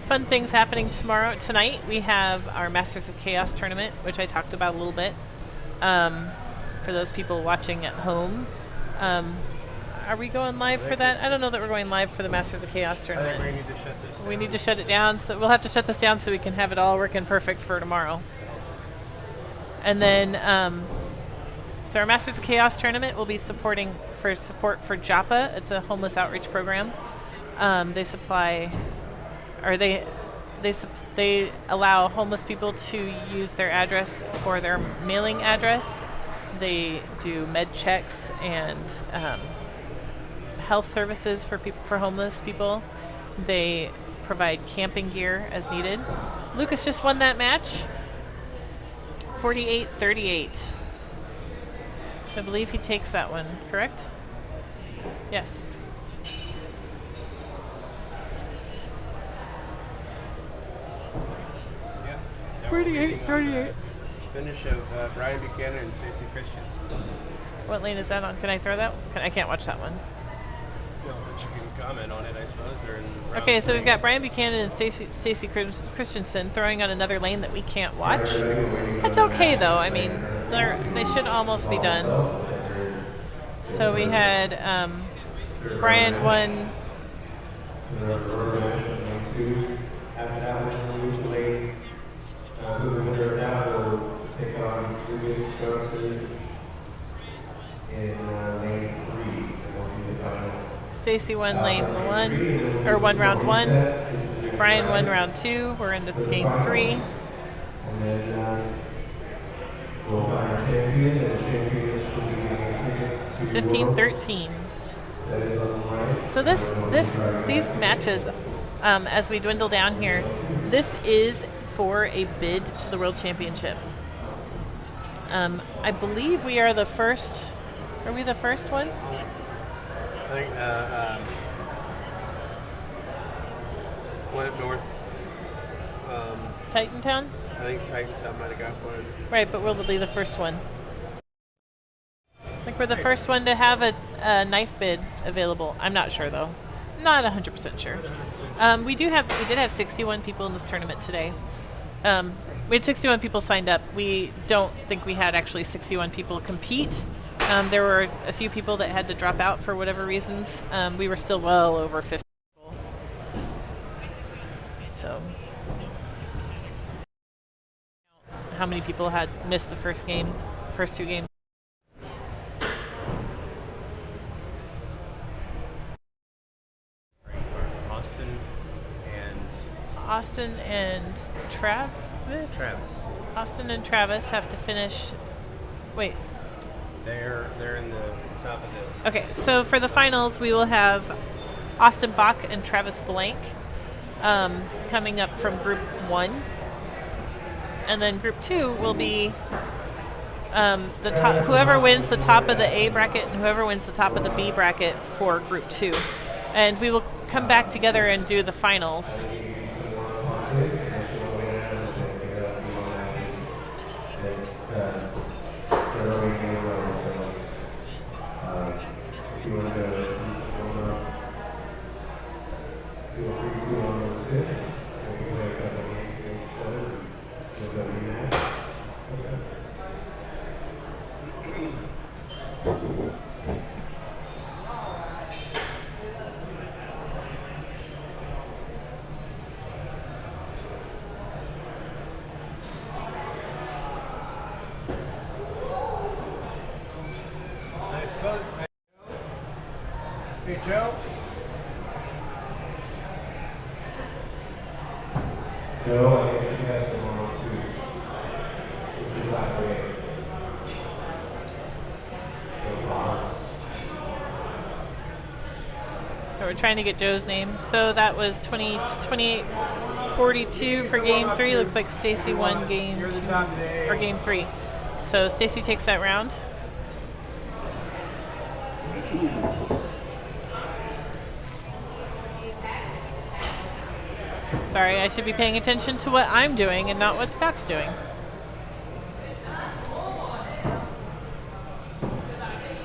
Fun things happening tonight. We have our Masters of Chaos tournament, which I talked about a little bit. For those people watching at home, are we going live for that? I don't know that we're going live for the Masters of Chaos I think tournament. we need to shut this down. We need to shut it down, so we'll have to shut this down so we can have it all working perfect for tomorrow. And then, so our Masters of Chaos tournament will be support for JAPA. It's a homeless outreach program. They supply, or they allow homeless people to use their address for their mailing address. They do med checks and health services for homeless people. They provide camping gear as needed. Lucas just won that match, 48-38. I believe he takes that one, correct? Yes. Yeah. 48-38. Finish of Brian Buchanan and Stacy Christiansen. What lane is that on? Can I throw that? I can't watch that one. Well, but you can comment on it, I suppose. They're in round Okay, so 3. we've got Brian Buchanan and Stacy Christiansen throwing on another lane that we can't watch. That's okay, though. I mean, they should almost be done. So we had Brian won. After that one, move to lane. Who the winner of that will take on Lucas Johnson in lane 3. That will be the final. Stacy won lane 1, or won round 1. Brian won round 2. We're into game 3. And then we'll find our champion, and the champion will be tickets to 15-13. that is on the line. So these matches, as we dwindle down here, this is for a bid to the World Championship. I believe we are the first. Are we the first one? I think one up north. Titantown? I think Titantown might have got one. Right, but we'll be the first one. I think we're the first one to have a knife bid available. I'm not sure though. Not 100% sure. We did have 61 people in this tournament today. We had 61 people signed up. We don't think we had actually 61 people compete. There were a few people that had to drop out for whatever reasons. We were still well over 50 people. So, how many people had missed the first two games? Austin and Travis? Austin and Travis have to finish. Wait. They're in the top of the. Okay, so for the finals, we will have Austin Bach and Travis Blank coming up from Group 1. And then Group 2 will be the top. Whoever wins the top of the A bracket and whoever wins the top of the B bracket for Group 2. And we will come back together and do the finals. Hey, Joe. Joe, I think you guys tomorrow too. We're trying to get Joe's name. So that was 28-42 for game 3. Looks like Stacy won game 2 or game 3. So Stacy takes that round. Sorry, I should be paying attention to what I'm doing and not what Scott's doing.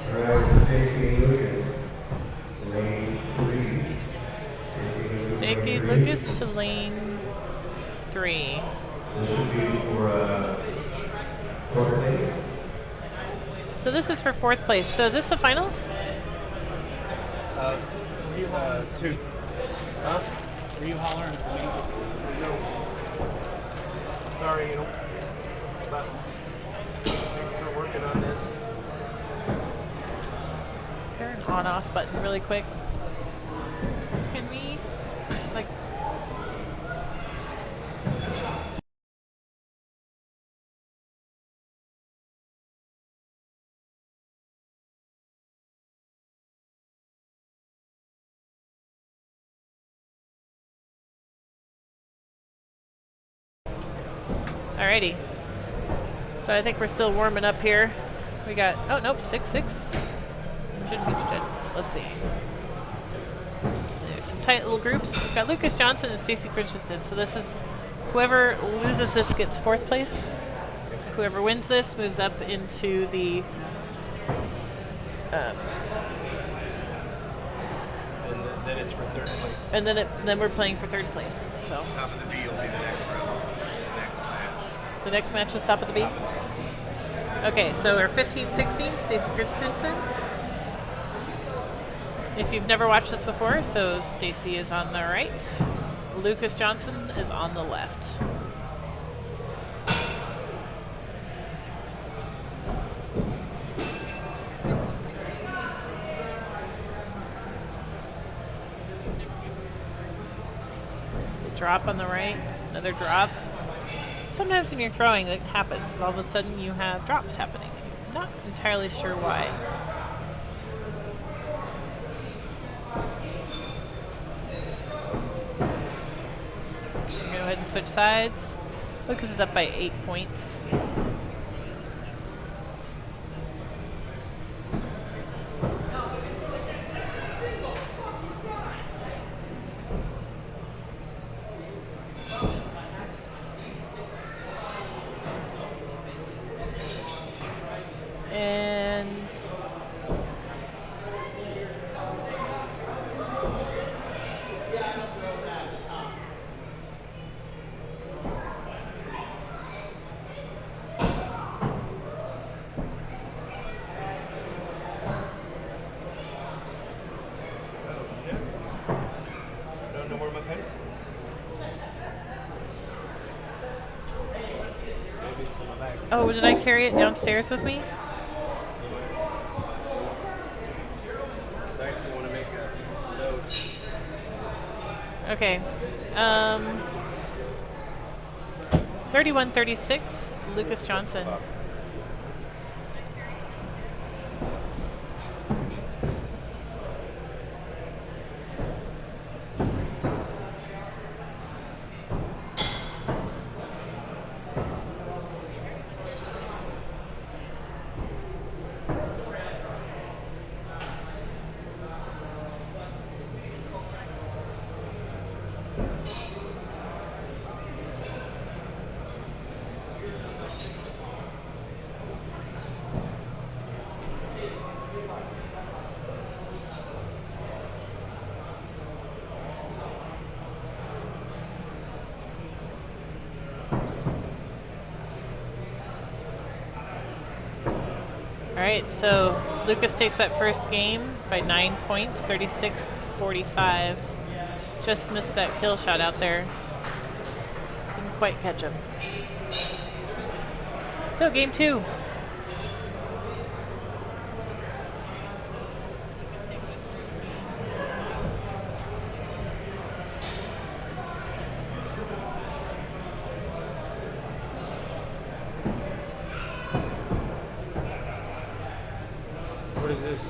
All right, Stacy Lucas, lane 3. Stacy Lucas to lane 3. This should be for fourth place. So this is for 4th place. So is this the finals? 2. Huh? Were you hollering for me? No. Sorry, but thanks for working on this. Is there an on-off button really quick? Can we, like... Alrighty. So I think we're still warming up here. We got, oh nope, 6-6. Shouldn't be dead. Let's see. There's some tight little groups. We've got Lucas Johnson and Stacy Christiansen. So this is, whoever loses this gets 4th place. Whoever wins this moves up into the And then it's for 3rd place. and then we're playing for 3rd place. So Top of the B will be the next round. Next match. the next match is top of the B. Okay, so we're 15-16, Stacy Christiansen. If you've never watched this before, so Stacy is on the right, Lucas Johnson is on the left. Drop on the right, another drop. Sometimes when you're throwing, it happens. All of a sudden you have drops happening. Not entirely sure why. Go ahead and switch sides. Lucas is up by 8 points. Oh, did I carry it downstairs with me? Stacy, want to make a note? Okay. 31-36, Lucas Johnson. All right, so Lucas takes that first game by 9 points, 36-45. Just missed that kill shot out there. Didn't quite catch him. So game 2. What is this?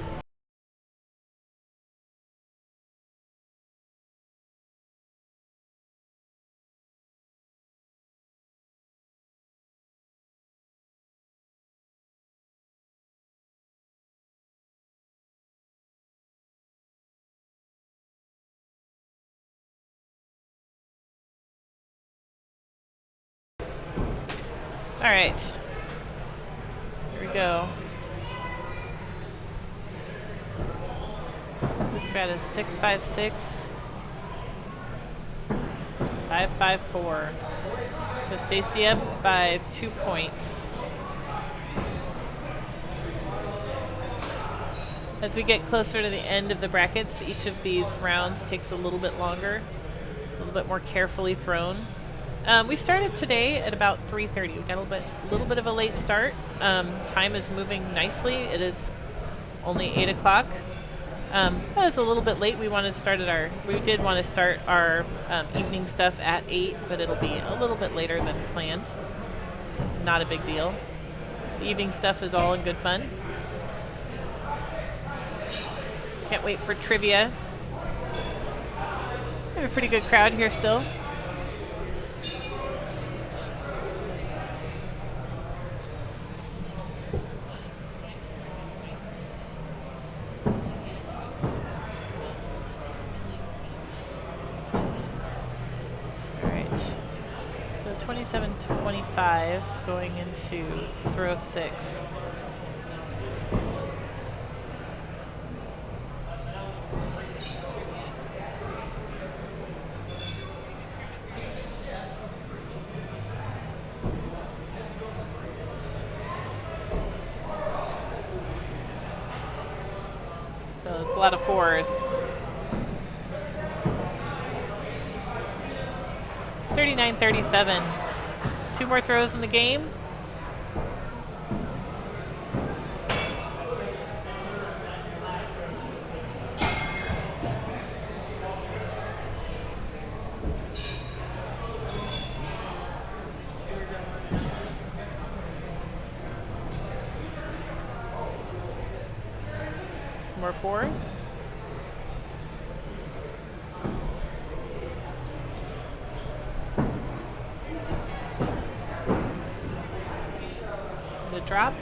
All right, here we go. We've got a 6-5-6, 5-5-4. So Stacy up by 2 points. As we get closer to the end of the brackets, each of these rounds takes a little bit longer, a little bit more carefully thrown. We started today at about 3:30. We got a little bit of a late start. Time is moving nicely. It is only 8 o'clock. That is a little bit late. We did want to start our evening stuff at 8, but it'll be a little bit later than planned. Not a big deal. The evening stuff is all in good fun. Can't wait for trivia. We have a pretty good crowd here still. All right. So 27-25 going into throw 6. So it's a lot of 4s. It's 39-37. 2 more throws in the game. Some more 4s. The drop.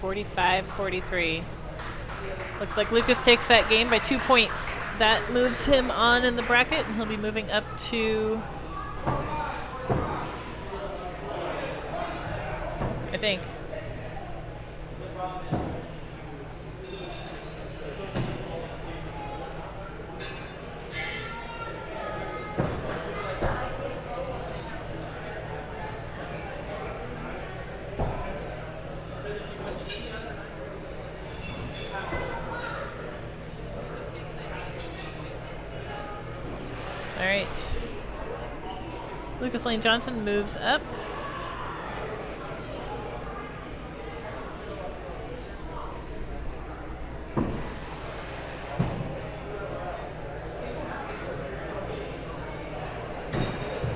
(45-43). Looks like Lucas takes that game by 2 points. That moves him on in the bracket, and he'll be moving up to, I think, Lucas Lane Johnson moves up.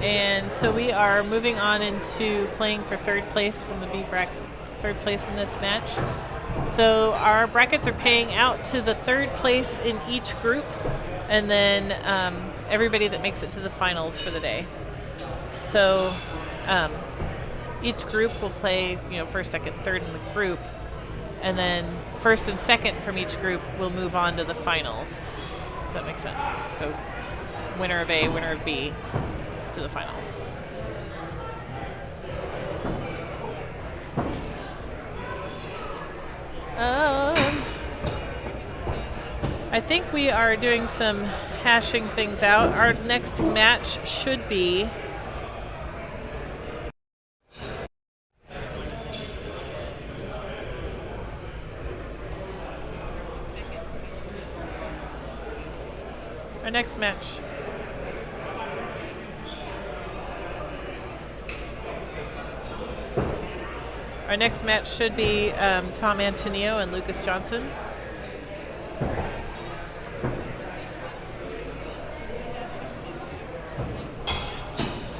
And so we are moving on into playing for third place from the B bracket, third place in this match. So our brackets are paying out to the third place in each group, and then everybody that makes it to the finals for the day. So each group will play, first, second, third in the group, and then first and second from each group will move on to the finals. If that makes sense. So winner of A, winner of B to the finals. I think we are doing some hashing things out. Our next match should be our next match. Our next match should be Tom Antonello and Lucas Johnson.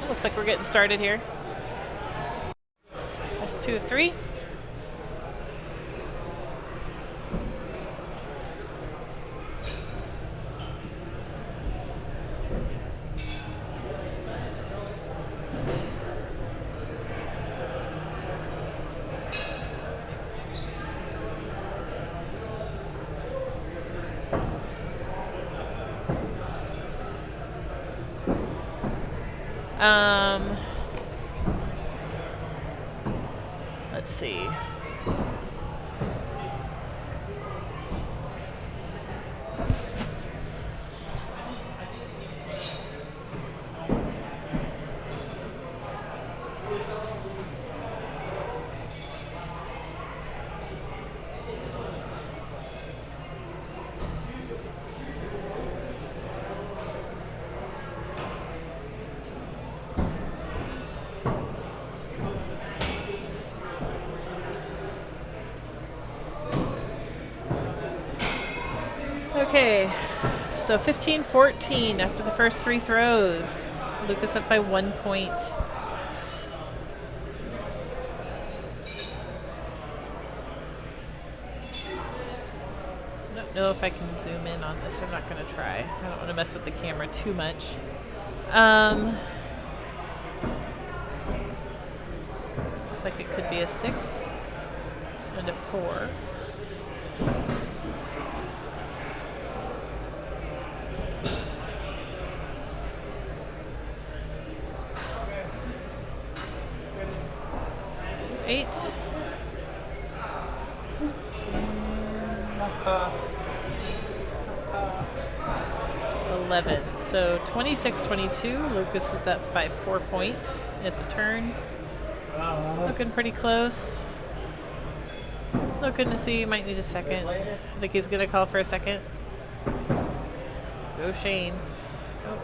Looks like we're getting started here. That's 2 of 3. Let's see. Okay, so 15-14 after the first 3 throws. Lucas up by 1 point. I don't know if I can zoom in on this. I'm not going to try. I don't want to mess with the camera too much. Looks like it could be a 6 and a 4. Eight. 11. So 26-22. Lucas is up by 4 points at the turn. Looking pretty close. Looking to see. Might need a second. I think he's gonna call for a second. Go Shane. Oh.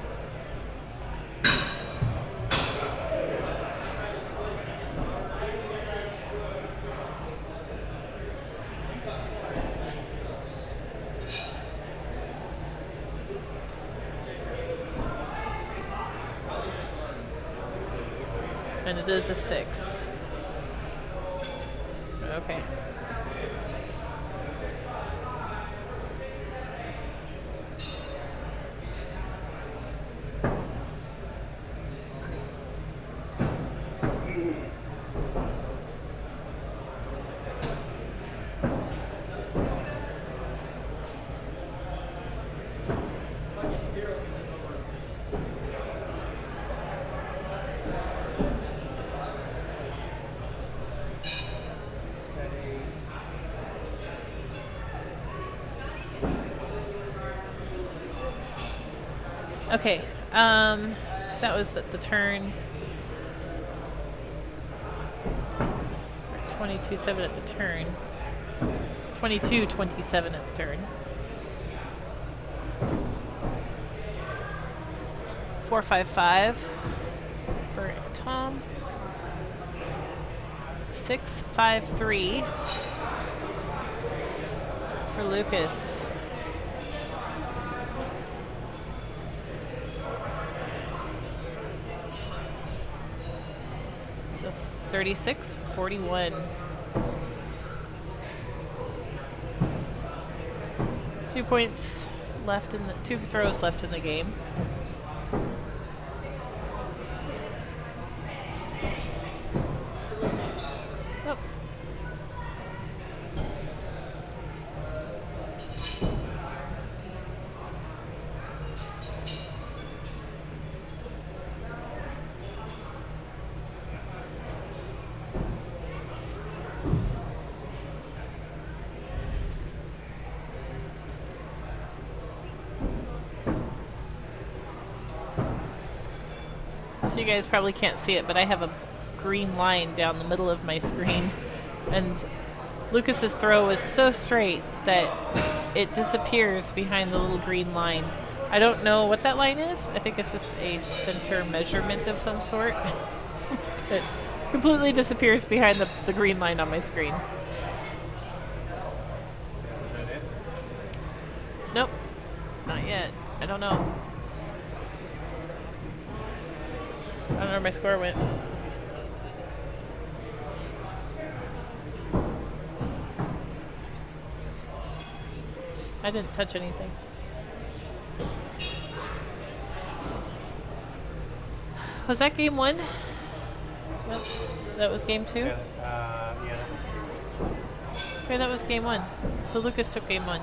And it is a 6. Okay. Okay, that was the turn. 22-7 at the turn. 22-27 at the turn. 4-5-5 for Tom. 6-5-3 for Lucas. So 36-41. 2 points left in the 2 throws left in the game. Oh. So you guys probably can't see it, but I have a green line down the middle of my screen. And Lucas's throw is so straight that it disappears behind the little green line. I don't know what that line is. I think it's just a center measurement of some sort. It completely disappears behind the green line on my screen. Is that it? Nope, not yet. I don't know. I don't know where my score went. I didn't touch anything. Was that game 1? Yep. That was game 2? Yeah, that was Okay, that was game 1. So Lucas took game 1.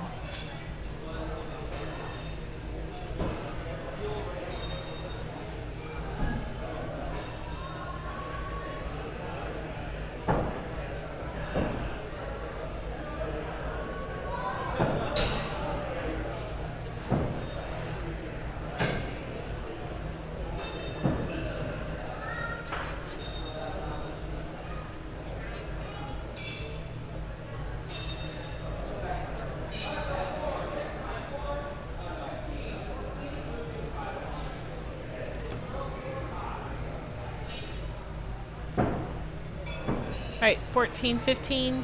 All right, 14-15.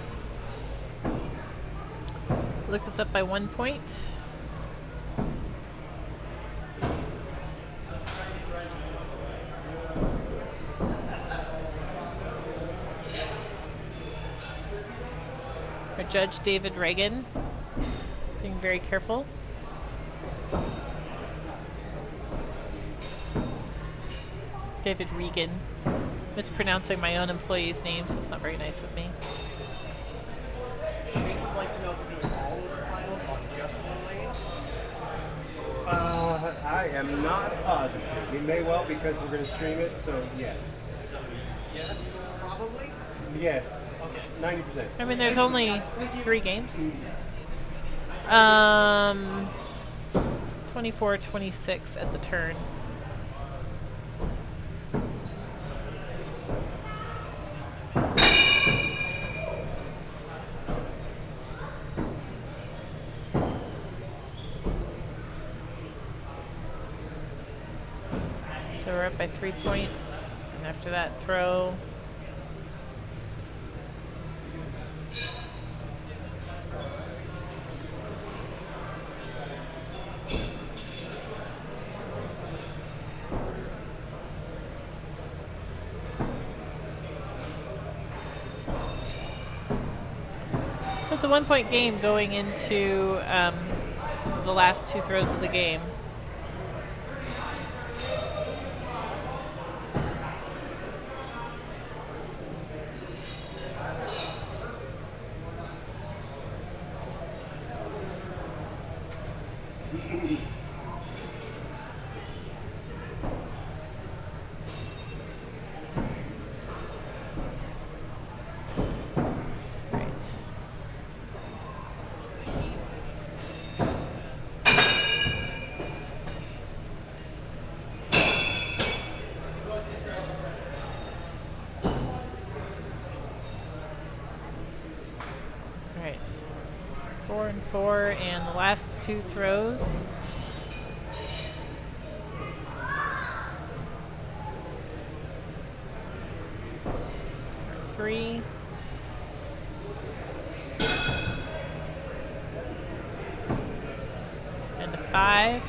Lucas up by 1 point. Our judge, David Reagan, being very careful. David Regan. Mispronouncing my own employees' names. It's not very nice of me. Shane would like to know if we're doing all of the finals on just one lane. I am not positive. We may well because we're going to stream it, so yes. Yes, probably. Yes. Okay. 90%. I mean, there's only 3 games. 24-26 at the turn. So we're up by 3 points, and after that throw. So it's a 1 point game going into the last 2 throws of the game. Right. 4 and 4, and the last 2 throws. 3. And a 5.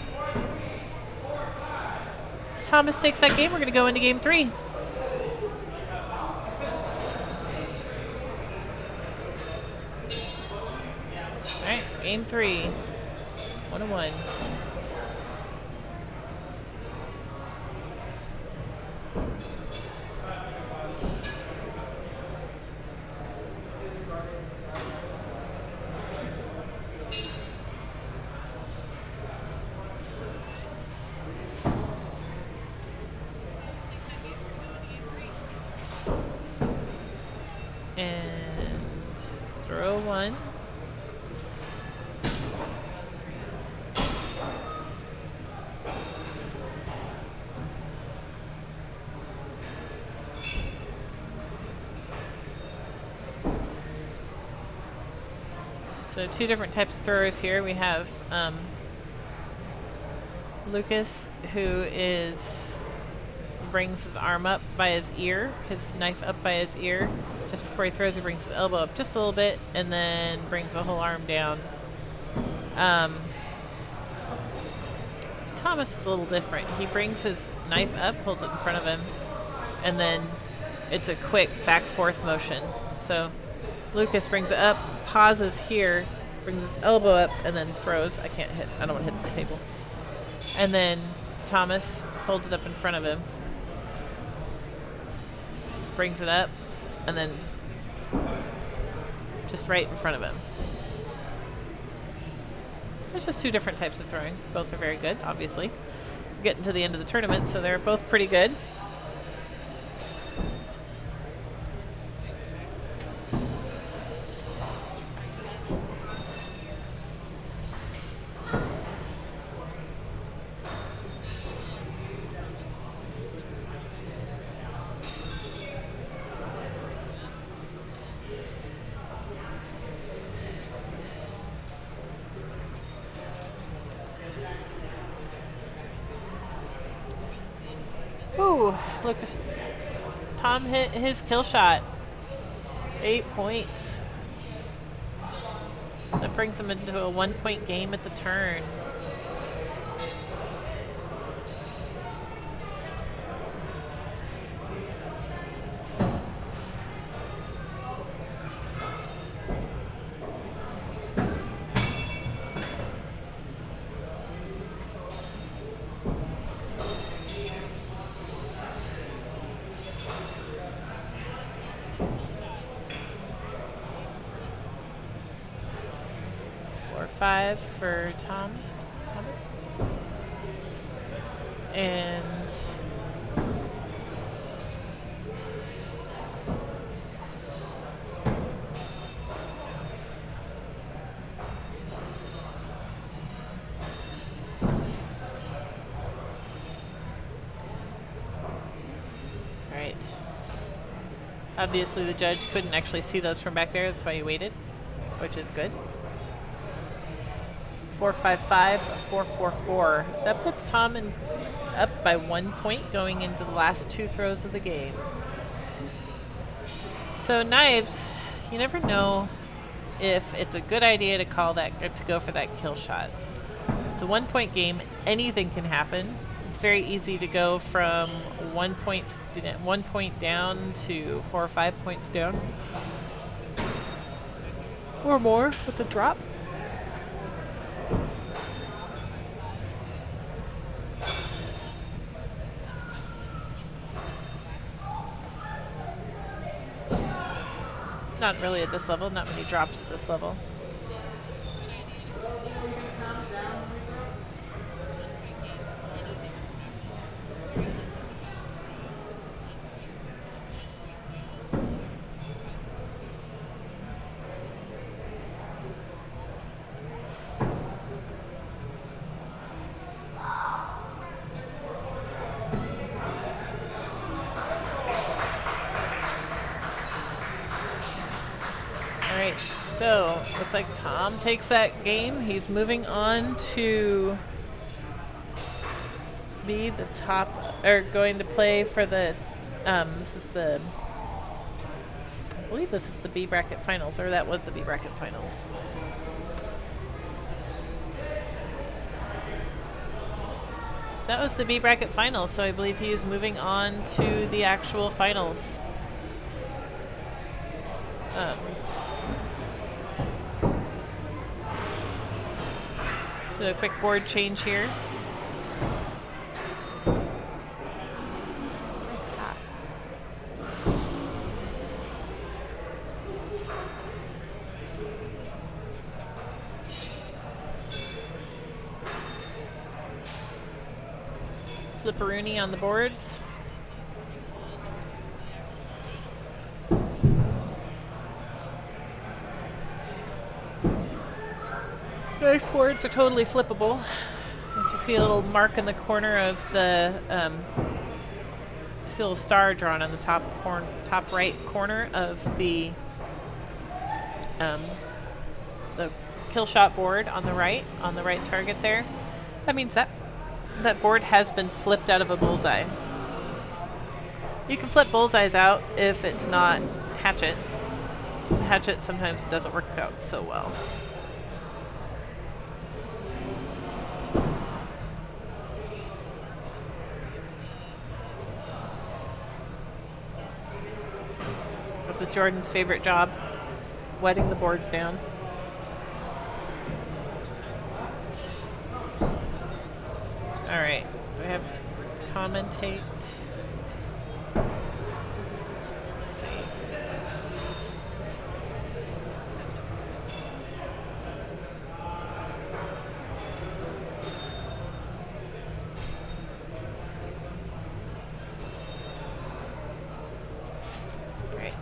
As Thomas takes that game, we're going to go into game 3. All right, game 3. 1-1. And throw 1. So 2 different types of throwers here. We have Lucas, who brings his arm up by his ear, his knife up by his ear. Just before he throws, he brings his elbow up just a little bit and then brings the whole arm down. Thomas is a little different. He brings his knife up, holds it in front of him, and then it's a quick back-forth motion. So Lucas brings it up, pauses here, brings his elbow up, and then throws. I don't want to hit the table. And then Thomas holds it up in front of him, brings it up, and then just right in front of him. There's just 2 different types of throwing. Both are very good, obviously. We're getting to the end of the tournament, so they're both pretty good. Ooh, Lucas. Tom hit his kill shot. 8 points. That brings him into a 1-point game at the turn. Five for Thomas. And all right. Obviously the judge couldn't actually see those from back there, that's why he waited, which is good. 4-5-5, 4-4-4. That puts Tom up by 1 point going into the last 2 throws of the game. So knives, you never know if it's a good idea to call that or to go for that kill shot. It's a 1-point game. Anything can happen. It's very easy to go from 1 point down to 4 or 5 points down, or more with the drop. Not really at this level, not many drops at this level. So, looks like Tom takes that game. He's moving on to be the top, or going to play for the, this is the believe this is the B bracket finals, or that was the B bracket finals. That was the B bracket finals, so I believe he is moving on to the actual finals. Do a quick board change here. Where's Scott? Flipperoonie on the boards. Knife boards are totally flippable. If you see a little mark in the corner of the, see a little star drawn on the top right corner of the kill shot board on the right target there. That means that board has been flipped out of a bullseye. You can flip bullseyes out if it's not hatchet. Hatchet sometimes doesn't work out so well. This is Jordan's favorite job, wetting the boards down. All right, we have commentate. Let's see. All right.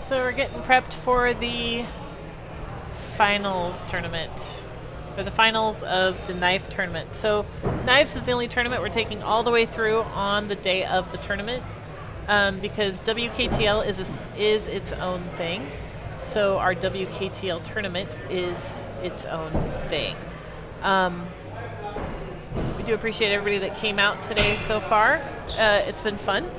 So we're getting prepped for the finals tournament, or the finals of the knife tournament. So knives is the only tournament we're taking all the way through on the day of the tournament, because WKTL is its own thing. So our WKTL tournament is its own thing. We do appreciate everybody that came out today so far. It's been fun.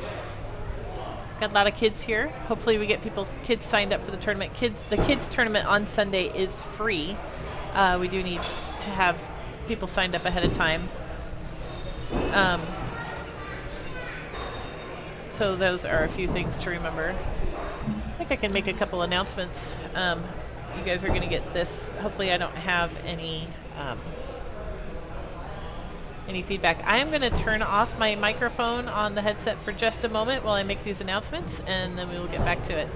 Got a lot of kids here. Hopefully we get kids signed up for the tournament. The kids tournament on Sunday is free. We do need to have people signed up ahead of time. So those are a few things to remember. I think I can make a couple announcements. You guys are going to get this. Hopefully I don't have any feedback. I am going to turn off my microphone on the headset for just a moment while I make these announcements, and then we will get back to it.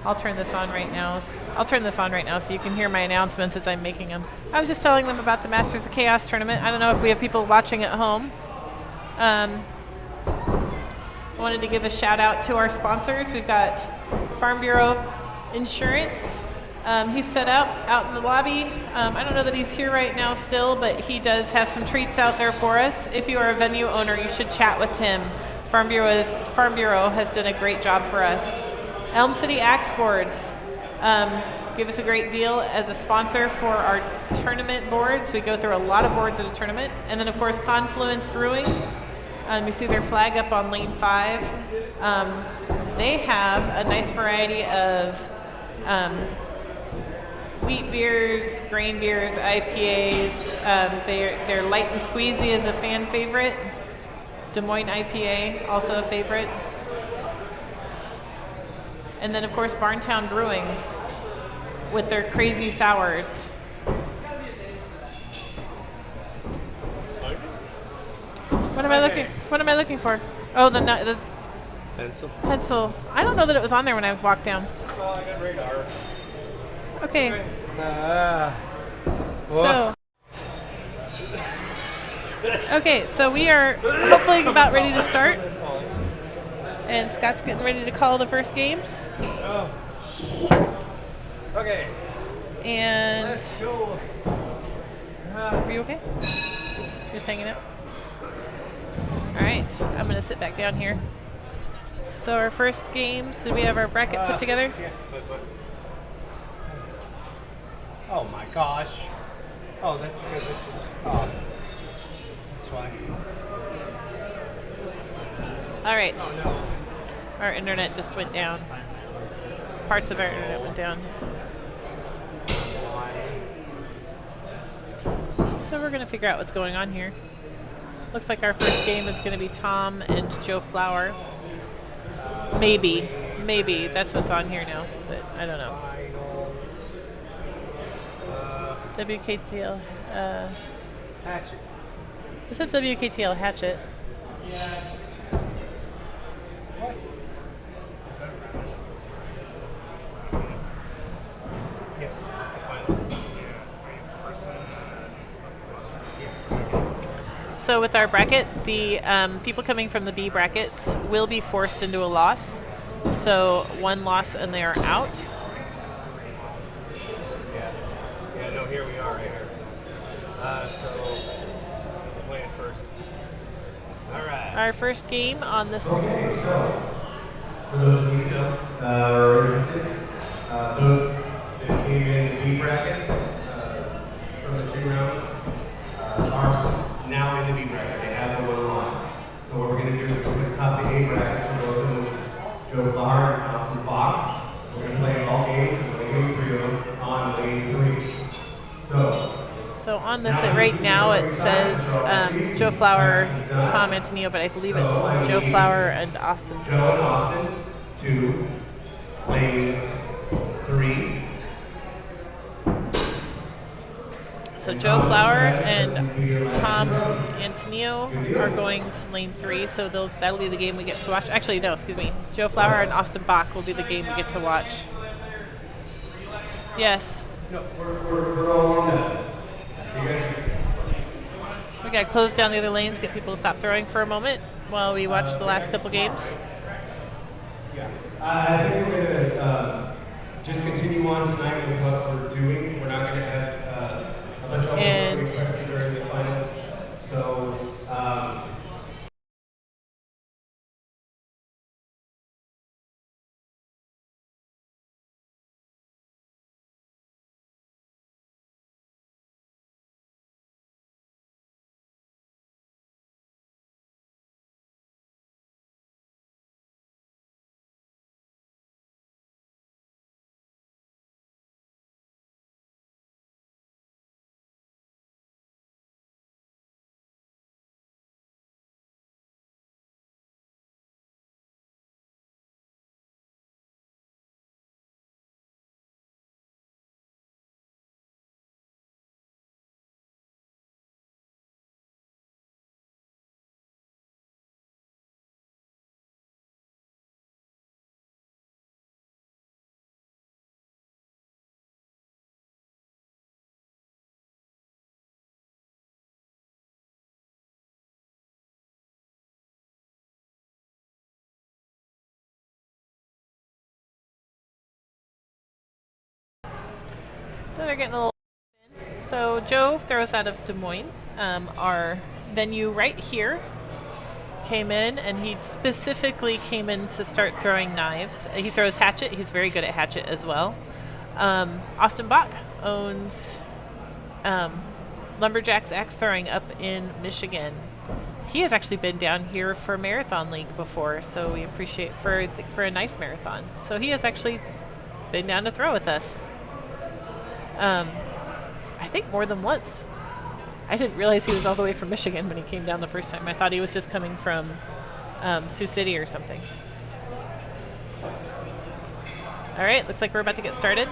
I'll turn this on right now. I'll turn this on right now so you can hear my announcements as I'm making them. I was just telling them about the Masters of Chaos tournament. I don't know if we have people watching at home. I wanted to give a shout out to our sponsors. We've got Farm Bureau Insurance. He's set up out in the lobby. I don't know that he's here right now still, but he does have some treats out there for us. If you are a venue owner, you should chat with him. Farm Bureau has done a great job for us. Elm City Axe Boards give us a great deal as a sponsor for our tournament boards. We go through a lot of boards at a tournament. And then, of course, Confluence Brewing. You see their flag up on lane 5. They have a nice variety of wheat beers, grain beers, IPAs. Their Light and Squeezy is a fan favorite. Des Moines IPA, also a favorite. And then, of course, Barntown Brewing with their crazy sours. What am I looking for? Oh, the Pencil. pencil. I don't know that it was on there when I walked down. Well, I got radar. Okay. So we are hopefully about ready to start. And Scott's getting ready to call the first games. Oh. Okay. And Let's go. are you okay? Just hanging out? All right, I'm going to sit back down here. So our first games, did we have our bracket put together? Yeah, but. Oh my gosh. Oh, that's because this is off. That's why. All right. Oh no. Our internet just went down. Parts of our internet went down. So we're going to figure out what's going on here. Looks like our first game is going to be Tom and Joe Flower. Maybe. That's what's on here now, but I don't know. WKTL. Hatchet. This is WKTL Hatchet. What? Yes. So with our bracket, the people coming from the B brackets will be forced into a loss. So one loss and they are out. Yeah, no, here we are right here. So, playing first. All right. Our first game on this. Okay, so for those of you who don't are interested, those that came in the B bracket from the 2 rounds are now in the B bracket. They have the 1 loss. So what we're going to do is we're going to top the A brackets for both of them, which is Joe Flower and Austin Bach. We're going to play all games, and we're going to go through them on lane 3. So on this, right now it says Joe Flower, Tom Antonello, but I believe it's Joe Flower and Austin. Joe and Austin to lane 3. So Joe Flower and Tom Antonello are going to lane 3. So that'll be the game we get to watch. Actually, no, excuse me. Joe Flower and Austin Bach will be the game we get to watch. Yes. No, we're all on that. We gotta close down the other lanes, get people to stop throwing for a moment while we watch the last couple games. Yeah, I think we're gonna just continue on tonight with what we're doing. We're not gonna have a bunch of during the finals. So So they're getting a little. So Joe throws out of Des Moines. Our venue right here came in, and he specifically came in to start throwing knives. He throws hatchet. He's very good at hatchet as well. Austin Bach owns Lumberjacks Axe Throwing up in Michigan. He has actually been down here for Marathon League before, so we appreciate for a knife marathon. So he has actually been down to throw with us. I think more than once. I didn't realize he was all the way from Michigan when he came down the first time. I thought he was just coming from Sioux City or something. All right, looks like we're about to get started.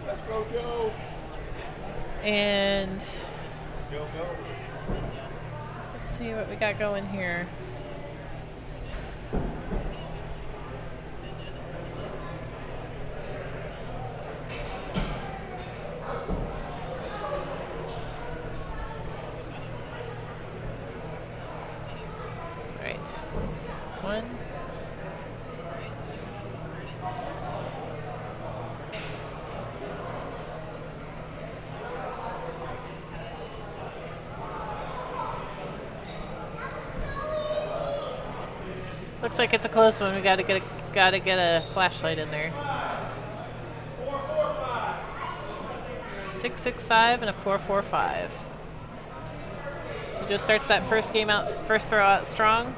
Let's go, Joe. And Go, go. let's see what we got going here. One. Looks like it's a close one. We gotta get a flashlight in there. 665 and a 445. So Joe starts that first throw out strong.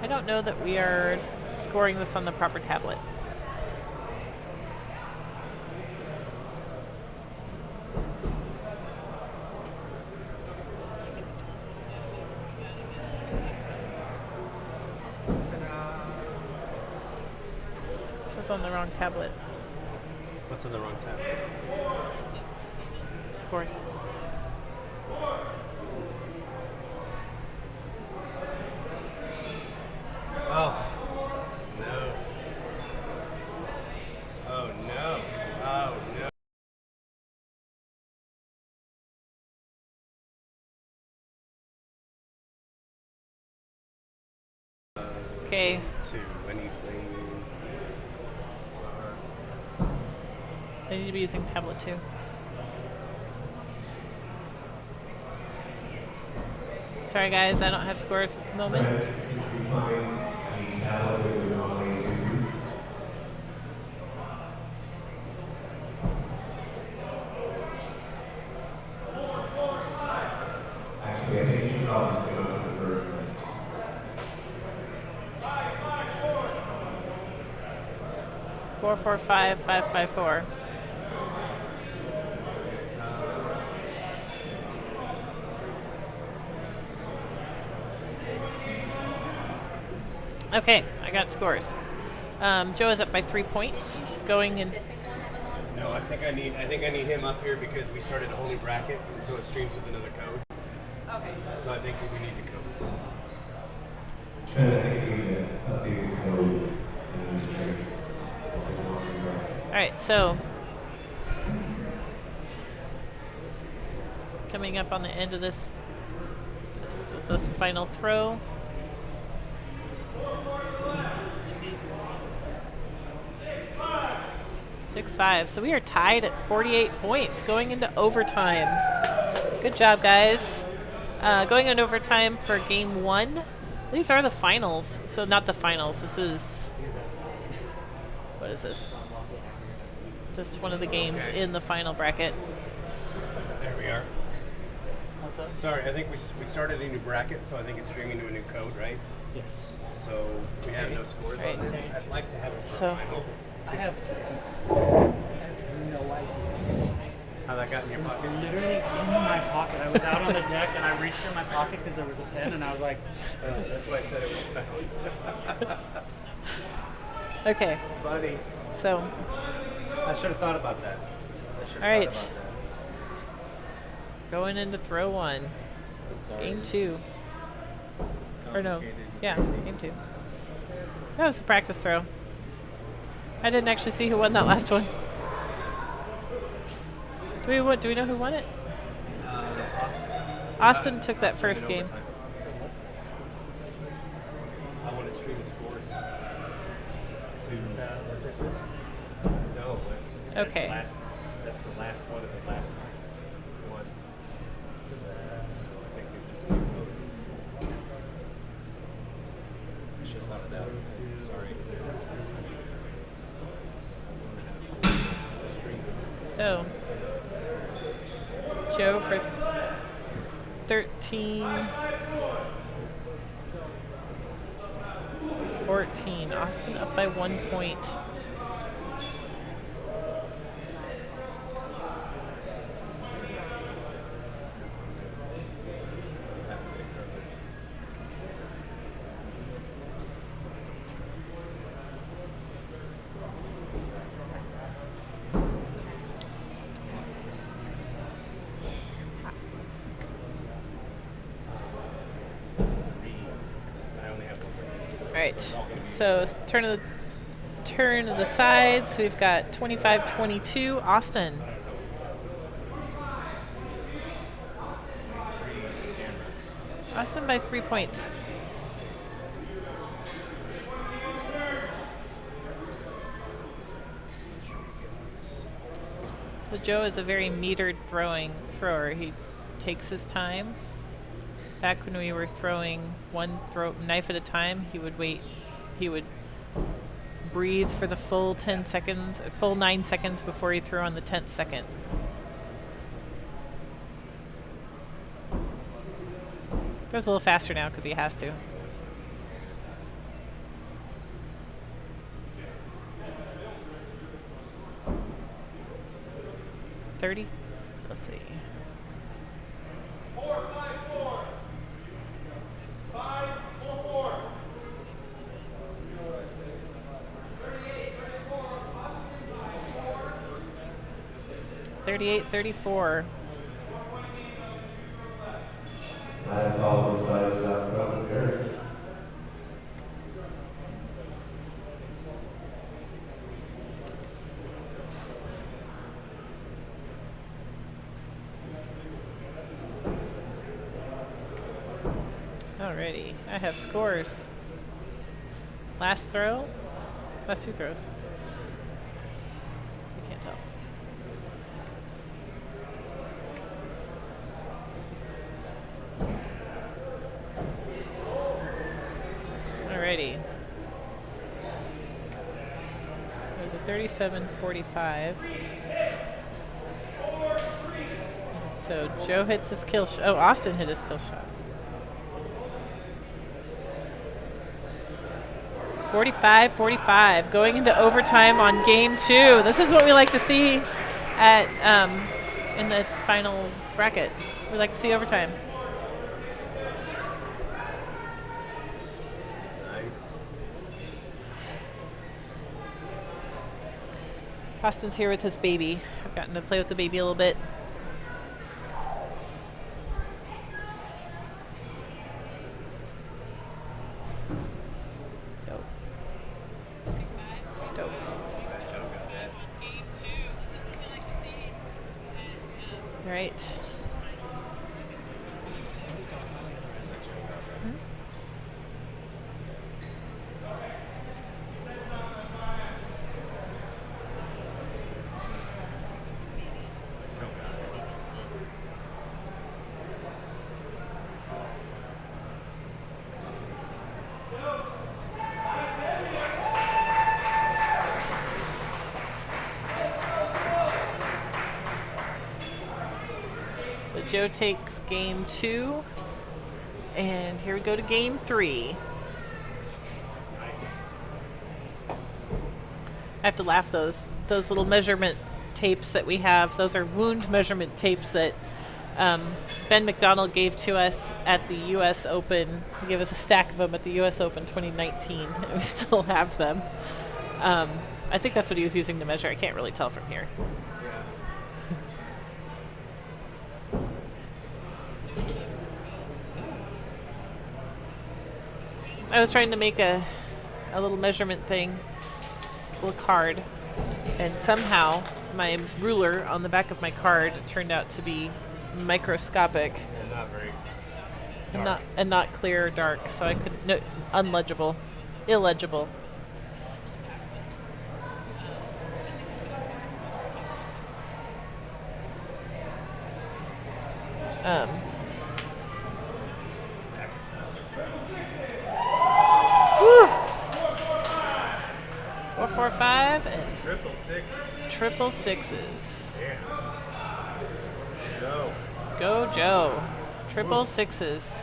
I don't know that we are scoring this on the proper tablet. This is on the wrong tablet. What's on the wrong tab? Scores. Oh. No. Oh, no. Oh, no. Okay. To anything. I need to be using tablet too. Sorry guys, I don't have scores at the moment. Actually, I think you should always go to the first one. 445-554. Okay, I got scores. Joe is up by 3 points. Going in. No, I think I need him up here because we started a whole new bracket, and so it streams with another code. Okay. So I think we need to code. Trying to think of the updated code in this trade. All right, so coming up on the end of this final throw. Six five. So we are tied at 48 points going into overtime. Good job, guys. Going into overtime for game one. These are the finals. So not the finals. This is, what is this? Just one of the games in the final bracket. There we are. What's up? Sorry, I think we started a new bracket, so I think it's streaming to a new code, right? Yes. So we have no scores Right. on this. I'd like to have it for So- a final. I have no idea. How that got in your It was pocket? literally in my pocket. I was out on the deck and I reached in my pocket because there was a pen and I was like, That's why I said it was found. Okay, Buddy, so I should have thought about that. all right, going into throw one, game two, or no, yeah, game two. That was the practice throw. I didn't actually see who won that last one. Do we know who won it? Austin took that first game. through the scores. Isn't that what this is? No, that's Okay. that's the last one of the last one. So I think it just keep going. I should have thought of that. Sorry. So, Joe for 13, 14. Austin up by 1 point. All right, so turn of the sides. We've got 25-22, Austin. Austin by 3 points. So Joe is a very metered thrower. He takes his time. Back when we were throwing one knife at a time, he would wait. He would breathe for the full 10 seconds, full 9 seconds before he threw on the 10th second. Goes a little faster now because he has to. $30. Let's see. 38-34. That's all the sides that come there. Alrighty, I have scores. Last throw, last two throws. You can't tell. Alrighty. There's a 37-45. So Joe hits his kill shot. Oh, Austin hit his kill shot. 45-45, going into overtime on game two. This is what we like to see at in the final bracket. We like to see overtime. Nice. Austin's here with his baby. I've gotten to play with the baby a little bit. Right. Joe takes game two, and here we go to game three. I have to laugh, those little measurement tapes that we have. Those are wound measurement tapes that Ben McDonald gave to us at the U.S. Open. He gave us a stack of them at the U.S. Open 2019, and we still have them. I think that's what he was using to measure. I can't really tell from here. I was trying to make a little measurement thing, a little card, and somehow my ruler on the back of my card turned out to be microscopic And not very dark. and not clear or dark, so I couldn't. No, it's unlegible. illegible. Whew. 4, 4, 5 and triple sixes. Yeah. Go. Go Joe. Triple sixes.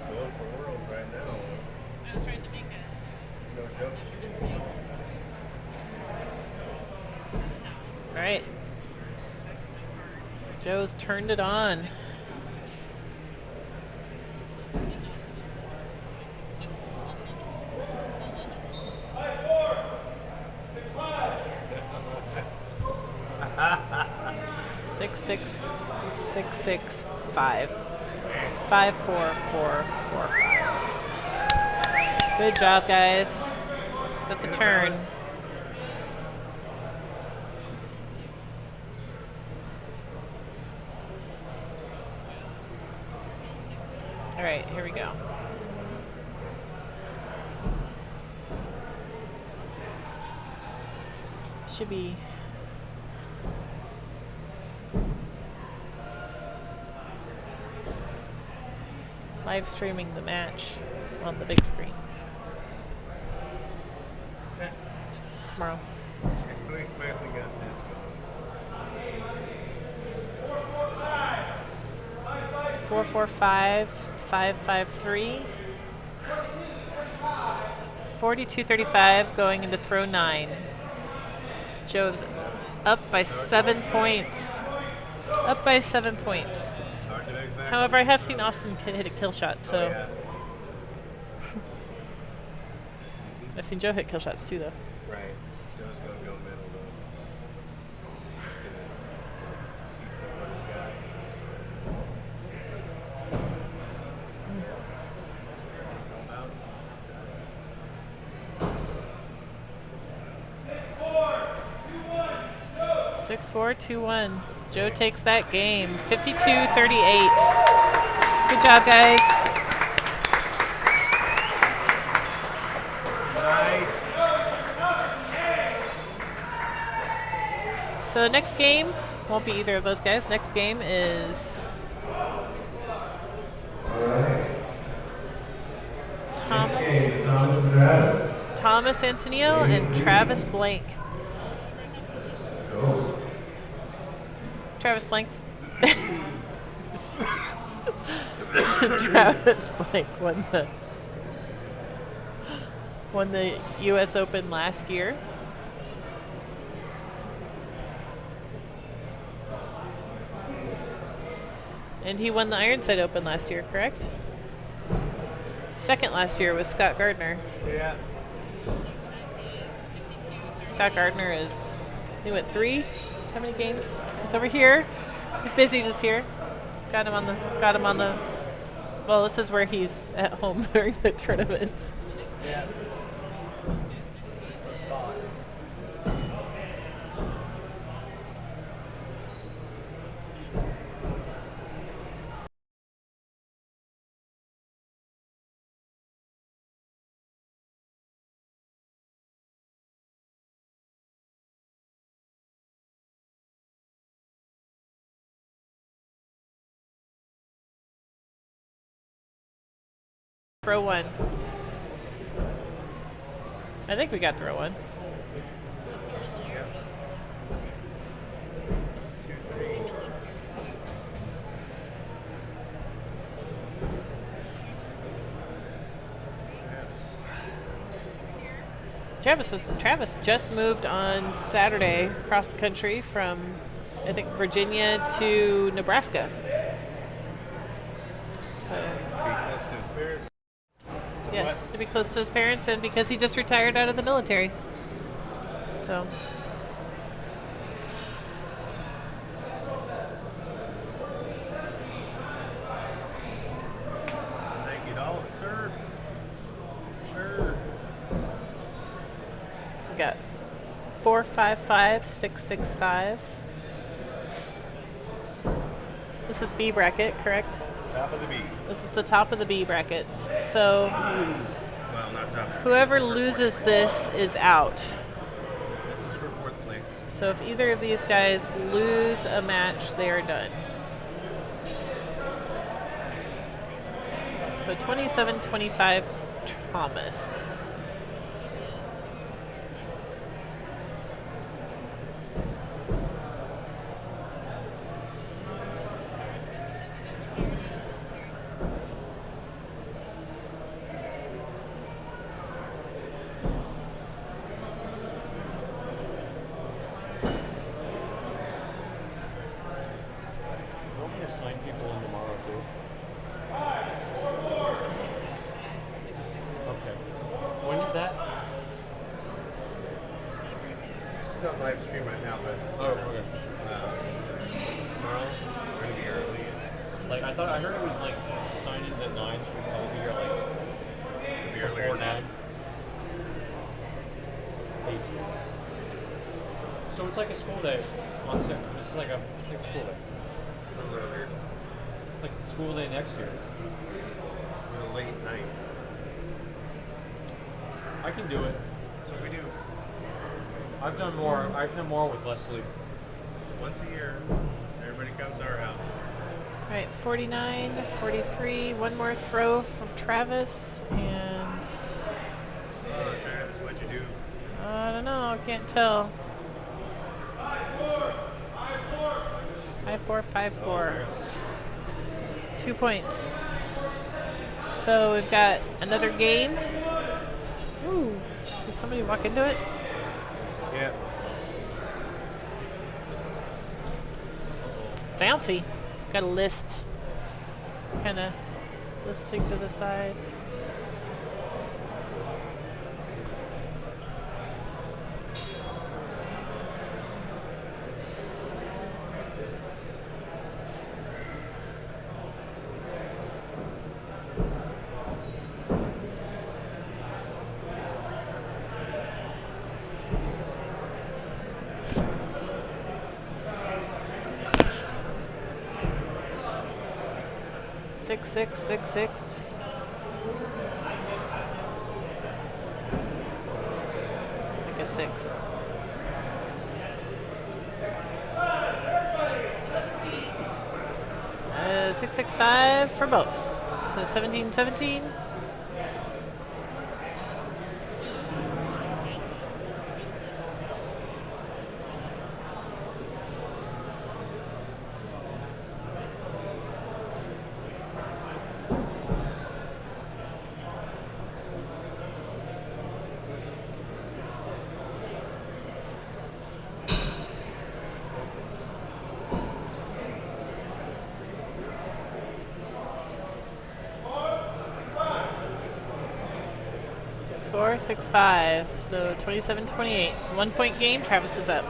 Going for world right now. I was trying to make that. No joke. All right. Joe's turned it on. Six, six, six, six, five. 5, 4, 4, 4, 5. Good job, guys. It's at the turn. All right, here we go. Should be live streaming the match on the big screen tomorrow. We finally got this going. 4, 4, 5, 5, 5, 3. 42-35 going into throw 9. Joe's up by 7 points. Up by 7 points. Hard to make back. However, I have seen Austin hit a kill shot, so Oh, yeah. I've seen Joe hit kill shots too, though. Right. Joe's going to go middle, though. Just going to keep the first guy. Mm. 6-4-2-1. Joe takes that game. 52-38. Good job, guys. Nice. So the next game won't be either of those guys. Next game is Thomas Antonello and Travis Blank. Travis Blank. Travis Blank won the U.S. Open last year. And he won the Ironside Open last year, correct? Second last year was Scott Gardner. Yeah. Scott Gardner he went 3. How many games? He's over here. He's busy this year. Got him on the, well, this is where he's at home during the tournaments. Yeah. Throw 1. I think we got throw 1. Yep. 2, 3. Travis just moved on Saturday across the country from, I think, Virginia to Nebraska. So, yes, to be close to his parents, and because he just retired out of the military. So, Thank you, Dolphin, sir. Sure. we got 4, 5, 5, 6, 6, 5, This is B bracket, correct? Top of the B. This is the top of the B brackets. So Well, not top. whoever loses this is out. This is for 4th place. So if either of these guys lose a match, they are done. So 27-25 Thomas. It's on live stream right now, but tomorrow we're gonna be early. Like I heard it was like sign-ins at 9, so we can probably be here like We'll be earlier before than that. 9. 8. So it's like a school day on Saturday. It's like a school day. A little earlier. It's like the school day next year. A late night. I can do it. That's what we do. I've done more with less sleep. Once a year, everybody comes to our house. All right, 49, 43. One more throw from Travis, and Oh, Travis, what'd you do? I don't know. I can't tell. 5-4, 5-4. 2 points. So we've got another game. Ooh, did somebody walk into it? Yeah. Bouncy. Got a list. Kind of listing to the side. Six, 6, 6. Like a 6. Uh, 6, 6, 5 for both. So 17, 17. Score 6-5, so 27-28. It's a 1 point game. Travis is up.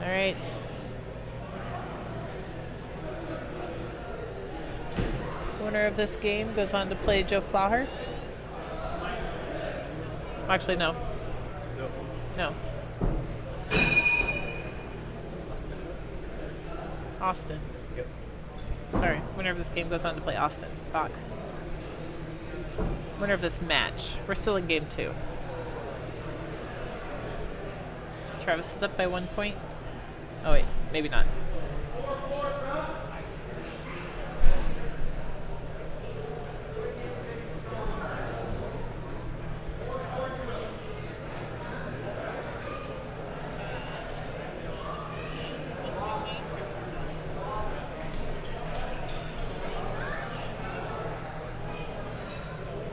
All right. Winner of this game goes on to play Joe Flower. Actually, no. No. Austin. Yep. Sorry, winner of this game goes on to play Austin. Bach. Winner of this match. We're still in game 2. Travis is up by 1 point. Oh wait, maybe not.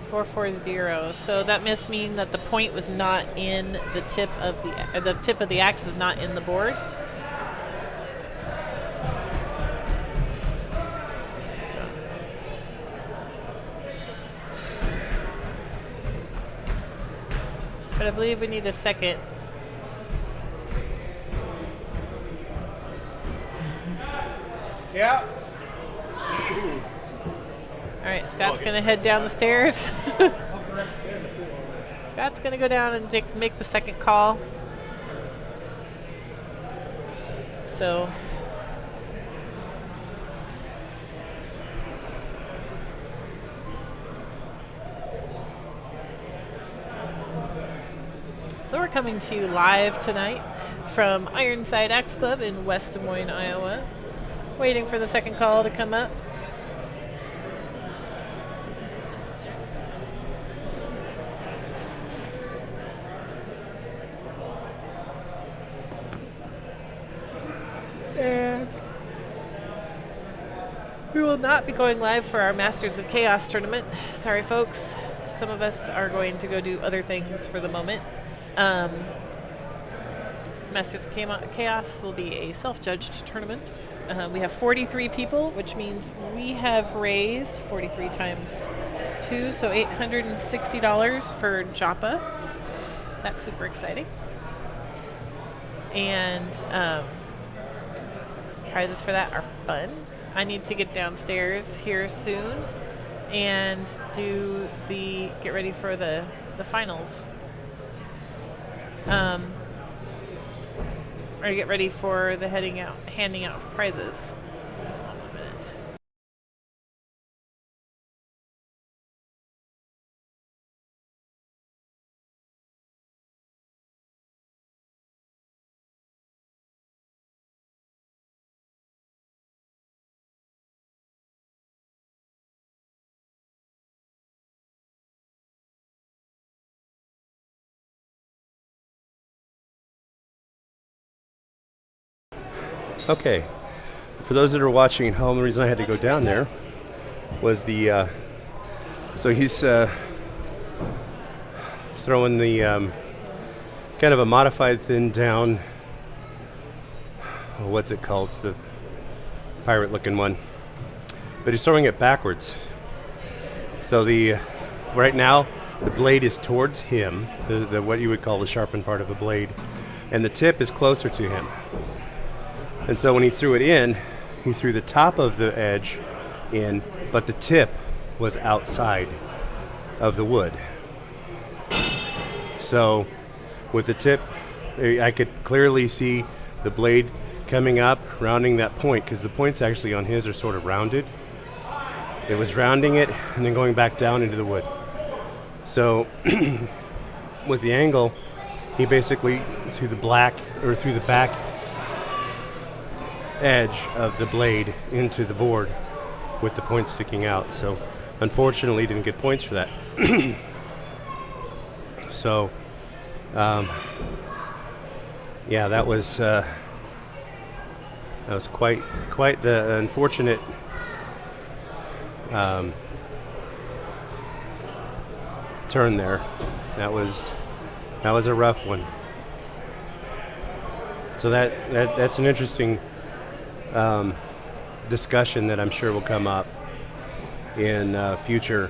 Four, 4-0. So that must mean that the point was not in the tip of the tip of the axe was not in the board. So. But I believe we need a second. Yeah. All right, Scott's going to head down the stairs. Scott's going to go down and make the second call. So we're coming to you live tonight from Ironside Axe Club in West Des Moines, Iowa. Waiting for the second call to come up. And we will not be going live for our Masters of Chaos tournament. Sorry, folks. Some of us are going to go do other things for the moment. Masters of Chaos will be a self-judged tournament. We have 43 people, which means we have raised 43 times 2, so $860 for Joppa. That's super exciting. And prizes for that are fun. I need to get downstairs here soon and get ready for the finals. Or get ready for the handing out of prizes. Hold on 1 minute. Okay, for those that are watching at home, the reason I had to go down there was so he's throwing the kind of a modified thin down, what's it called? It's the pirate looking one, but he's throwing it backwards. So right now the blade is towards him, the what you would call the sharpened part of a blade, and the tip is closer to him. And so when he threw it in, he threw the top of the edge in, but the tip was outside of the wood. So with the tip, I could clearly see the blade coming up, rounding that point, because the points actually on his are sort of rounded. It was rounding it and then going back down into the wood. So with the angle, he basically threw the back edge of the blade into the board with the point sticking out. So unfortunately didn't get points for that. So yeah, that was quite the unfortunate turn there. That was a rough one. So that's an interesting discussion that I'm sure will come up in future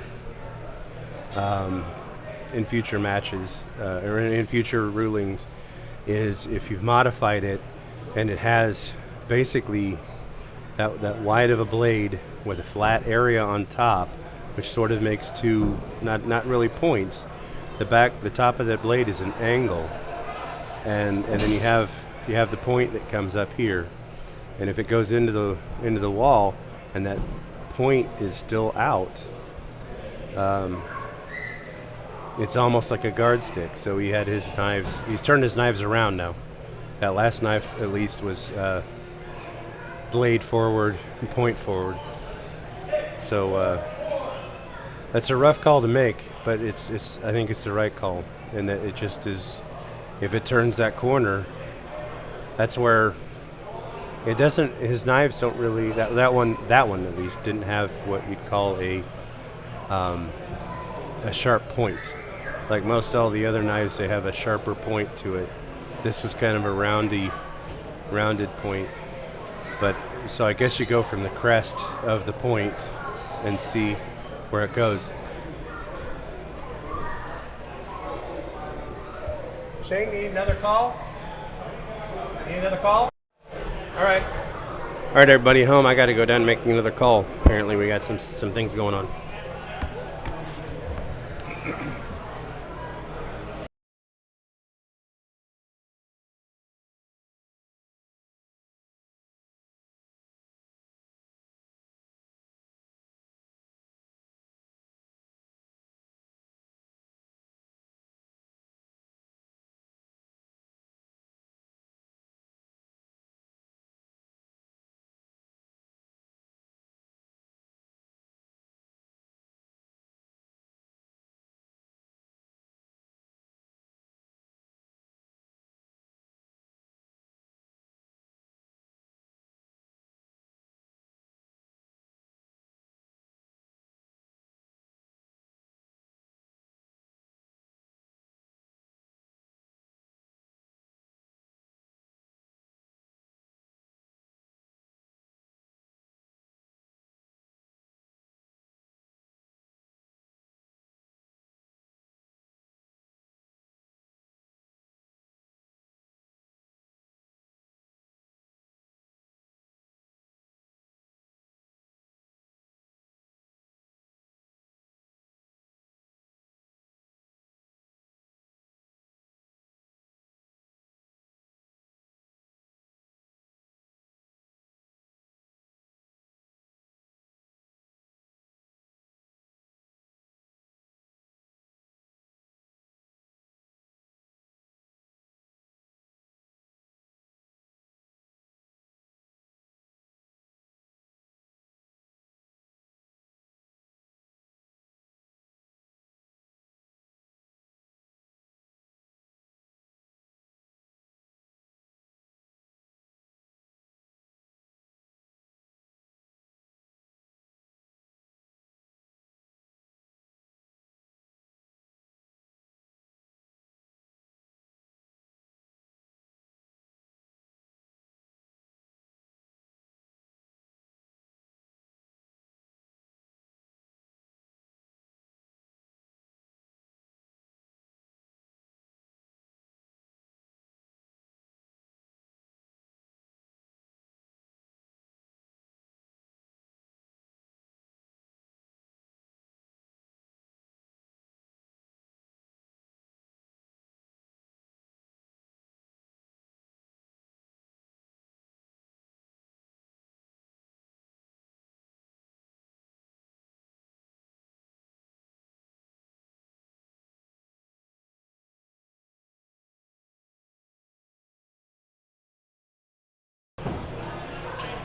matches or in future rulings, is if you've modified it and it has basically that wide of a blade with a flat area on top, which sort of makes two not really points. The top of that blade is an angle, and then you have the point that comes up here. And if it goes into the wall and that point is still out, it's almost like a guard stick. So he had his knives. He's turned his knives around now. That last knife, at least, was blade forward and point forward. So that's a rough call to make, but I think it's the right call, and that it just is. If it turns that corner, that's where. It doesn't. His knives don't really. That one at least didn't have what you'd call a sharp point. Like most all the other knives, they have a sharper point to it. This was kind of a rounded point. But so I guess you go from the crest of the point and see where it goes. Shane, need another call? Need another call? All right, everybody at home. I got to go down and make another call. Apparently, we got some things going on.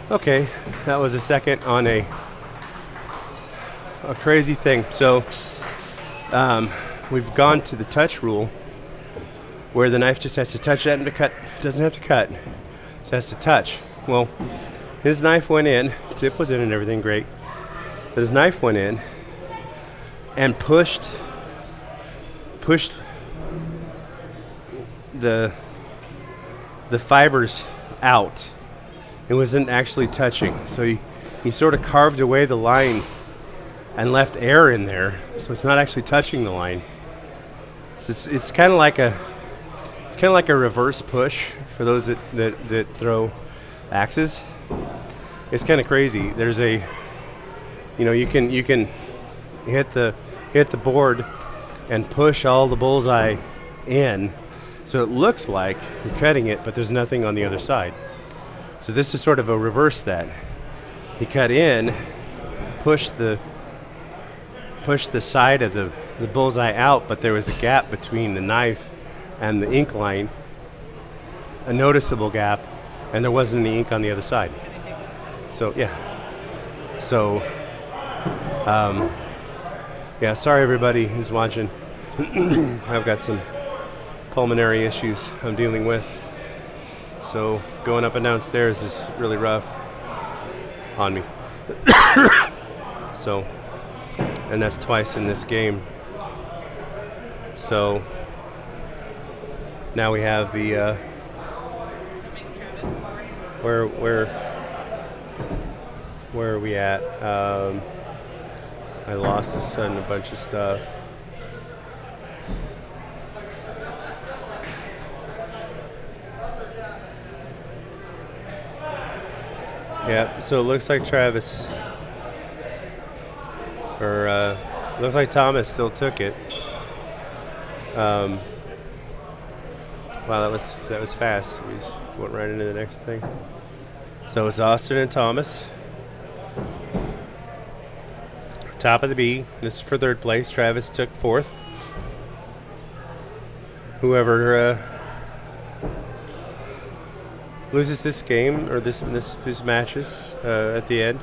Okay, that was a second on a crazy thing. So we've gone to the touch rule, where the knife just has to touch that and to cut. Doesn't have to cut, just has to touch. Well, his knife went in, tip was in and everything great, but his knife went in and pushed the fibers out. It wasn't actually touching, so he sort of carved away the line and left air in there, so it's not actually touching the line. So it's kind of like a reverse push for those that throw axes. It's kind of crazy. There's a, you can hit the board and push all the bullseye in, so it looks like you're cutting it, but there's nothing on the other side. So this is sort of a reverse that. He cut in, pushed the side of the bullseye out, but there was a gap between the knife and the ink line, a noticeable gap, and there wasn't any ink on the other side. So yeah. So yeah, sorry everybody who's watching. I've got some pulmonary issues I'm dealing with. So going up and down stairs is really rough on me. So, and that's twice in this game. So now we have the where are we at? I lost the son a bunch of stuff. Yeah, so it looks like Travis, or looks like Thomas still took it. Wow, that was fast. We just went right into the next thing. So it's Austin and Thomas. Top of the B. This is for third place. Travis took fourth. Whoever loses this game or these matches at the end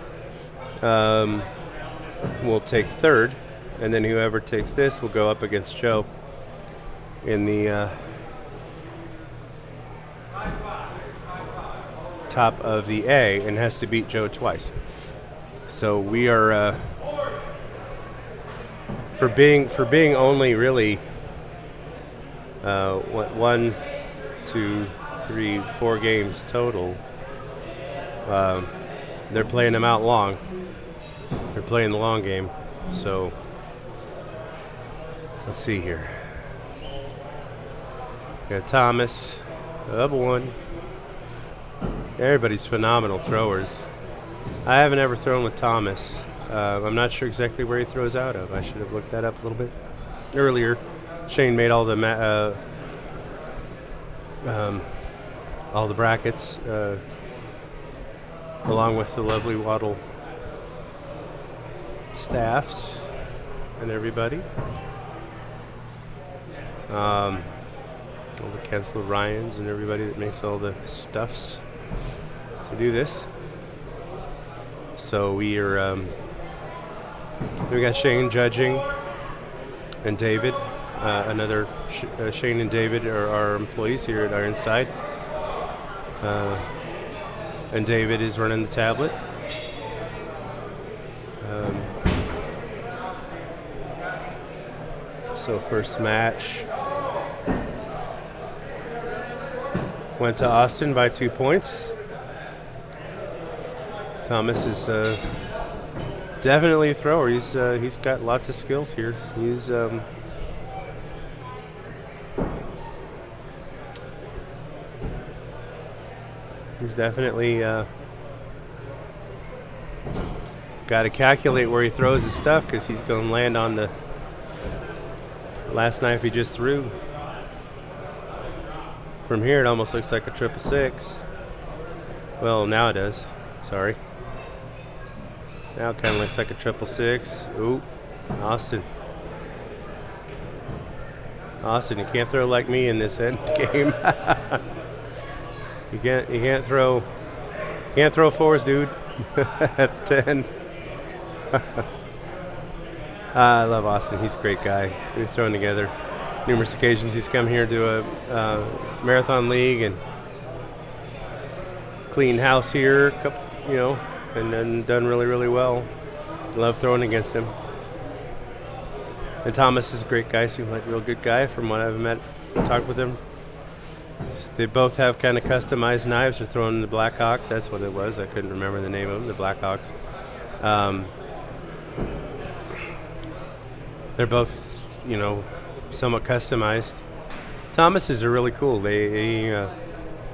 will take third, and then whoever takes this will go up against Joe in the top of the A, and has to beat Joe twice. So we are for being only really 1, 2, 3, 4 games total. They're playing them out long. They're playing the long game. So let's see here. Got Thomas, up one. Everybody's phenomenal throwers. I haven't ever thrown with Thomas. I'm not sure exactly where he throws out of. I should have looked that up a little bit earlier. Shane made all the brackets along with the lovely Waddle staffs and everybody. All the Kensler Ryans and everybody that makes all the stuffs to do this. So we are we got Shane judging and David. Another Shane and David are our employees here at Ironside. And David is running the tablet. So first match went to Austin by 2 points. Thomas is definitely a thrower. He's got lots of skills here. He's definitely got to calculate where he throws his stuff, because he's going to land on the last knife he just threw. From here, it almost looks like a 666. Well, now it does. Sorry. Now it kind of looks like a 666. Ooh, Austin. Austin, you can't throw like me in this end game. You can't throw Can't throw fours, dude. At 10. I love Austin. He's a great guy. We've thrown together numerous occasions. He's come here to a marathon league and clean house here, and then done really, really well. Love throwing against him. And Thomas is a great guy. Seems like a real good guy from what I've met, talked with him. They both have kind of customized knives. They're throwing the Blackhawks. That's what it was. I couldn't remember the name of them, the Blackhawks. They're both, somewhat customized. Thomas's are really cool. They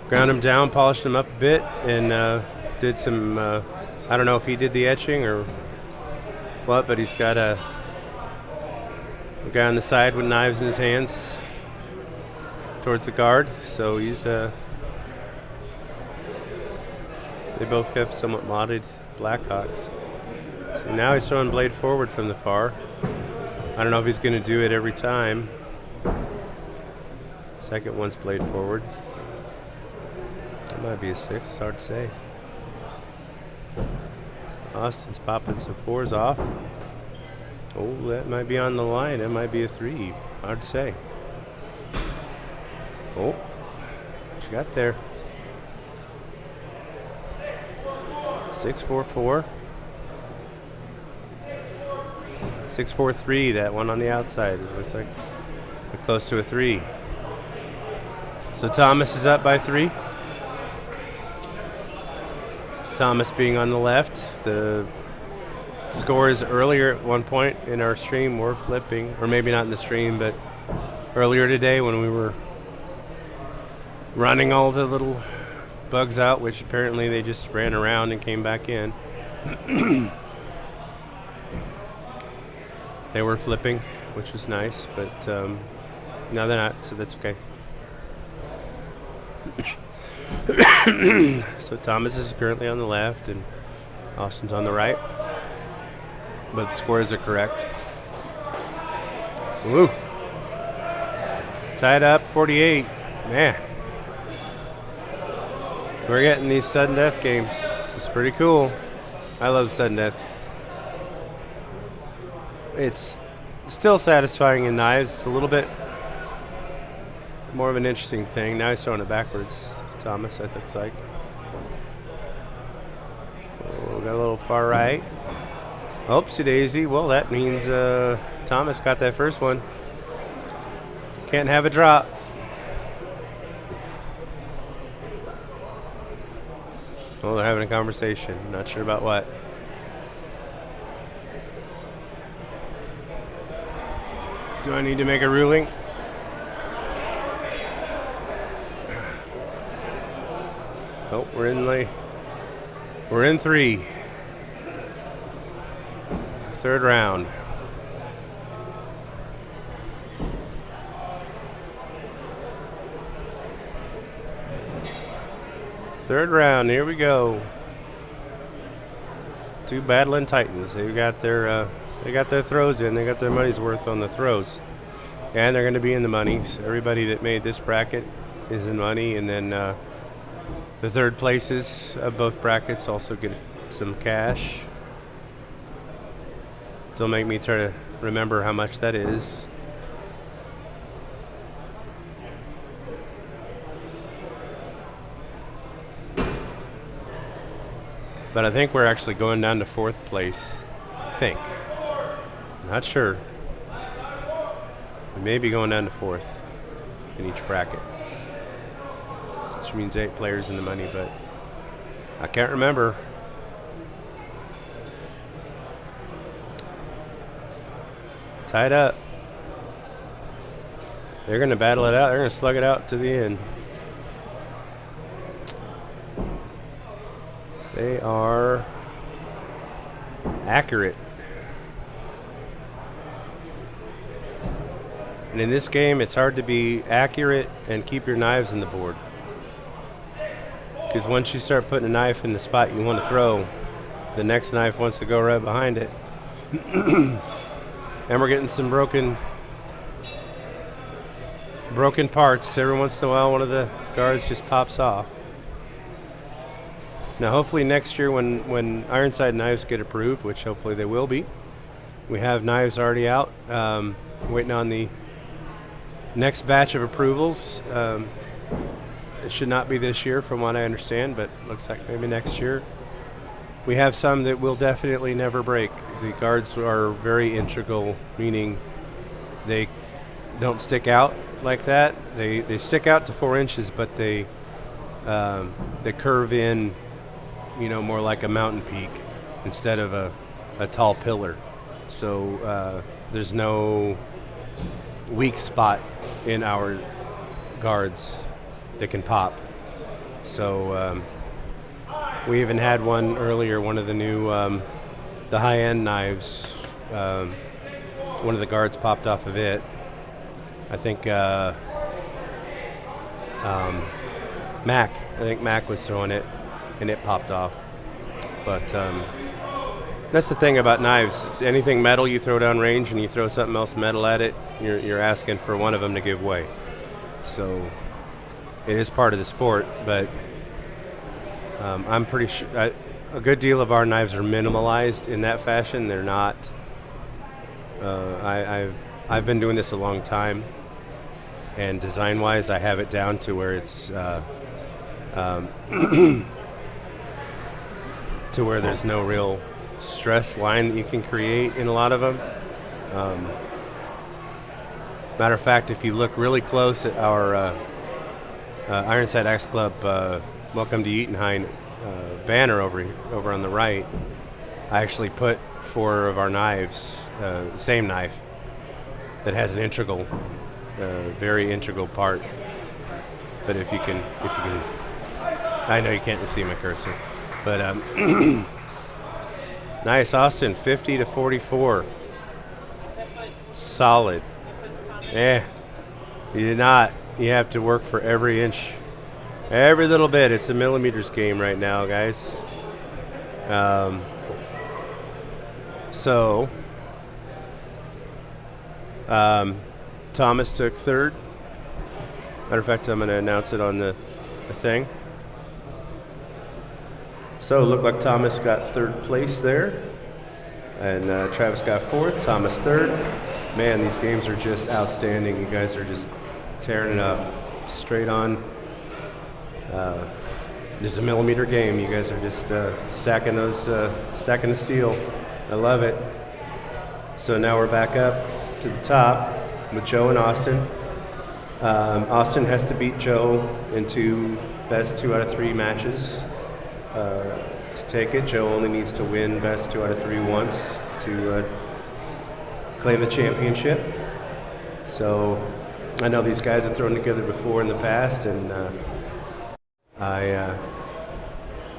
ground them down, polished them up a bit, and did some, I don't know if he did the etching or what, but he's got a guy on the side with knives in his hands towards the guard, so he's they both have somewhat modded Blackhawks. So now he's throwing blade forward from the far. I don't know if he's going to do it every time. Second one's blade forward. That might be a 6, it's hard to say. Austin's popping some 4s off. Oh, that might be on the line. That might be a 3. Hard to say. Oh, what you got there? 6-4-4. 6-4-3, that one on the outside. It looks like we're close to a 3. So Thomas is up by 3. Thomas being on the left. The scores earlier at one point in our stream were flipping, or maybe not in the stream, but earlier today when we were running all the little bugs out, which apparently they just ran around and came back in. They were flipping, which was nice, but now they're not, so that's okay. So Thomas is currently on the left and Austin's on the right, but the scores are correct. Woo! Tied up 48. Man, we're getting these sudden death games. It's pretty cool. I love sudden death. It's still satisfying in knives. It's a little bit more of an interesting thing. Now he's throwing it backwards. Thomas, I think it's like. Oh, got a little far right. Oopsie daisy. Well, that means Thomas got that first one. Can't have a drop. Oh, they're having a conversation. Not sure about what. Do I need to make a ruling? Oh, we're in 3. Third round. Third round, here we go. Two battling titans. They got their throws in. They got their money's worth on the throws, and they're going to be in the money. So everybody that made this bracket is in money, and then the third places of both brackets also get some cash. Don't make me try to remember how much that is. But I think we're actually going down to 4th place. I think. Not sure. We may be going down to 4th in each bracket, which means 8 players in the money, but I can't remember. Tied up. They're going to battle it out. They're going to slug it out to the end. They are accurate. And in this game, it's hard to be accurate and keep your knives in the board. Because once you start putting a knife in the spot you want to throw, the next knife wants to go right behind it. And we're getting some broken parts. Every once in a while, one of the guards just pops off. Now, hopefully next year when Ironside knives get approved, which hopefully they will be, we have knives already out, waiting on the next batch of approvals. It should not be this year from what I understand, but looks like maybe next year. We have some that will definitely never break. The guards are very integral, meaning they don't stick out like that. They stick out to 4 inches, but they curve in, more like a mountain peak instead of a tall pillar. So there's no weak spot in our guards that can pop. So we even had one earlier, one of the new, the high-end knives, one of the guards popped off of it. I think Mac was throwing it, and it popped off. But that's the thing about knives. Anything metal you throw down range and you throw something else metal at it, you're asking for one of them to give way. So it is part of the sport, but I'm pretty sure a good deal of our knives are minimalized in that fashion. They're not. I've been doing this a long time, and design-wise, I have it down to where it's to where there's no real stress line that you can create in a lot of them. Matter of fact, if you look really close at our Ironside Axe Club Welcome to Eatonheim banner over on the right, I actually put 4 of our knives, the same knife, that has an integral, very integral part. But if you can, I know you can't see my cursor, but nice, Austin, 50 to 44, solid. You did not. You have to work for every inch, every little bit. It's a millimeters game right now, guys. Thomas took 3rd. Matter of fact, I'm going to announce it on the thing. So it looked like Thomas got 3rd place there. And Travis got 4th, Thomas 3rd. Man, these games are just outstanding. You guys are just tearing it up. Straight on. This is a millimeter game. You guys are just stacking the steel. I love it. So now we're back up to the top with Joe and Austin. Austin has to beat Joe in best 2 out of 3 matches to take it. Joe only needs to win best 2 out of 3 once to claim the championship. So I know these guys have thrown together before in the past, and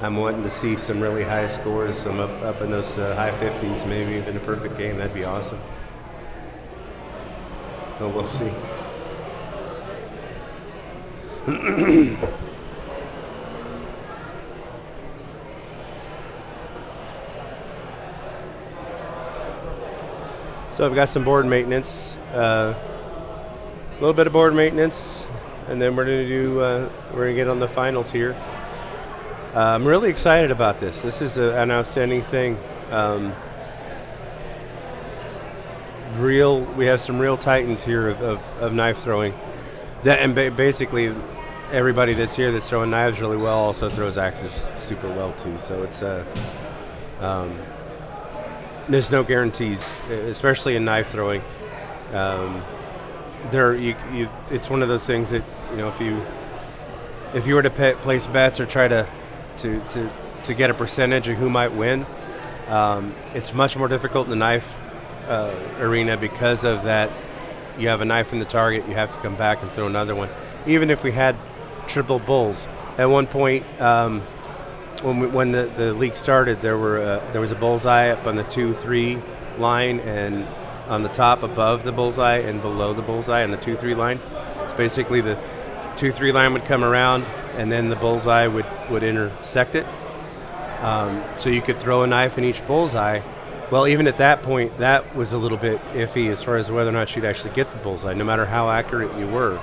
I'm wanting to see some really high scores, some up in those high 50s, maybe even a perfect game. That'd be awesome. But we'll see. So I've got some board maintenance, a little bit of board maintenance, and then we're gonna get on the finals here. I'm really excited about this. This is an outstanding thing. We have some real titans here of knife throwing. Basically, everybody that's here that's throwing knives really well also throws axes super well too. So it's there's no guarantees, especially in knife throwing. It's one of those things that if you were to place bets or try to get a percentage of who might win, it's much more difficult in the knife arena because of that. You have a knife in the target, you have to come back and throw another one. Even if we had triple bulls, at one point when the league started, there was a bullseye up on the 2-3 line, and on the top above the bullseye and below the bullseye on the 2-3 line. It's basically the 2-3 line would come around, and then the bullseye would intersect it. So you could throw a knife in each bullseye. Well, even at that point, that was a little bit iffy as far as whether or not you'd actually get the bullseye, no matter how accurate you were.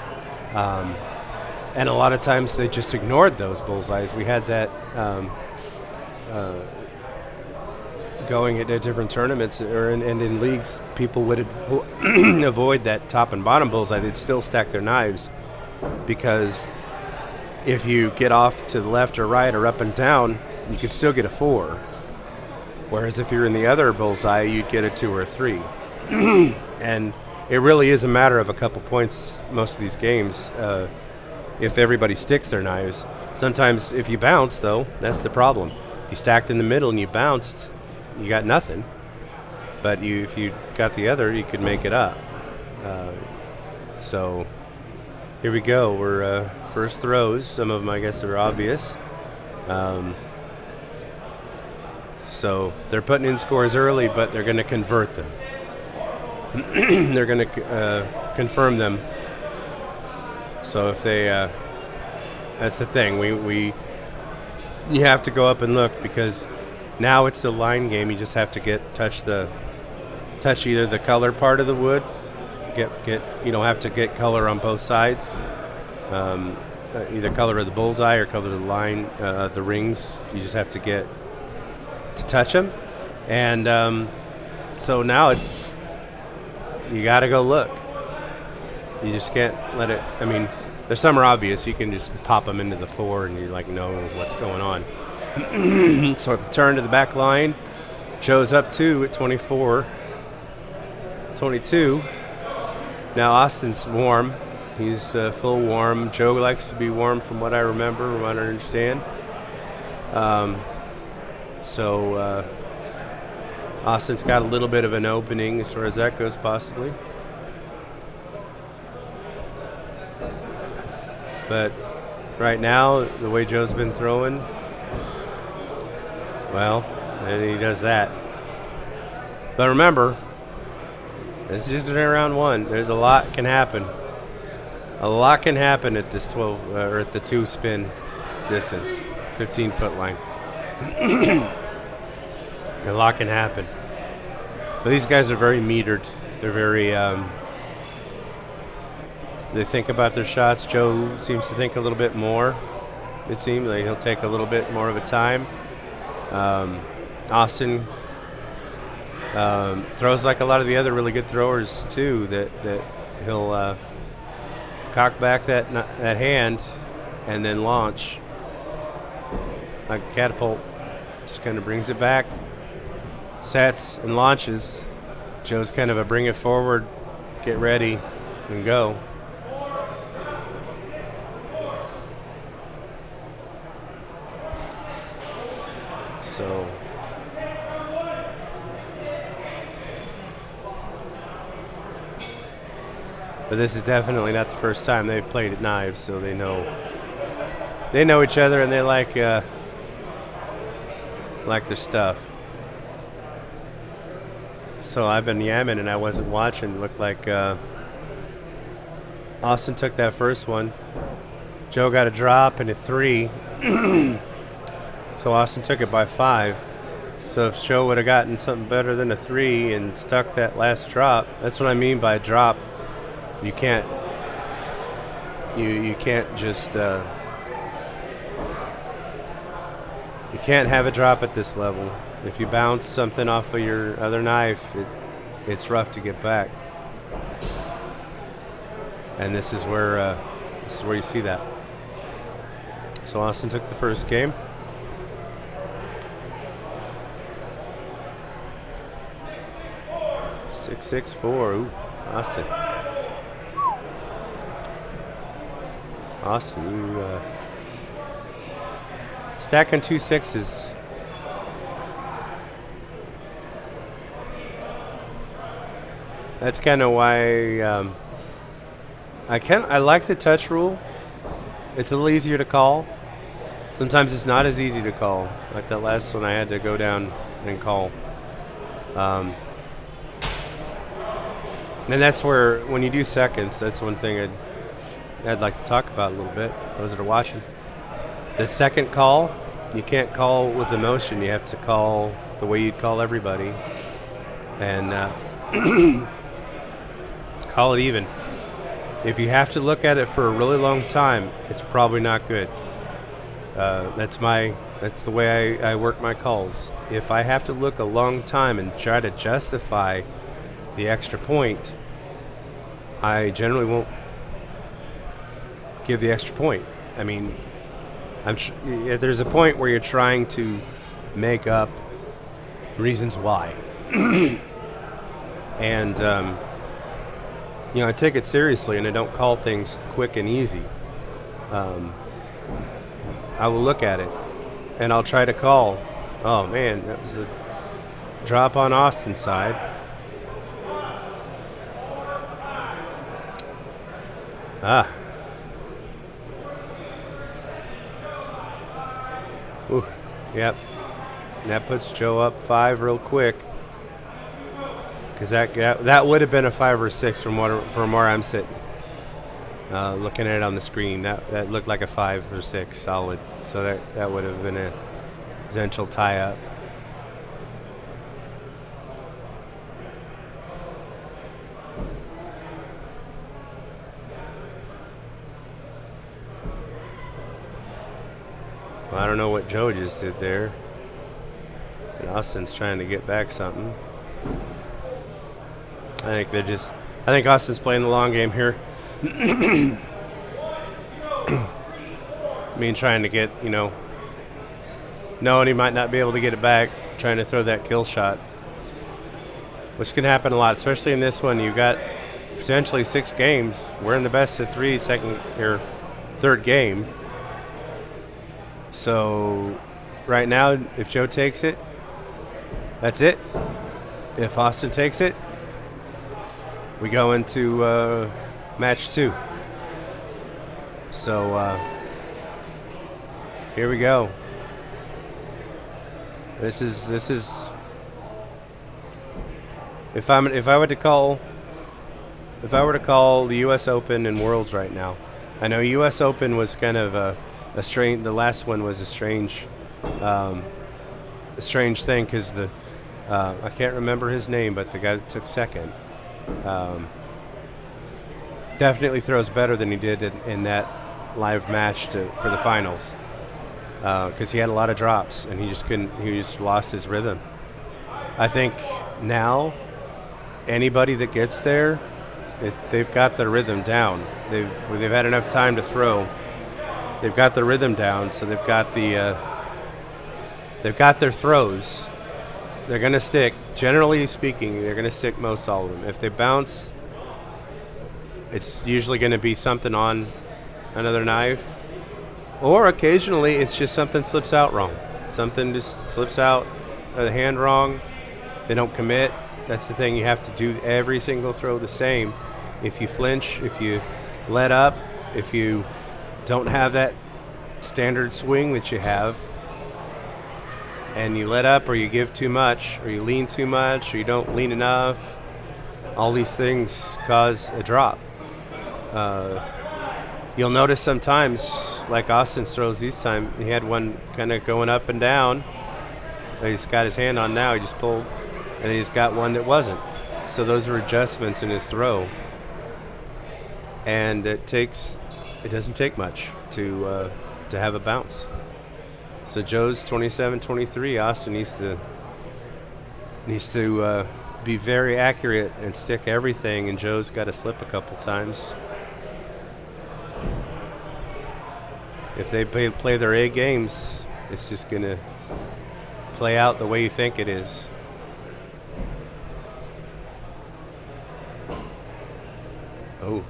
And a lot of times they just ignored those bullseyes. We had that going at different tournaments and in leagues, people would avoid that top and bottom bullseye. They'd still stack their knives, because if you get off to the left or right or up and down, you could still get a 4. Whereas if you're in the other bullseye, you'd get a 2 or a 3. And it really is a matter of a couple points most of these games, if everybody sticks their knives. Sometimes if you bounce, though, that's the problem. You stacked in the middle and you bounced, you got nothing. But if you got the other, you could make it up. So here we go. We're first throws. Some of them, I guess, are obvious. So they're putting in scores early, but they're going to convert them. They're going to confirm them. So if they, that's the thing. You have to go up and look, because now it's the line game. You just have to touch either the color part of the wood. You don't have to get color on both sides. Either color of the bullseye or color of the line, the rings. You just have to touch them. And so now you got to go look. You just can't let it. I mean, there's some are obvious. You can just pop them into the 4 and you know what's going on. So at the turn to the back line, Joe's up 2 at 24. 22. Now Austin's warm. He's full warm. Joe likes to be warm from what I remember, from what I understand. So Austin's got a little bit of an opening as far as that goes, possibly. But right now, the way Joe's been throwing, well, and he does that. But remember, this isn't round 1. There's a lot can happen. A lot can happen at this 12 or at the 2 spin distance, 15-foot line. A lot can happen. But these guys are very metered. They're very. They think about their shots. Joe seems to think a little bit more. It seems like he'll take a little bit more of a time. Austin throws like a lot of the other really good throwers too. That he'll cock back that hand and then launch like a catapult. Just kind of brings it back, sets and launches. Joe's kind of a bring it forward, get ready, and go. So but this is definitely not the first time they've played at knives, so they know each other, and they like their stuff. So I've been yamming and I wasn't watching. It looked like Austin took that first one. Joe got a drop and a 3. So Austin took it by 5. So if Joe would have gotten something better than a 3 and stuck that last drop, that's what I mean by drop. You can't just you can't have a drop at this level. If you bounce something off of your other knife, it's rough to get back. And this is where you see that. So Austin took the first game. Six, 6-4. Ooh, Austin. Austin, you stacking 2 6s. That's kind of why I like the touch rule. It's a little easier to call. Sometimes it's not as easy to call. Like that last one, I had to go down and call. And that's where, when you do seconds, that's one thing I'd like to talk about a little bit, those that are watching. The second call, you can't call with emotion. You have to call the way you'd call everybody. And call it even. If you have to look at it for a really long time, it's probably not good. That's the way I work my calls. If I have to look a long time and try to justify the extra point, I generally won't give the extra point. I mean, there's a point where you're trying to make up reasons why. And, I take it seriously and I don't call things quick and easy. I will look at it and I'll try to call. Oh man, that was a drop on Austin's side. Ooh, yep. That puts Joe up 5 real quick. Because that would have been a 5 or 6 from where I'm sitting. Looking at it on the screen, that looked like a 5 or 6 solid. So that would have been a potential tie-up. Well, I don't know what Joe just did there. And Austin's trying to get back something. I think Austin's playing the long game here. I mean, trying to get, knowing he might not be able to get it back, trying to throw that kill shot, which can happen a lot, especially in this one. You've got potentially 6 games. We're in the best of 3 third game. So right now, if Joe takes it, that's it. If Austin takes it, we go into match 2. So here we go. This is if I were to call the U.S. Open and Worlds right now. I know U.S. Open was kind of a strange. The last one was a strange thing because I can't remember his name, but the guy that took second definitely throws better than he did in that live match for the finals because he had a lot of drops and he just lost his rhythm. I think now anybody that gets there, they've got their rhythm down. They've had enough time to throw. They've got the rhythm down, so they've got their throws. They're going to stick. Generally speaking, they're going to stick most all of them. If they bounce, it's usually going to be something on another knife. Or occasionally, it's just something slips out wrong. Something just slips out of the hand wrong. They don't commit. That's the thing. You have to do every single throw the same. If you flinch, if you let up, if you don't have that standard swing that you have, and you let up or you give too much or you lean too much or you don't lean enough, all these things cause a drop. You'll notice sometimes, like Austin's throws these time, he had one kind of going up and down. He's got his hand on now, he just pulled, and he's got one that wasn't. So those are adjustments in his throw. And it doesn't take much to have a bounce. So Joe's 27-23. Austin needs to be very accurate and stick everything, and Joe's got to slip a couple times. If they play their A games, it's just going to play out the way you think it is. Oh.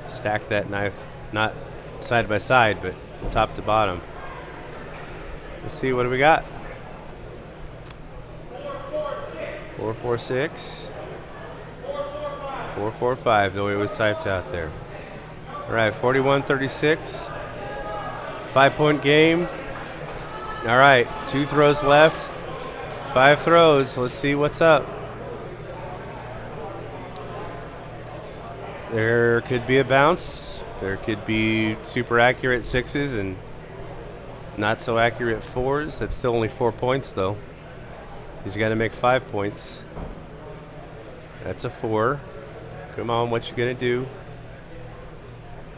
Stack that knife, not side by side, but top to bottom. Let's see, what do we got? 4-4-6. 4-4-5, the way it was typed out there. All right, 41-36. 5-point game. All right, 2 throws left. 5 throws. Let's see what's up. There could be a bounce. There could be super accurate 6s and not so accurate 4s. That's still only 4 points, though. He's got to make 5 points. That's a 4. Come on, what you gonna do?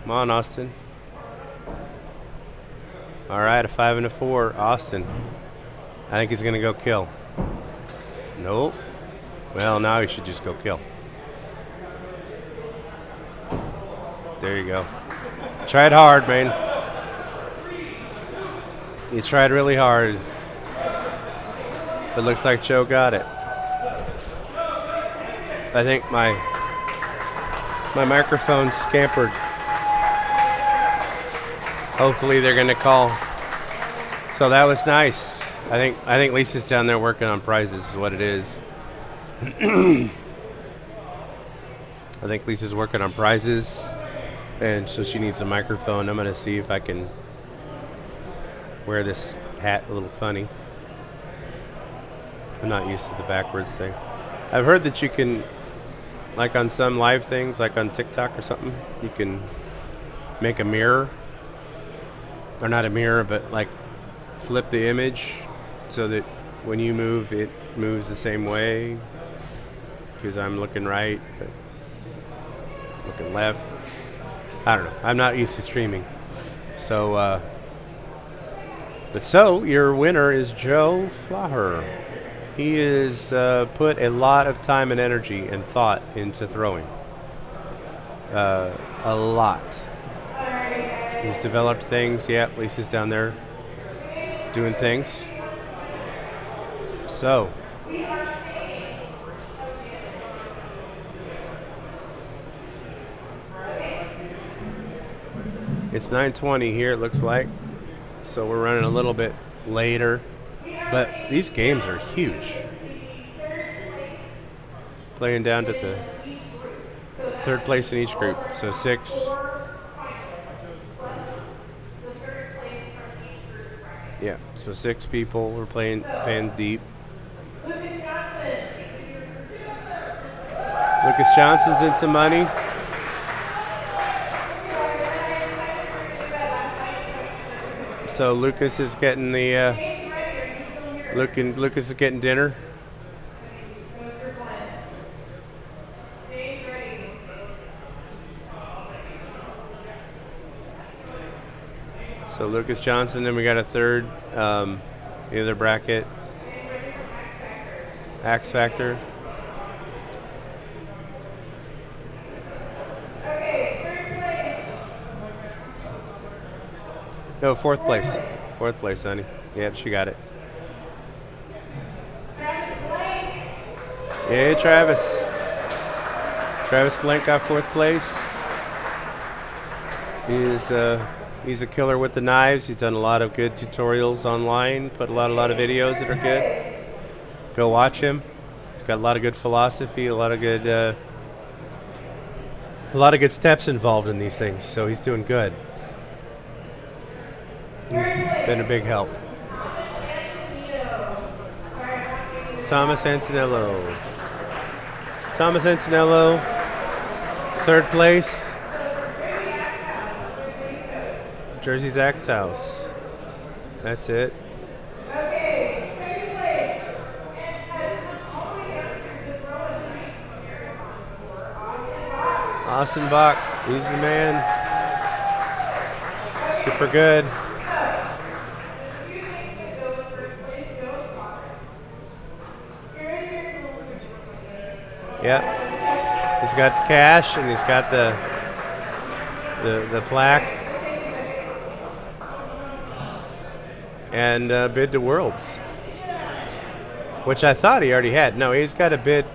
Come on, Austin. All right, a 5 and a 4. Austin. I think he's going to go kill. Nope. Well, now he should just go kill. There you go. Tried hard, man. You tried really hard. But looks like Joe got it. I think my microphone scampered. Hopefully they're gonna call. So that was nice. I think Lisa's down there working on prizes is what it is. I think Lisa's working on prizes, and so she needs a microphone. I'm gonna see if I can wear this hat a little funny. I'm not used to the backwards thing. I've heard that you can, like on some live things, like on TikTok or something, you can make a mirror. Or not a mirror, but like flip the image so that when you move, it moves the same way. Because I'm looking right, but looking left. I don't know. I'm not used to streaming. So, so your winner is Joe Flaher. He has put a lot of time and energy and thought into throwing. A lot. He's developed things. Yeah, Lisa's down there doing things. So, it's 9:20 here, it looks like. So we're running a little bit later. But these games are huge. Playing down to the third place in each group. So 6. Yeah, so 6 people. We're playing deep. Lucas Johnson's in some money. So Lucas is getting the Lucas is getting dinner. So Lucas Johnson, then we got a third, the other bracket, Axe Factor. No, fourth place. Fourth place, honey. Yep, she got it. Yeah, Travis. Travis Blank got fourth place. He's a killer with the knives. He's done a lot of good tutorials online, put a lot of videos that are good. Go watch him. He's got a lot of good philosophy, a lot of good steps involved in these things. So he's doing good. He's been a big help. Thomas Antonello. Thomas Antonello, third place. Jersey's Axe House. That's it. Austin Bach, he's the man. Super good. Yep. He's got the cash and he's got the plaque. And bid to Worlds, which I thought he already had. No, he's got a bid.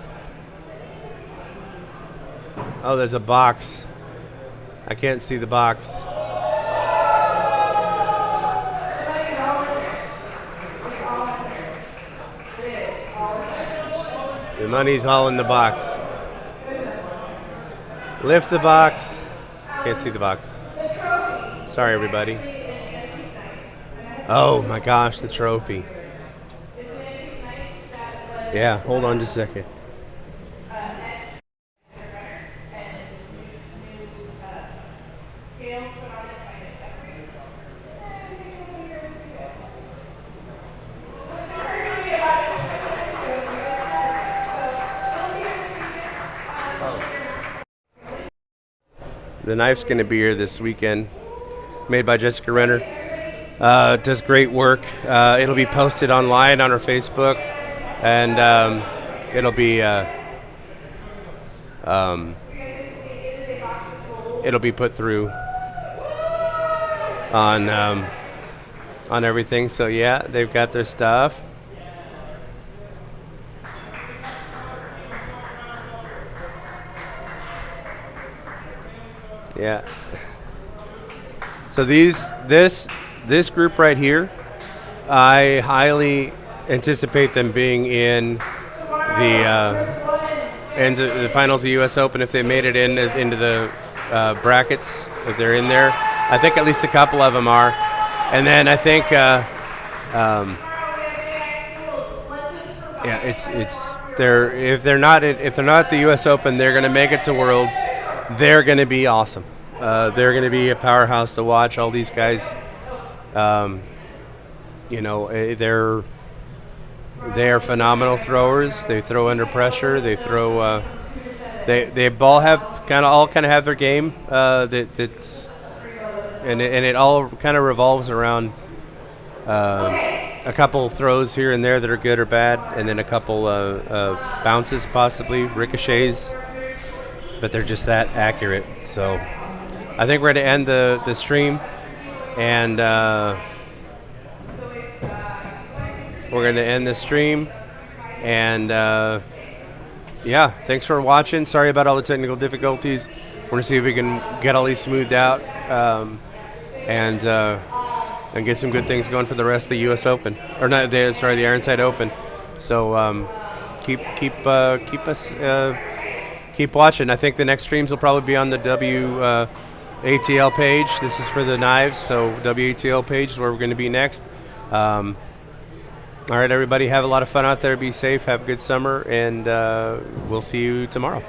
Oh, there's a box. I can't see the box. The money's all in the box. Lift the box. Can't see the box. Sorry, everybody. Oh my gosh, the trophy. Yeah, hold on just a second. The knife's going to be here this weekend, made by Jessica Renner. does great work. It'll be posted online on our Facebook, and it'll be put through on everything. So yeah, they've got their stuff. Yeah. So this group right here, I highly anticipate them being in the finals of the U.S. Open if they made it into the brackets. If they're in there, I think at least a couple of them are, and then I think if they're not at the U.S. Open, they're going to make it to Worlds. They're going to be awesome. They're going to be a powerhouse to watch. All these guys, they are phenomenal throwers. They throw under pressure. They throw. They all kind of have their game. That's and it all kind of revolves around a couple throws here and there that are good or bad, and then a couple bounces, possibly ricochets. But they're just that accurate. So I think we're going to end the stream, and we're going to end the stream. And yeah, thanks for watching. Sorry about all the technical difficulties. We're going to see if we can get all these smoothed out and get some good things going for the rest of the U.S. Open, or not? The Ironside Open. So keep watching. I think the next streams will probably be on the WATL page. This is for the knives, so WATL page is where we're going to be next. All right, everybody, have a lot of fun out there. Be safe. Have a good summer, and we'll see you tomorrow.